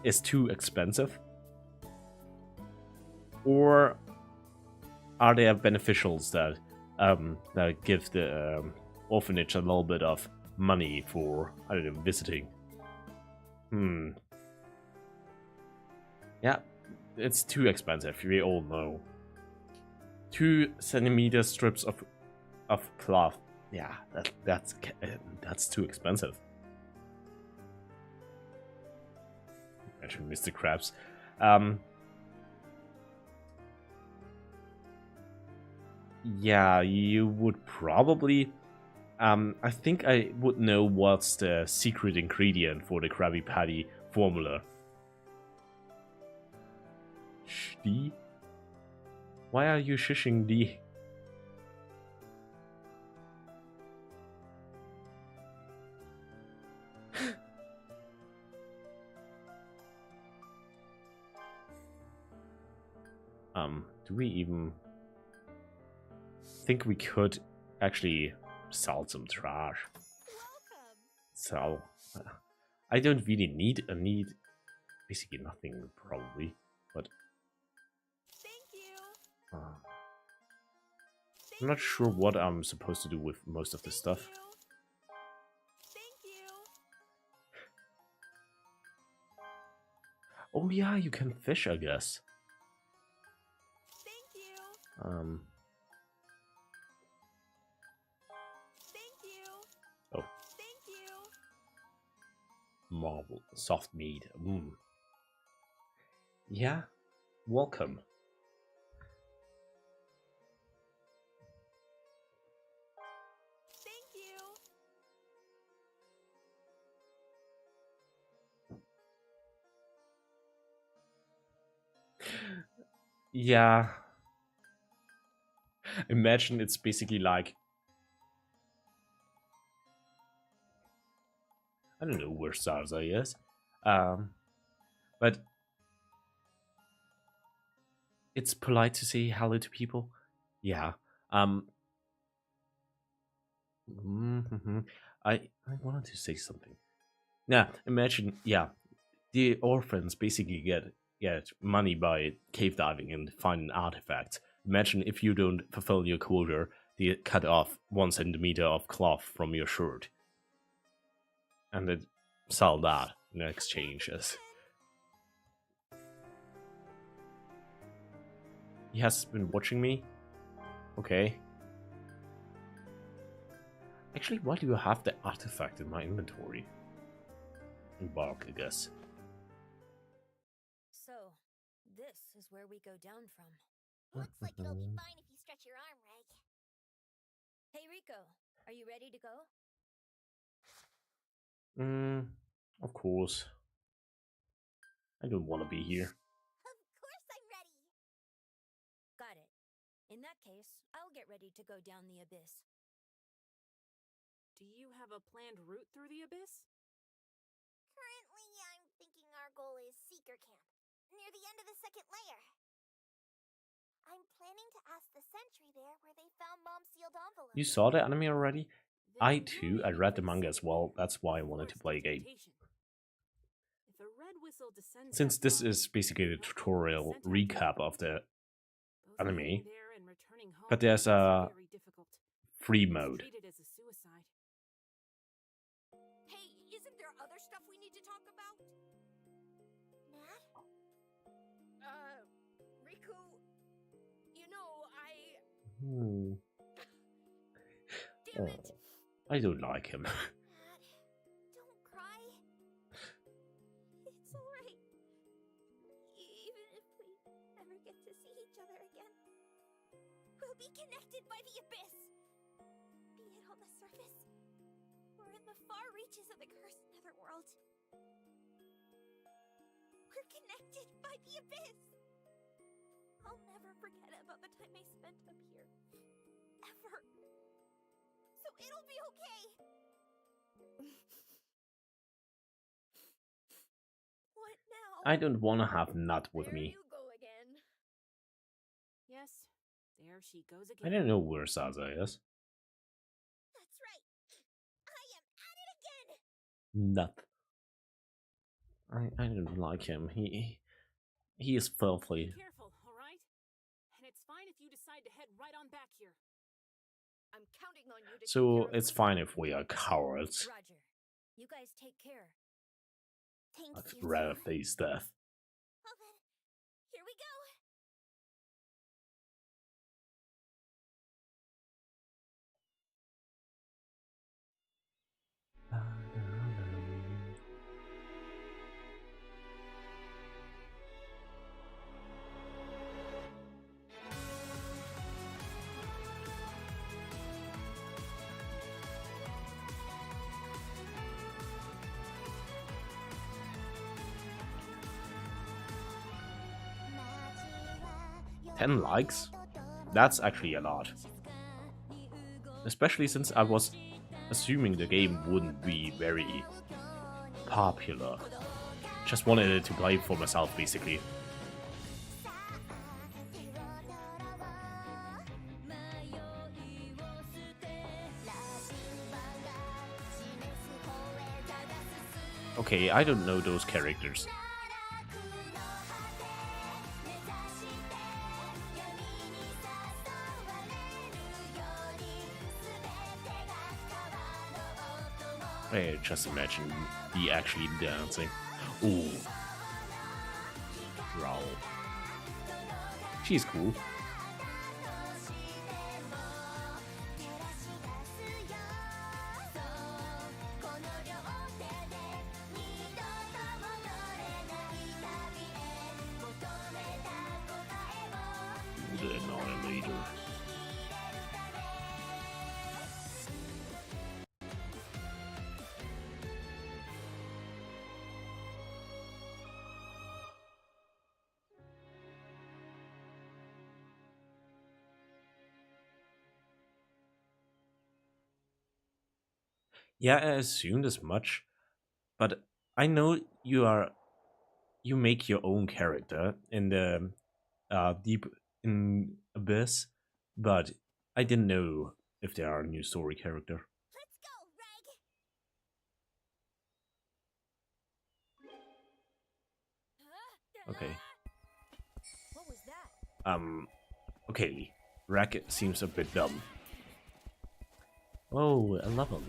is too expensive? Or are there beneficials that that give the orphanage a little bit of money for, I don't know, visiting? Yeah, it's too expensive, we all know. 2 centimeter strips of cloth. Yeah, that's too expensive. Imagine Mr. Krabs. Yeah, you would probably. I think I would know what's the secret ingredient for the Krabby Patty formula. Shdi? Why are you shushing D? Do we even think we could actually sell some trash? Welcome! Sell. I don't really need basically nothing probably, but Thank you! I'm not sure what I'm supposed to do with most of this stuff. Thank you! Oh yeah, you can fish, I guess. Thank you! Thank you! Oh. Thank you! Marble, soft meat. Yeah, welcome. Thank you! Yeah. Imagine it's basically like, I don't know where Sarza is, but it's polite to say hello to people. Yeah. I wanted to say something. Yeah, imagine, yeah, the orphans basically get money by cave diving and finding artifacts. Imagine if you don't fulfill your quota, they cut off 1 centimeter of cloth from your shirt. And then sell that in exchange as... He has been watching me? Okay. Actually, why do you have the artifact in my inventory? Embark, I guess. So, this is where we go down from. Looks like it'll be fine if you stretch your arm, Reg. Hey Rico, are you ready to go? Of course. I don't want to be here. Of course I'm ready! Got it. In that case, I'll get ready to go down the abyss. Do you have a planned route through the abyss? Currently, I'm thinking our goal is Seeker Camp, near the end of the second layer. I'm planning to ask the sentry there where they found Mom's sealed envelope. You saw the anime already? I Then too, you're I read the aiming for manga as safe well. layer, That's why I the wanted to forest play a of game. temptation. If a red whistle descends Since that this far, is basically the that could tutorial be sent out recap there. of the Both anime, getting there and returning home but there's is a very difficult. free It's mode. treated as a suicide. Hey, isn't there other stuff we need to talk about? Nat? Riku, you know, Oh, damn it! I don't like him. Nat, don't cry. It's alright. Even if we never get to see each other again, we'll be connected by the abyss. Be it on the surface, or in the far reaches of the cursed netherworld. We're connected by the abyss. I'll never forget about the time I spent up here. Ever. So it'll be okay. What now? I don't want to have Nut with There me. you go again. Yes, there she goes I again. don't know where Saza is. That's right. I am at it again. Nut. I don't like him. He is filthy. Be careful, all right? And it's fine if you decide to head right on back here. I'm counting on you to So take care of it's fine if we are cowards. Roger. You guys take care. Thank I'd you. rather sir. face death. Well then, here we go. Ten likes? That's actually a lot. Especially since I was assuming the game wouldn't be very popular. Just wanted it to play for myself, basically. Okay, I don't know those characters. I just imagine the actually dancing. Ooh. Raul. She's cool. The Annihilator. Yeah, I assumed as much, but I know you make your own character in the deep in Abyss, but I didn't know if there are a new story character. Let's go, Reg. Okay. What was that? Okay, Reg seems a bit dumb. Oh, a level.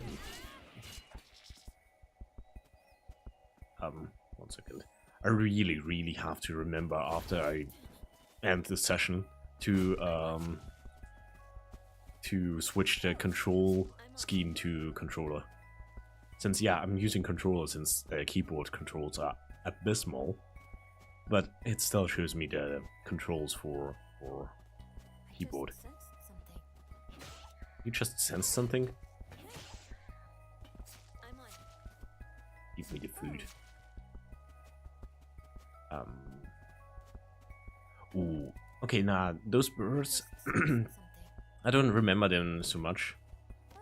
1 second. I really have to remember after I end the session to switch the control scheme to controller. Since yeah, I'm using controller since the keyboard controls are abysmal, but it still shows me the controls for keyboard. I just sensed something. You just sense something? I'm on. Give me the food. Ooh. Okay, nah, those birds, Something. I don't remember them so much. Oh.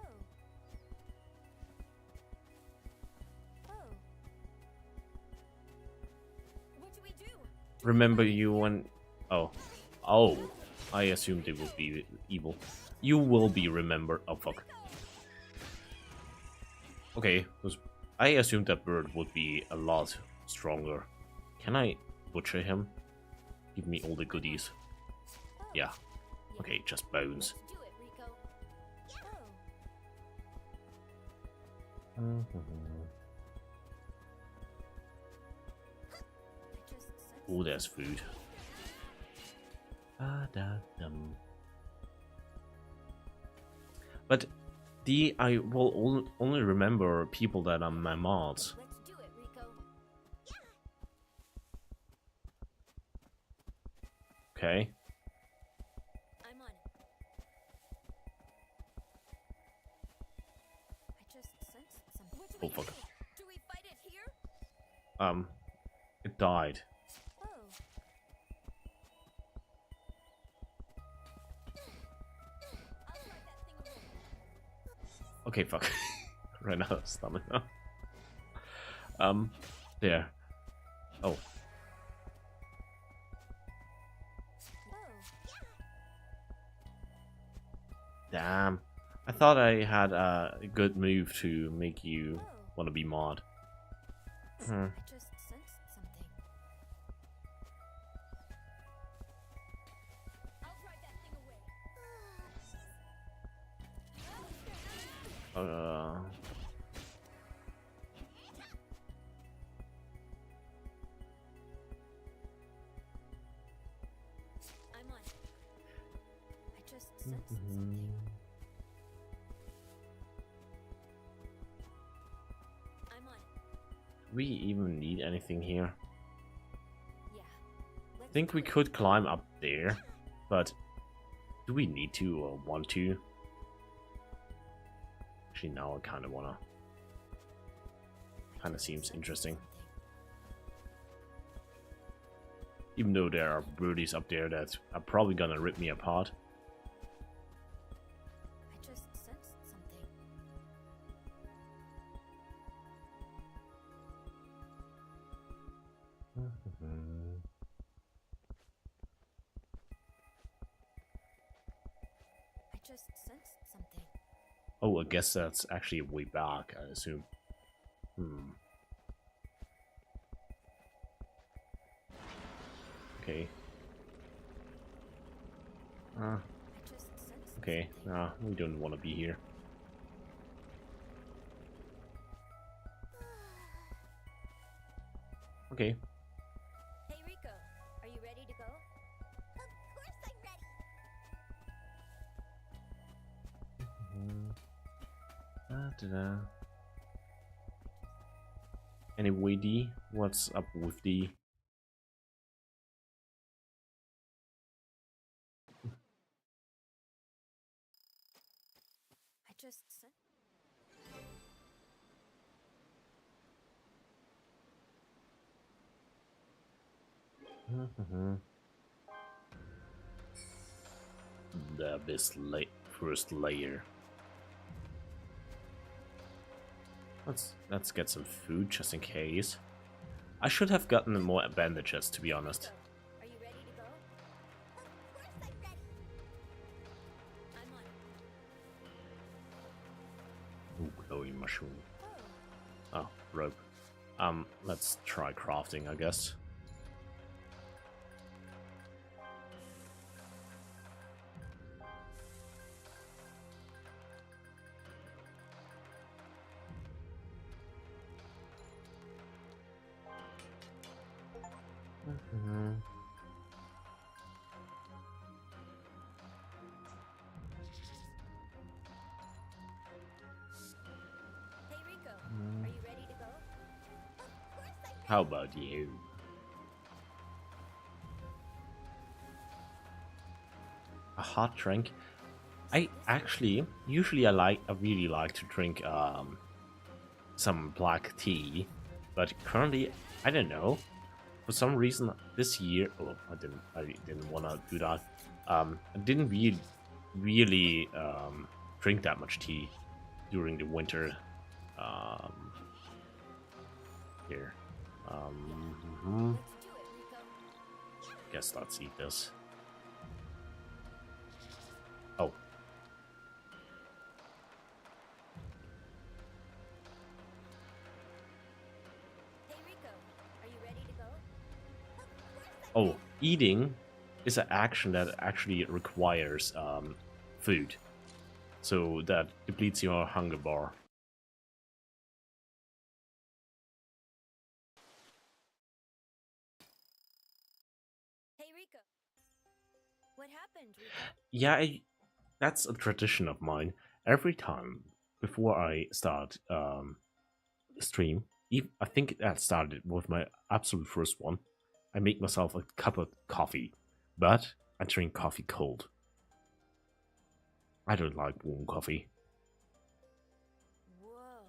remember you when... Oh. Oh. I assumed it would be evil. You will be remembered. Oh, fuck. Okay, I assumed that bird would be a lot stronger. Can I butcher him? Give me all the goodies. Yeah. Okay, just bones. Do it, Rico. Oh, there's food. But I will only remember people that are my mods. Let's do it, Rico. Okay. I'm on it. I just sensed something. What do Oh, we fuck. do? Do we fight it here? It died. Oh. I'll try that thing away. Okay, fuck. Ran out of stamina. There. Oh. Damn. I thought I had a good move to make you want to be mod. I just sensed something. I'll drive that thing away. I'm on it. I just sensed something. I'm on it. Do we even need anything here? Yeah. I think we could climb up there, but do we need to or want to? Actually, now I kind of wanna. Kind of seems interesting. Even though there are birdies up there that are probably gonna rip me apart. I just sensed something. I just sensed something. Oh, I guess that's actually way back, I assume. Okay. I just sensed Okay. something. Nah, we don't want to be here. Okay. Hey Rico, are you ready to go? Of course I'm ready. Da-da-da. Anyway, D, what's up with D? I just sensed. The abyss first layer. Let's get some food just in case. I should have gotten more bandages, to be honest. Are you ready to go? Of course I'm ready. I'm on it. Ooh, glowing mushroom. Oh. Oh, rope. Let's try crafting, I guess. Hey Rico, are you ready to go? Of course I'm ready. How about you? A hot drink? I actually, usually I really like to drink some black tea, but currently, I don't know. For some reason, this year, oh, I didn't want to do that. I didn't really drink that much tea during the winter. Here. Let's do it, Rico. guess let's eat this. Oh. Hey Rico, are you ready to go? Oh, eating is an action that actually requires food. So that depletes your hunger bar. Hey Rico. What happened, Rico? Yeah, that's a tradition of mine. Every time before I start stream, I think that started with my absolute first one. I make myself a cup of coffee, but I drink coffee cold. I don't like warm coffee. Whoa.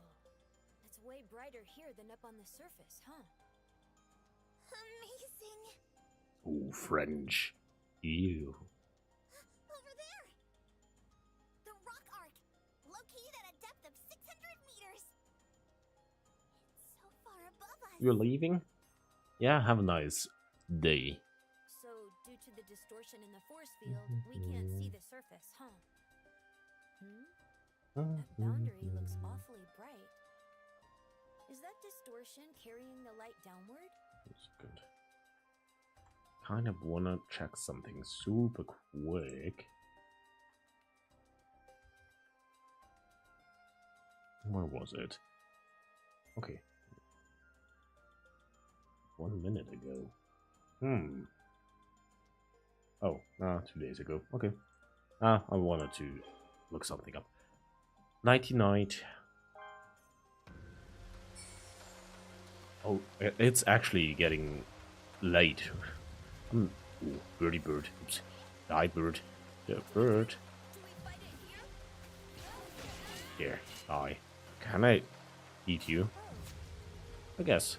It's way brighter here than up on the surface, huh? Amazing. Oh, French. Ew. Over there. The rock arc, located at a depth of 600 meters. It's so far above us. You're leaving? Yeah, have a nice day. So, due to the distortion in the force field, we can't see the surface, huh? That boundary looks awfully bright. Is that distortion carrying the light downward? That's good. Kind of wanna check something super quick. Where was it? Okay. 1 minute ago. Oh, 2 days ago. Okay. I wanted to look something up. 99. Oh, it's actually getting late. Ooh, birdie bird. Oops. Die bird. The bird. Do we fight it here? Here, die. Can I eat you? I guess.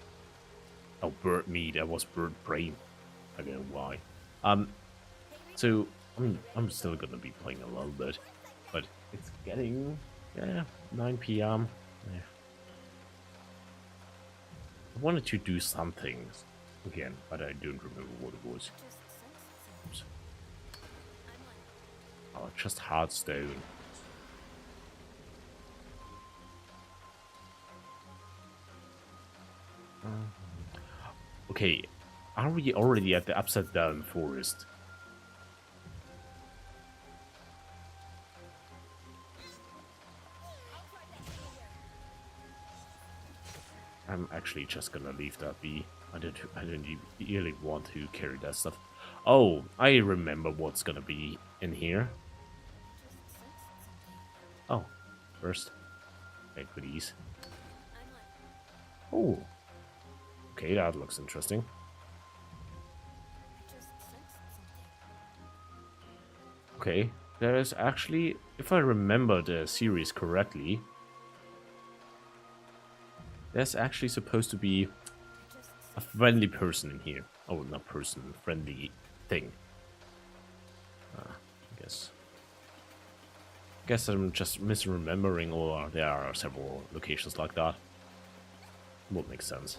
Oh, bird meat. That was bird brain. I don't know why. So I'm still gonna be playing a little bit, but it's getting 9 p.m. Yeah. I wanted to do something again, but I don't remember what it was. Oops. Oh, just hard stone. Okay, are we already at the upside down forest? I'm actually just gonna leave that be. I don't really want to carry that stuff. Oh, I remember what's gonna be in here. Oh, first, take these. Oh, okay, that looks interesting. Okay, there is actually, if I remember the series correctly, there's actually supposed to be a friendly person in here. Oh, not person, friendly thing. I guess I'm just misremembering, or there are several locations like that. Would make sense.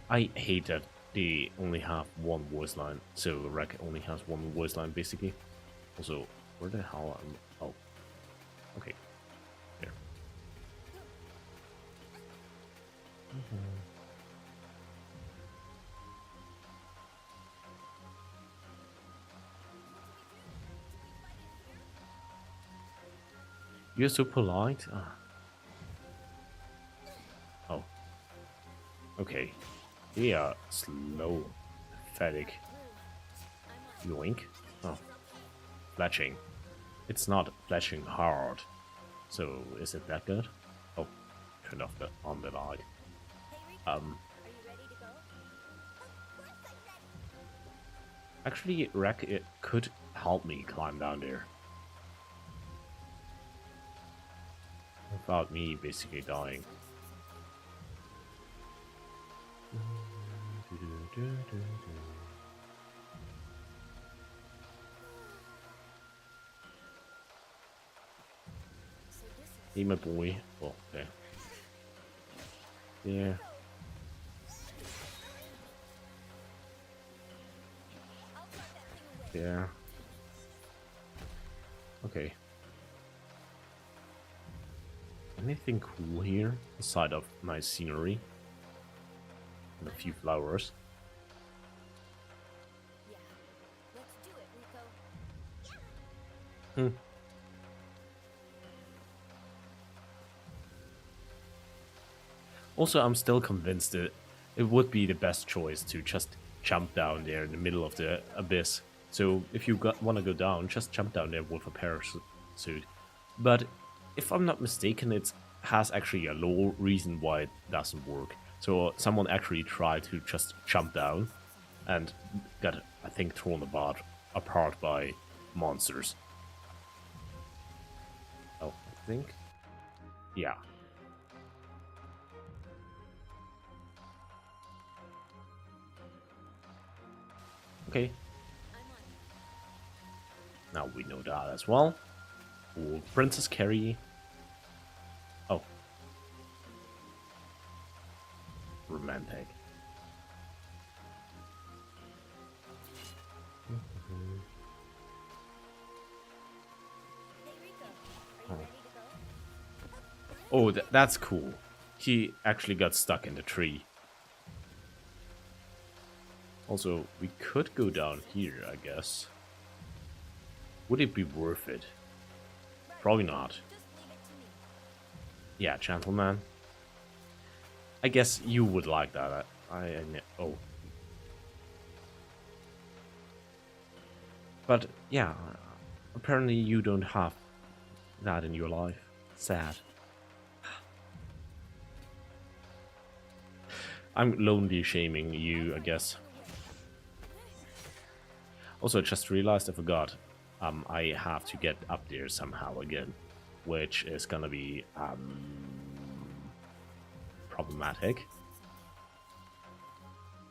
I hate that they only have one voice line, so Rec only has one voice line basically. Also, where the hell am I? Oh, okay, there. You're so polite. Oh, okay. They are slow, pathetic. Yoink. Oh, fletching. It's not fletching hard. So is it that good? Oh, turned off on the light. Are you ready to go? Actually, Rec, it could help me climb down there. Without me basically dying. Hey, my boy. Oh, okay. Yeah. Yeah. Okay. Anything cool here aside of nice scenery and a few flowers? Yeah. Let's do it, Rico. Hmm. Also, I'm still convinced that it would be the best choice to just jump down there in the middle of the abyss. So if you want to go down, just jump down there with a parachute. But if I'm not mistaken, it has actually a low reason why it doesn't work. So someone actually tried to just jump down and got, I think, thrown apart by monsters. Oh, I think? Yeah. Okay. Now we know that as well. Ooh, Princess Carrie. Oh. Romantic. Hey, Rico. Are you ready to go? Oh, that's cool. He actually got stuck in the tree. Also, we could go down here, I guess. Would it be worth it? Probably not. Just leave it to me. Yeah, gentleman. I guess you would like that. Oh. But yeah, apparently you don't have that in your life. Sad. I'm lonely shaming you, I guess. Also, I just realized I forgot. I have to get up there somehow again, which is gonna be problematic.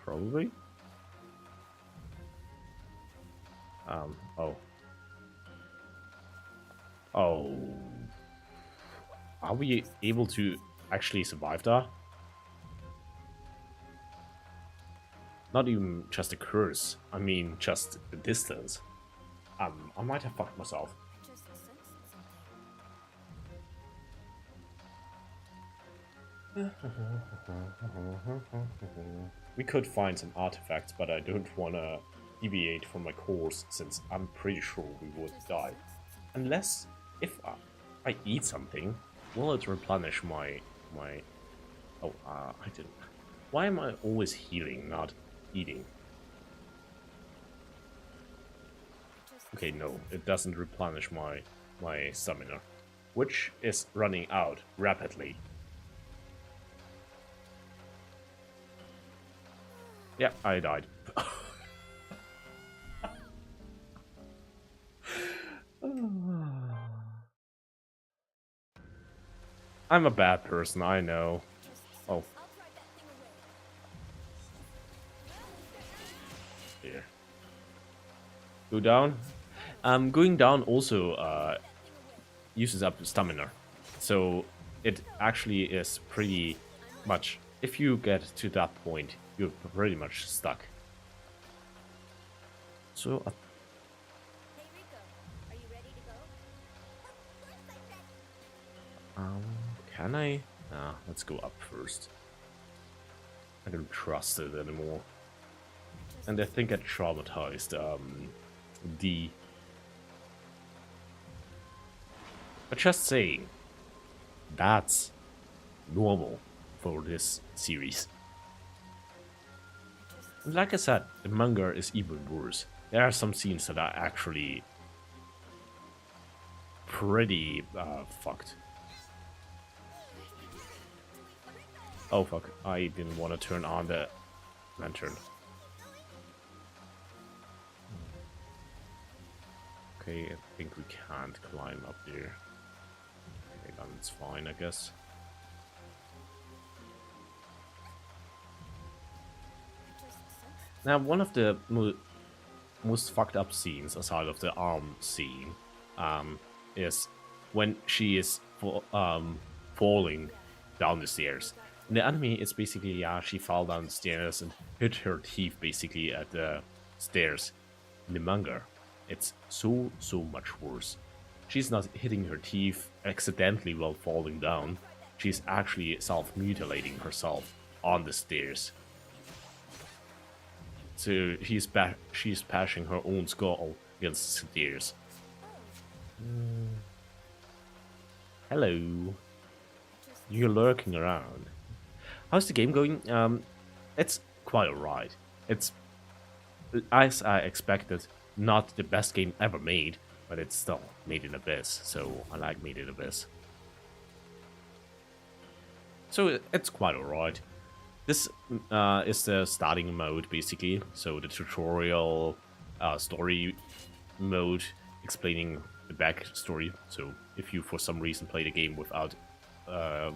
Probably. Oh. Oh. Are we able to actually survive that? Not even just a curse. I mean, just the distance. I might have fucked myself. I just sensed something. We could find some artifacts, but I don't want to deviate from my course since I'm pretty sure we would die. Unless, if I eat something, will it replenish my... Oh, I didn't... Why am I always healing, not eating? Okay, no, it doesn't replenish my stamina, which is running out rapidly. Yeah, I died. I'm a bad person, I know. Oh. Here. Go down. Going down also uses up stamina. So it actually is pretty much... If you get to that point, you're pretty much stuck. So... Hey, Rico. Are you ready to go? Can I? Nah, let's go up first. I don't trust it anymore. And I think I traumatized D. But just saying, that's normal for this series. And like I said, the manga is even worse. There are some scenes that are actually pretty fucked. Oh fuck, I didn't want to turn on the lantern. Okay, I think we can't climb up there. Okay, then it's fine, I guess. Now, one of the most fucked up scenes, aside of the arm scene, is when she is falling down the stairs. In the anime, it's basically, yeah, she fell down the stairs and hit her teeth basically at the stairs. In the manga, it's so much worse. She's not hitting her teeth accidentally while falling down. She's actually self-mutilating herself on the stairs. So she's bashing her own skull against the stairs. Hello. You're lurking around. How's the game going? It's quite alright. It's, as I expected, not the best game ever made, but it's still Made in Abyss, so I like Made in Abyss. So it's quite alright. This is the starting mode, basically. So the tutorial story mode explaining the backstory. So if you for some reason play the game without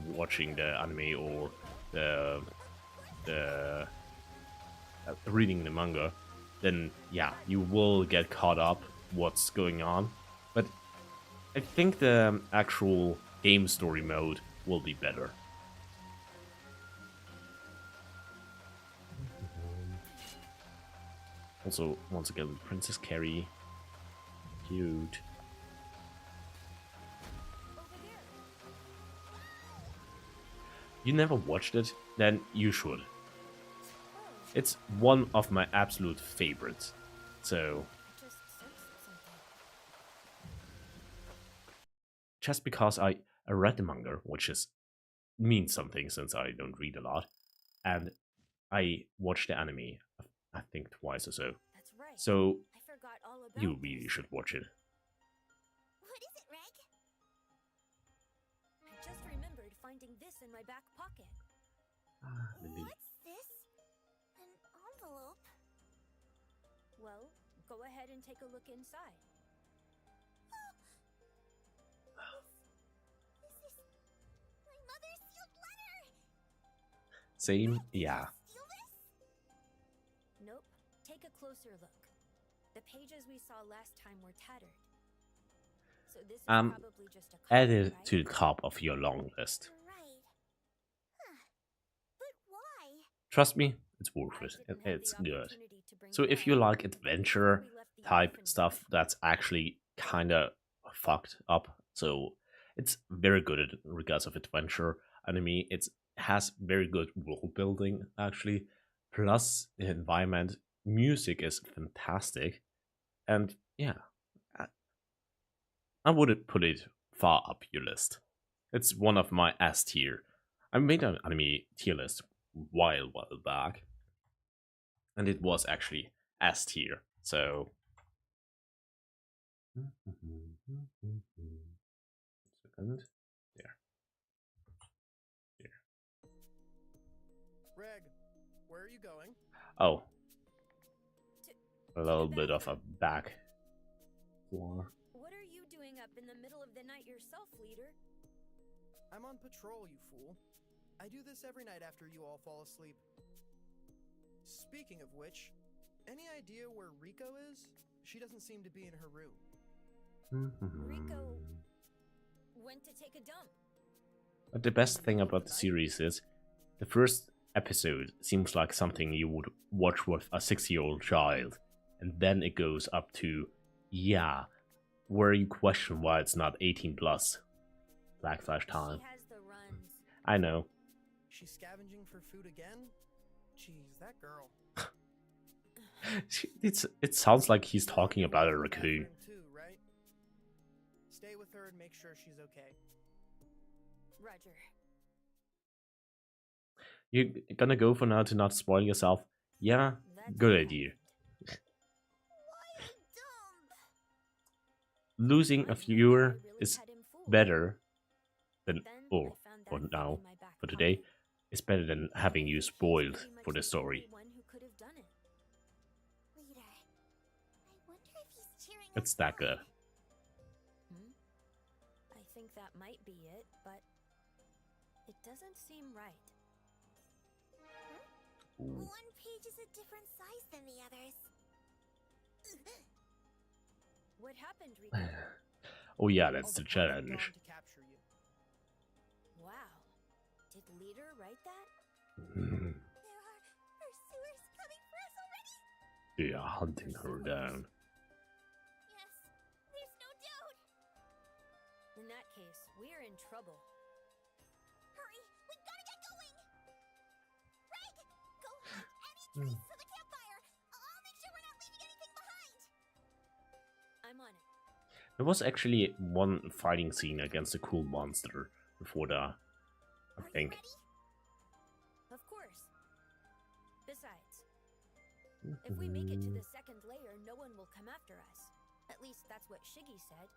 watching the anime or the reading the manga, then yeah, you will get caught up what's going on. But I think the actual game story mode will be better. Also, once again, Princess Carrie. Cute. You never watched it? Then you should. It's one of my absolute favorites. So, just because I read the manga, which means something since I don't read a lot, and I watched the anime, I think twice or so. That's right. So I forgot all about you really should watch it. What is it, Reg? I just remembered finding this in my back pocket. What's this? An envelope? Well, go ahead and take a look inside. This is my mother's sealed letter! Same, yeah. Steal this? Nope. Take a closer look. The pages we saw last time were tattered. So this is probably just a copy, Add it right? to the top of your long list. Right. Huh. But why? Trust me, it's worth I it. didn't have It's the good. opportunity to bring So it if you up. like adventure We left the type orphanage. stuff that's actually kinda fucked up, so it's very good in regards of adventure anime. It has very good world building actually, plus the environment, music is fantastic, and yeah, I would put it far up your list. It's one of my S tier. I made an anime tier list while back, and it was actually S tier. So second, there. Reg, where are you going? Oh, a little bit of a back floor. What are you doing up in the middle of the night yourself, leader? I'm on patrol, you fool. I do this every night after you all fall asleep. Speaking of which, any idea where Rico is? She doesn't seem to be in her room. Rico went to take a dump. But the best thing about the series is the first episode seems like something you would watch with a 6-year-old child, and then it goes up to, yeah, where you question why it's not 18 plus. Black Flash time. She has the runs. I know. She's scavenging for food again? Jeez, that girl. It sounds like he's talking about a raccoon. Bathroom too, right? Stay with her and make sure she's okay. Roger. You're gonna go for now to not spoil yourself? Yeah, That's good right. idea. Why a dump? Losing a I viewer really is had him fooled. better than, Then or I found for that now, thing in my back for today, pocket. is better than having you He's spoiled pretty much for the story. only one who could have done it. Leader, I wonder if he's cheering It's us that on. good. I think that might be it, but it doesn't seem right. Ooh. One page is a different size than the others. What happened, Rico? Oh yeah, that's All the the party had gone challenge. to capture you. Did Leader write that? There are pursuers coming for us already? They are hunting her down. Yes, there's no doubt. In that case, we're in trouble. Hurry, we've got to get going. Reg, go hunt any traces of the campfire. I'll make sure we're not leaving anything behind. I'm on it. There was actually one fighting scene against a cool monster before that, I Are think. you ready? Of course. Besides, if we make it to the second layer, no one will come after us. At least that's what Shiggy said.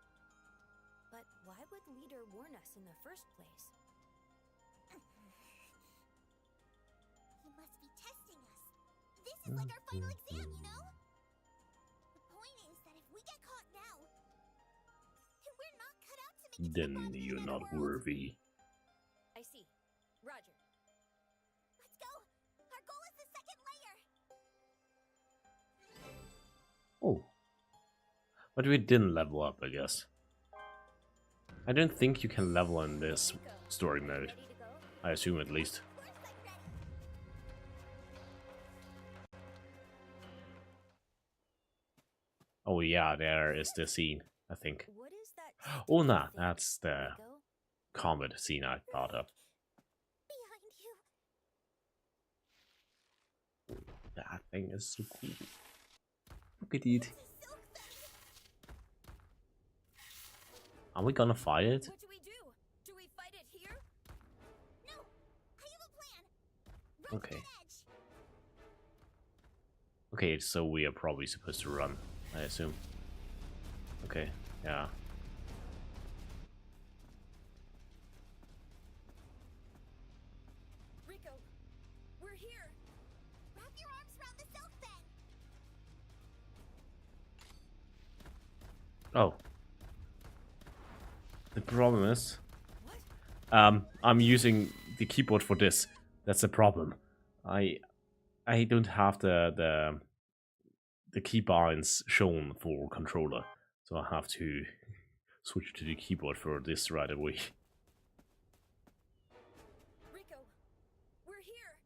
But why would Leader warn us in the first place? He must be testing us. This is like our final exam, you know? The point is that if we get caught now, then we're not cut out to make it to the Then bottom of you're the not netherworld. worthy. I see. Roger. Let's go. Our goal is the second layer. Oh. But we didn't level up, I guess. I don't think you can level in this story mode. Ready to go? I assume at least. Of course I'm ready. Oh yeah, there is the scene, I think. What is that? Oh sticky nah, thing, that's the Rico? comet scene I thought of. Behind you. That thing is so cool. Look at it. Silk Fang. Are we gonna fight it? What do we do? Do we fight it here? No, I have a plan. Run to Okay. that edge. Okay, so we are probably supposed to run, I assume. Okay, yeah. Rico, we're here. Wrap your arms around the Silk Fang. Oh. The problem is, What? I'm using the keyboard for this. That's the problem. I don't have the keybinds shown for controller, so I have to switch to the keyboard for this right away. Rico, we're here.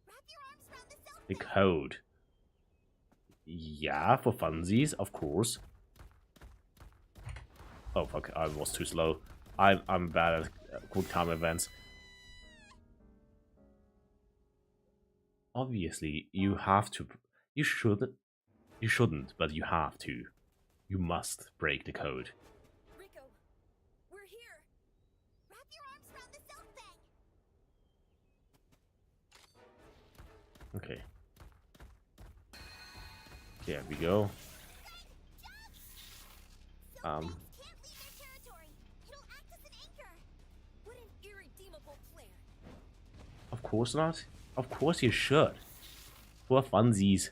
Wrap your arms around the Silk The Fang. code. Yeah, for funsies, of course. Oh fuck, I was too slow. I'm bad at quick time events. Obviously, you have to. You shouldn't, but you have to. You must break the code. Rico, we're here. Wrap your arms around the Silk Fang. Okay. There we go. Silk Um. Fangs can't leave their territory. It'll act as an anchor. What an irredeemable plan. Of course not. Of course you should. For funsies.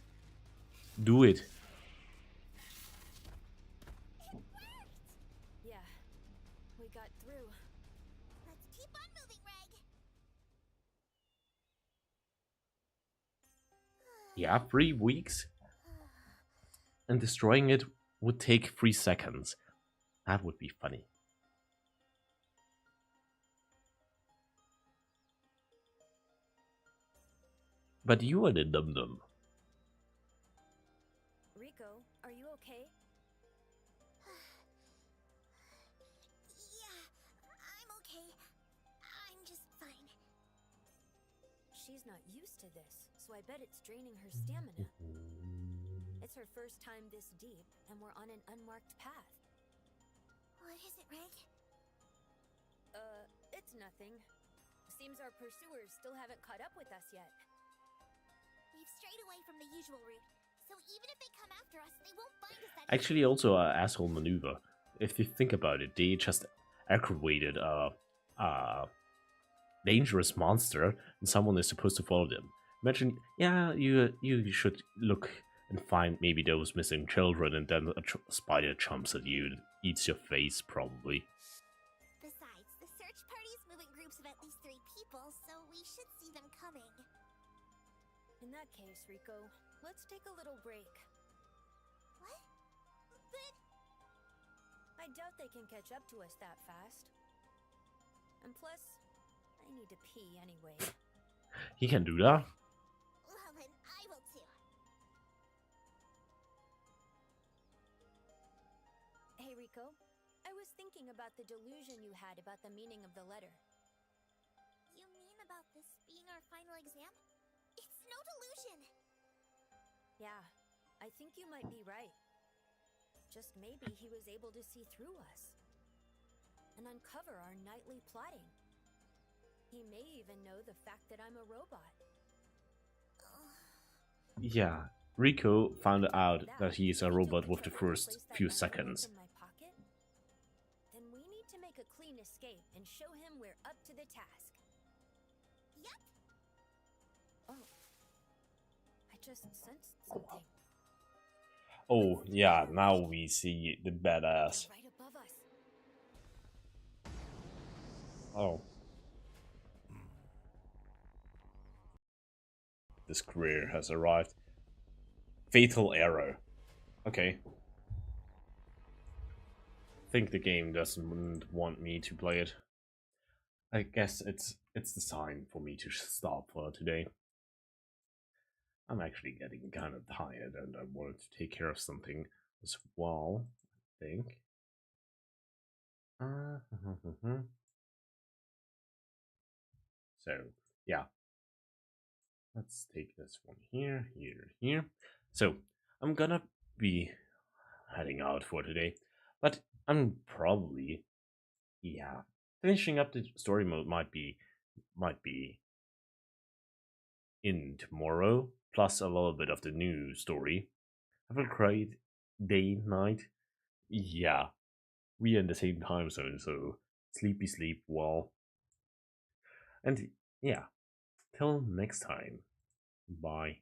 Do it. Yeah, we got through. Let's keep on moving, Reg. Yeah, 3 weeks. And destroying it would take 3 seconds. That would be funny. But you are the dum-dum. Rico, are you okay? Yeah, I'm okay. I'm just fine. She's not used to this, so I bet it's draining her stamina. It's her first time this deep, and we're on an unmarked path. What is it, Reg? It's nothing. Seems our pursuers still haven't caught up with us yet. We've strayed away from the usual route, so even if they come after us, they won't find us that Actually, also an asshole maneuver. If you think about it, they just aggravated a dangerous monster, and someone is supposed to follow them. Imagine, yeah, you should look and find maybe those missing children, and then a spider jumps at you and eats your face, probably. Besides, the search party's moving groups of at least 3 people, so we should see them coming. In that case, Rico, let's take a little break. What? But I doubt they can catch up to us that fast. And plus, I need to pee anyway. He can do that. Well, then I will too. Hey, Rico. I was thinking about the delusion you had about the meaning of the letter. You mean about this being our final exam? It's no delusion. Yeah, I think you might be right. Just maybe he was able to see through us and uncover our nightly plotting. He may even know the fact that I'm a robot. Yeah, Rico found out that he is a robot with the first few seconds. In my pocket? Then we need to make a clean escape and show him we're up to the task. Yep. Oh, I just sensed something. Oh, yeah, now we see the badass. Right above us. Oh. This career has arrived. Fatal error. Okay. I think the game doesn't want me to play it. I guess it's the sign for me to stop for today. I'm actually getting kind of tired and I wanted to take care of something as well, I think. So, yeah. Let's take this one here, here. So, I'm gonna be heading out for today, but I'm probably, yeah, finishing up the story mode might be in tomorrow, plus a little bit of the new story. Have a great day, night. Yeah, we are in the same time zone, so sleep well. And yeah, till next time. Bye.